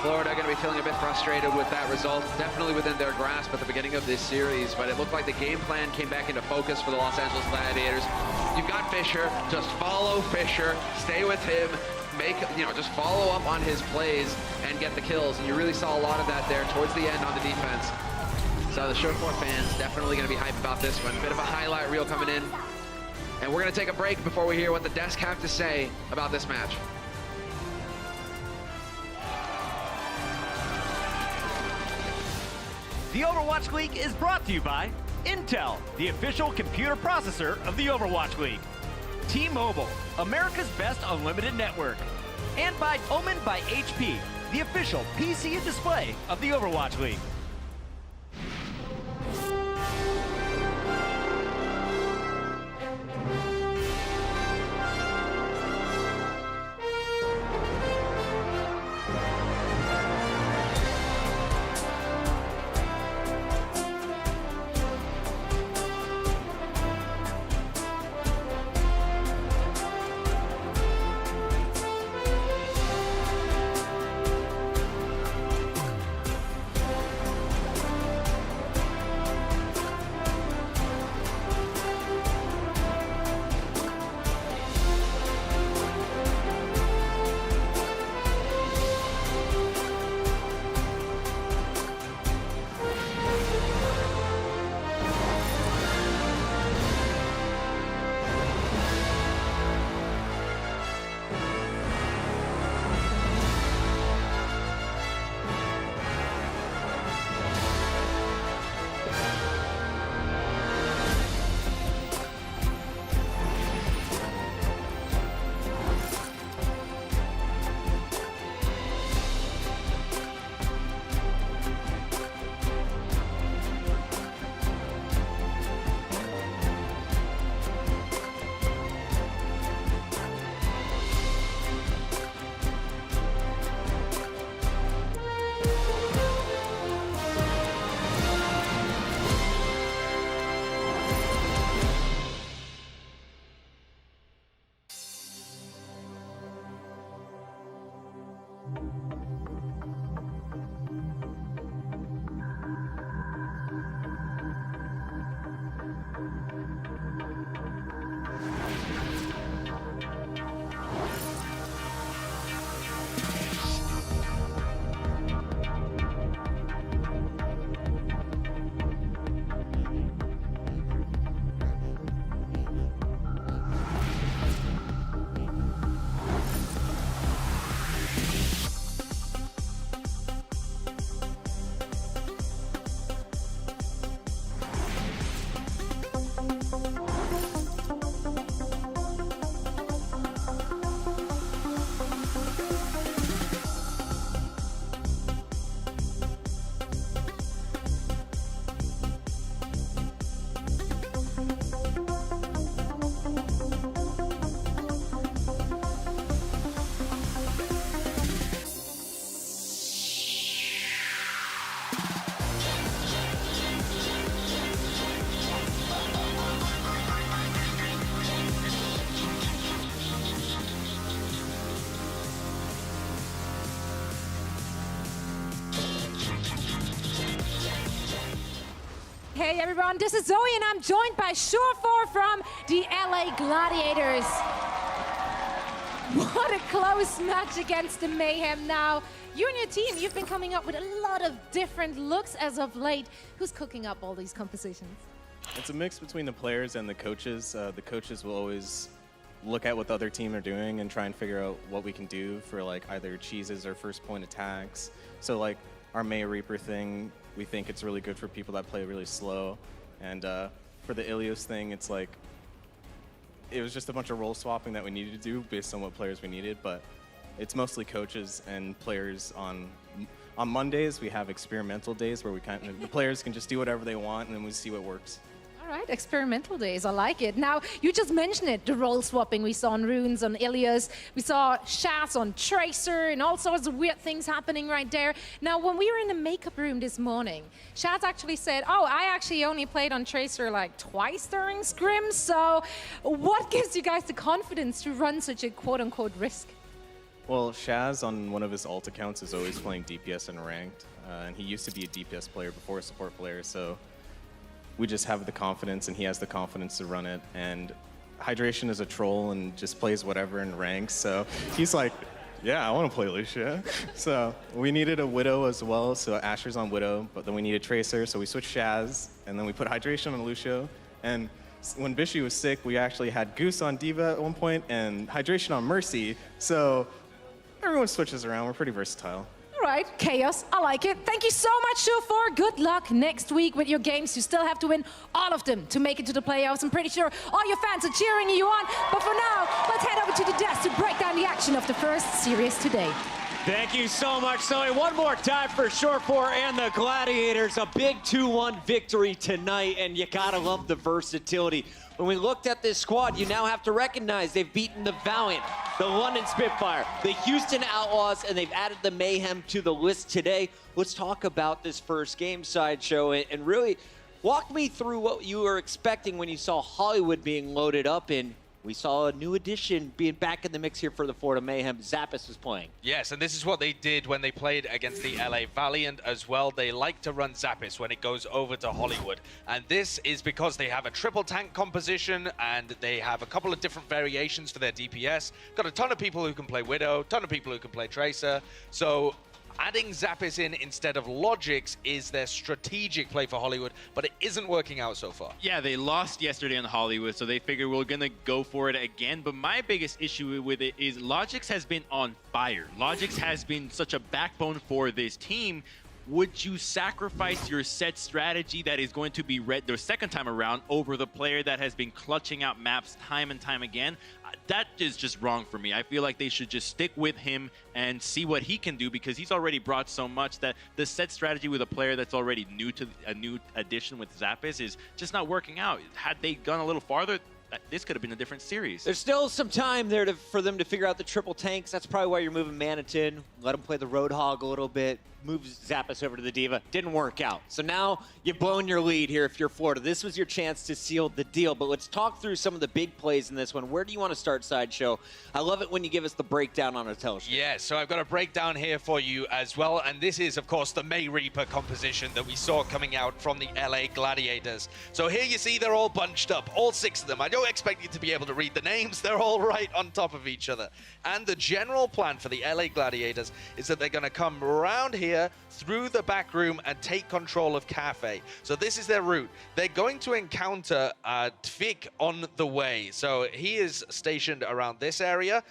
Florida going to be feeling a bit frustrated with that result. Definitely within their grasp at the beginning of this series, but it looked like the game plan came back into focus for the Los Angeles Gladiators. You've got Fissure. Just follow Fissure. Stay with him. Just follow up on his plays and get the kills. And you really saw a lot of that there towards the end on the defense. So the Shore 4 fans definitely going to be hyped about this one. Bit of a highlight reel coming in. And we're going to take a break before we hear what the desk have to say about this match. The Overwatch League is brought to you by Intel, the official computer processor of the Overwatch League. T-Mobile, America's best unlimited network. And by Omen by HP, the official PC and display of the Overwatch League. Hey everyone, this is Zoe and I'm joined by Shore 4 from the LA Gladiators. What a close match against the Mayhem now. You and your team, you've been coming up with a lot of different looks as of late. Who's cooking up all these compositions? It's a mix between the players and the coaches. The coaches will always look at what the other team are doing and try and figure out what we can do for like either cheeses or first point attacks. So like our May Reaper thing, we think it's really good for people that play really slow. And for the Ilios thing, it's like, it was just a bunch of role swapping that we needed to do based on what players we needed, but it's mostly coaches and players on Mondays. We have experimental days where the players can just do whatever they want, and then we see what works. All right, experimental days, I like it. Now, you just mentioned it, the role swapping we saw on Runes, on Ilios. We saw Shaz on Tracer and all sorts of weird things happening right there. Now, when we were in the makeup room this morning, Shaz actually said, oh, I actually only played on Tracer like twice during scrims. So what gives you guys the confidence to run such a quote-unquote risk? Well, Shaz on one of his alt accounts is always playing DPS and ranked, and he used to be a DPS player before a support player, so we just have the confidence, and he has the confidence to run it. And Hydration is a troll and just plays whatever in ranks, so he's like, yeah, I want to play Lucia. So we needed a Widow as well, so Asher's on Widow, but then we needed Tracer, so we switched Shaz, and then we put Hydration on Lucio. And when Bishy was sick, we actually had Goose on Diva at one point and Hydration on Mercy, so everyone switches around. We're pretty versatile. All right, chaos, I like it. Thank you so much, Shufar. Good luck next week with your games. You still have to win all of them to make it to the playoffs. I'm pretty sure all your fans are cheering you on. But for now, let's head over to the desk to break down the action of the first series today. Thank you so much, Zoe. One more time for Short4 and the Gladiators. A big 2-1 victory tonight, and you gotta love the versatility. When we looked at this squad, you now have to recognize they've beaten the Valiant, the London Spitfire, the Houston Outlaws, and they've added the Mayhem to the list today. Let's talk about this first game, Sideshow, and really walk me through what you were expecting when you saw Hollywood being loaded up in. We saw a new addition being back in the mix here for the Florida Mayhem. Zappis was playing. Yes, and this is what they did when they played against the LA Valiant as well. They like to run Zappis when it goes over to Hollywood. And this is because they have a triple tank composition and they have a couple of different variations for their DPS. Got a ton of people who can play Widow, ton of people who can play Tracer. So adding Zappis in instead of Logix is their strategic play for Hollywood, but it isn't working out so far. Yeah, they lost yesterday on Hollywood, so they figure we're going to go for it again. But my biggest issue with it is Logix has been on fire. Logix has been such a backbone for this team. Would you sacrifice your set strategy that is going to be read the second time around over the player that has been clutching out maps time and time again? That is just wrong for me. I feel like they should just stick with him and see what he can do, because he's already brought so much that the set strategy with a player that's already new to a new addition with Zappis is just not working out. Had they gone a little farther, this could have been a different series. There's still some time there for them to figure out the triple tanks. That's probably why you're moving Manitin. Let him play the Roadhog a little bit. Move Zappis over to the Diva. Didn't work out. So now you've blown your lead here if you're Florida. This was your chance to seal the deal. But let's talk through some of the big plays in this one. Where do you want to start, Sideshow? I love it when you give us the breakdown on a television. Yeah, so I've got a breakdown here for you as well. And this is, of course, the May Reaper composition that we saw coming out from the LA Gladiators. So here you see they're all bunched up, all 6 of them. I don't expect you to be able to read the names. They're all right on top of each other. And the general plan for the LA Gladiators is that they're going to come around here through the back room and take control of Cafe. So this is their route. They're going to encounter Tvik on the way. So he is stationed around this area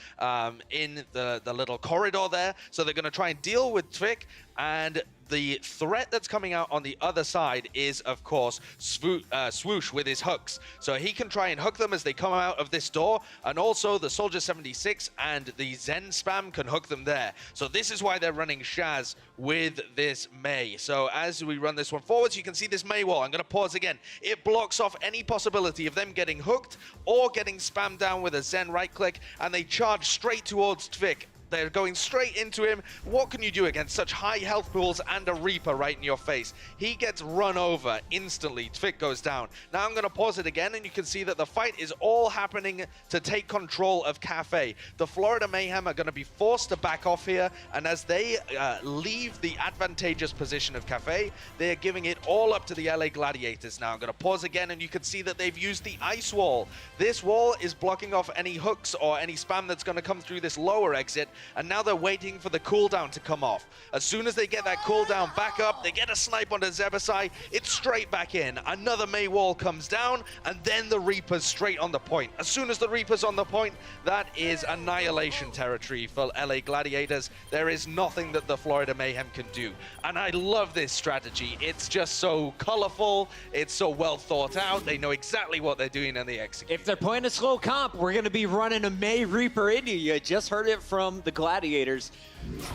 in the little corridor there. So they're going to try and deal with Tvik, and the threat that's coming out on the other side is, of course, Swoosh with his hooks. So he can try and hook them as they come out of this door, and also the Soldier 76 and the Zen spam can hook them there. So this is why they're running Shaz with this May. So as we run this one forwards, you can see this May wall. I'm going to pause again. It blocks off any possibility of them getting hooked or getting spammed down with a Zen right click, and they charge straight towards Tvik. They're going straight into him. What can you do against such high health pools and a Reaper right in your face? He gets run over instantly. Tvik goes down. Now I'm going to pause it again, and you can see that the fight is all happening to take control of Cafe. The Florida Mayhem are going to be forced to back off here, and as they leave the advantageous position of Cafe, they're giving it all up to the LA Gladiators. Now I'm going to pause again, and you can see that they've used the ice wall. This wall is blocking off any hooks or any spam that's going to come through this lower exit, and now they're waiting for the cooldown to come off. As soon as they get that cooldown back up, they get a snipe onto Zebasai, it's straight back in. Another May wall comes down, and then the Reaper's straight on the point. As soon as the Reaper's on the point, that is annihilation territory for LA Gladiators. There is nothing that the Florida Mayhem can do. And I love this strategy. It's just so colorful, it's so well thought out. They know exactly what they're doing and they execute. If they're playing a slow comp, we're going to be running a May Reaper into you. You just heard it from the Gladiators.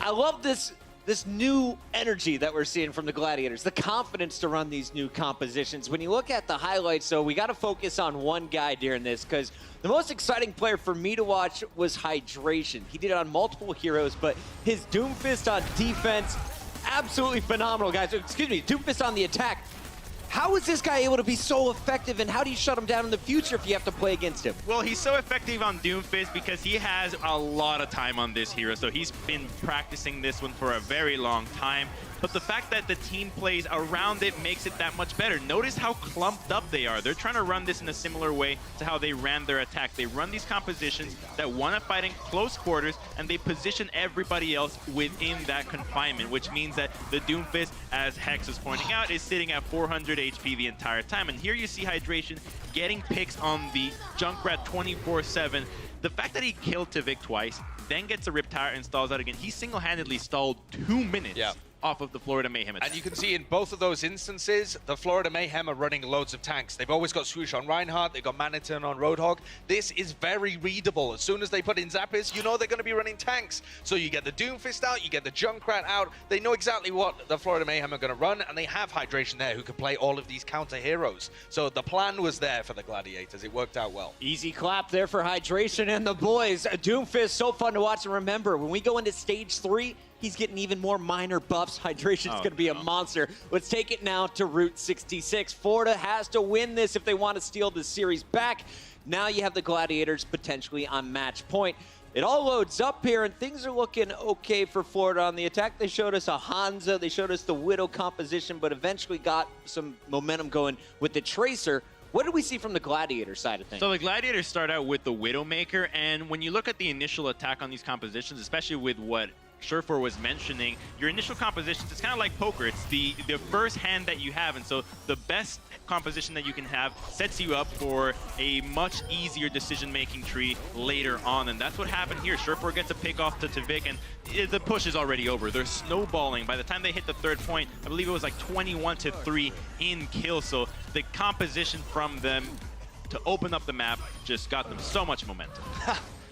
I love this new energy that we're seeing from the Gladiators, the confidence to run these new compositions. When you look at the highlights, though, we got to focus on one guy during this, because the most exciting player for me to watch was Hydration. He did it on multiple heroes, but his Doomfist on defense, absolutely phenomenal, guys. Excuse me, Doomfist on the attack. How is this guy able to be so effective, and how do you shut him down in the future if you have to play against him? Well, he's so effective on Doomfist because he has a lot of time on this hero, so he's been practicing this one for a very long time. But the fact that the team plays around it makes it that much better. Notice how clumped up they are. They're trying to run this in a similar way to how they ran their attack. They run these compositions that want to fight in close quarters, and they position everybody else within that confinement, which means that the Doomfist, as Hex was pointing out, is sitting at 400 HP the entire time. And here you see Hydration getting picks on the Junkrat 24/7. The fact that he killed Tvik twice, then gets a Riptire and stalls out again, he single-handedly stalled 2 minutes. Yeah. Off of the Florida Mayhem attack. And you can see in both of those instances, the Florida Mayhem are running loads of tanks. They've always got Swoosh on Reinhardt, they've got Maniton on Roadhog. This is very readable. As soon as they put in Zappis, you know they're going to be running tanks. So you get the Doomfist out, you get the Junkrat out. They know exactly what the Florida Mayhem are going to run, and they have Hydration there who can play all of these counter heroes. So the plan was there for the Gladiators. It worked out well. Easy clap there for Hydration and the boys. Doomfist, so fun to watch. And remember, when we go into stage 3, he's getting even more minor buffs. Hydration's going to be a monster. Let's take it now to Route 66. Florida has to win this if they want to steal the series back. Now you have the Gladiators potentially on match point. It all loads up here, and things are looking okay for Florida on the attack. They showed us a Hanzo. They showed us the Widow composition, but eventually got some momentum going with the Tracer. What did we see from the Gladiator side of things? So the Gladiators start out with the Widowmaker, and when you look at the initial attack on these compositions, especially with what Surefour was mentioning, your initial compositions, it's kind of like poker. It's the first hand that you have, and so the best composition that you can have sets you up for a much easier decision-making tree later on, and that's what happened here. Surefour gets a pick off to Tvik, and the push is already over. They're snowballing. By the time they hit the third point, I believe it was like 21-3 in kills, so the composition from them to open up the map just got them so much momentum.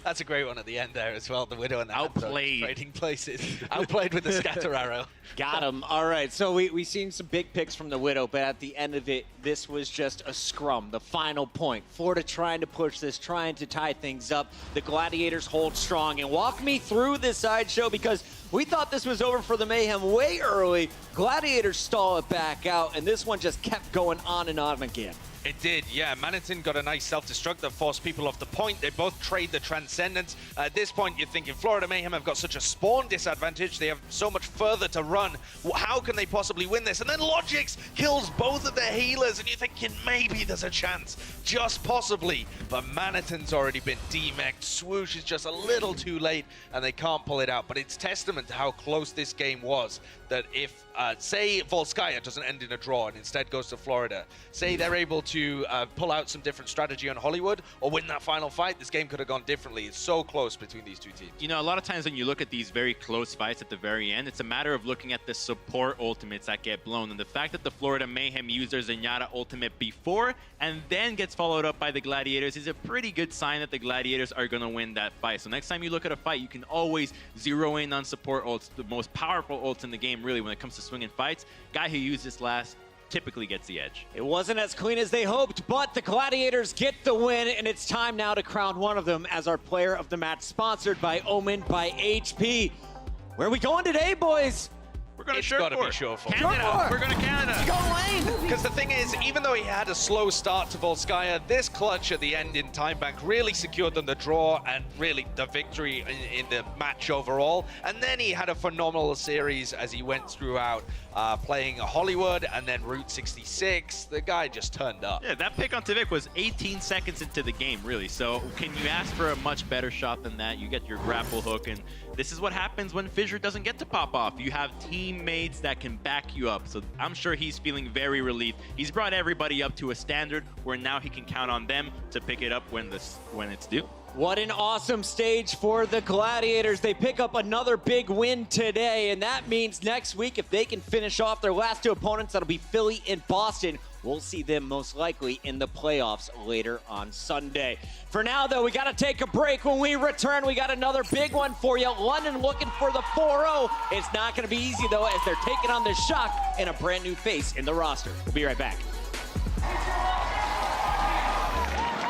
That's a great one at the end there as well. The Widow and the outplayed. Trading places. Outplayed with the scatter arrow. Got him. All right. So we seen some big picks from the Widow, but at the end of it, this was just a scrum. The final point. Florida trying to push this, trying to tie things up. The Gladiators hold strong. And walk me through this sideshow, because we thought this was over for the Mayhem way early. Gladiators stall it back out, and this one just kept going on and on again. It did, yeah. Maniton got a nice self-destruct that forced people off the point. They both trade the Transcendence. At this point, you're thinking Florida Mayhem have got such a spawn disadvantage. They have so much further to run. How can they possibly win this? And then Logix kills both of their healers, and you're thinking maybe there's a chance. Just possibly. But Maniton's already been demeched. Swoosh is just a little too late, and they can't pull it out. But it's testament to how close this game was. That if, say, Volskaya doesn't end in a draw and instead goes to Florida, say they're able to pull out some different strategy on Hollywood or win that final fight, this game could have gone differently. It's so close between these two teams. You know, a lot of times when you look at these very close fights at the very end, it's a matter of looking at the support ultimates that get blown. And the fact that the Florida Mayhem used their Zenyatta ultimate before and then gets followed up by the Gladiators is a pretty good sign that the Gladiators are going to win that fight. So next time you look at a fight, you can always zero in on support ults, the most powerful ults in the game, really, when it comes to swinging fights. Guy who used this last typically gets the edge. It wasn't as clean as they hoped, but the Gladiators get the win, and it's time now to crown one of them as our player of the match, sponsored by Omen by HP. Where are we going today, boys? We're going to Surefour. Canada. We're going to Canada. Let's go, Lane. Because the thing is, even though he had a slow start to Volskaya, this clutch at the end in Time Bank really secured them the draw and really the victory in the match overall. And then he had a phenomenal series as he went throughout. playing Hollywood and then Route 66. The guy just turned up. Yeah, that pick on Tivik was 18 seconds into the game, really. So can you ask for a much better shot than that? You get your grapple hook, and this is what happens when Fissure doesn't get to pop off. You have teammates that can back you up. So I'm sure he's feeling very relieved. He's brought everybody up to a standard where now he can count on them to pick it up when it's due. What an awesome stage for the Gladiators. They pick up another big win today, and that means next week, if they can finish off their last two opponents, that'll be Philly and Boston. We'll see them most likely in the playoffs later on Sunday. For now, though, we got to take a break. When we return, we got another big one for you. London looking for the 4-0. It's not going to be easy, though, as they're taking on the Shock and a brand new face in the roster. We'll be right back.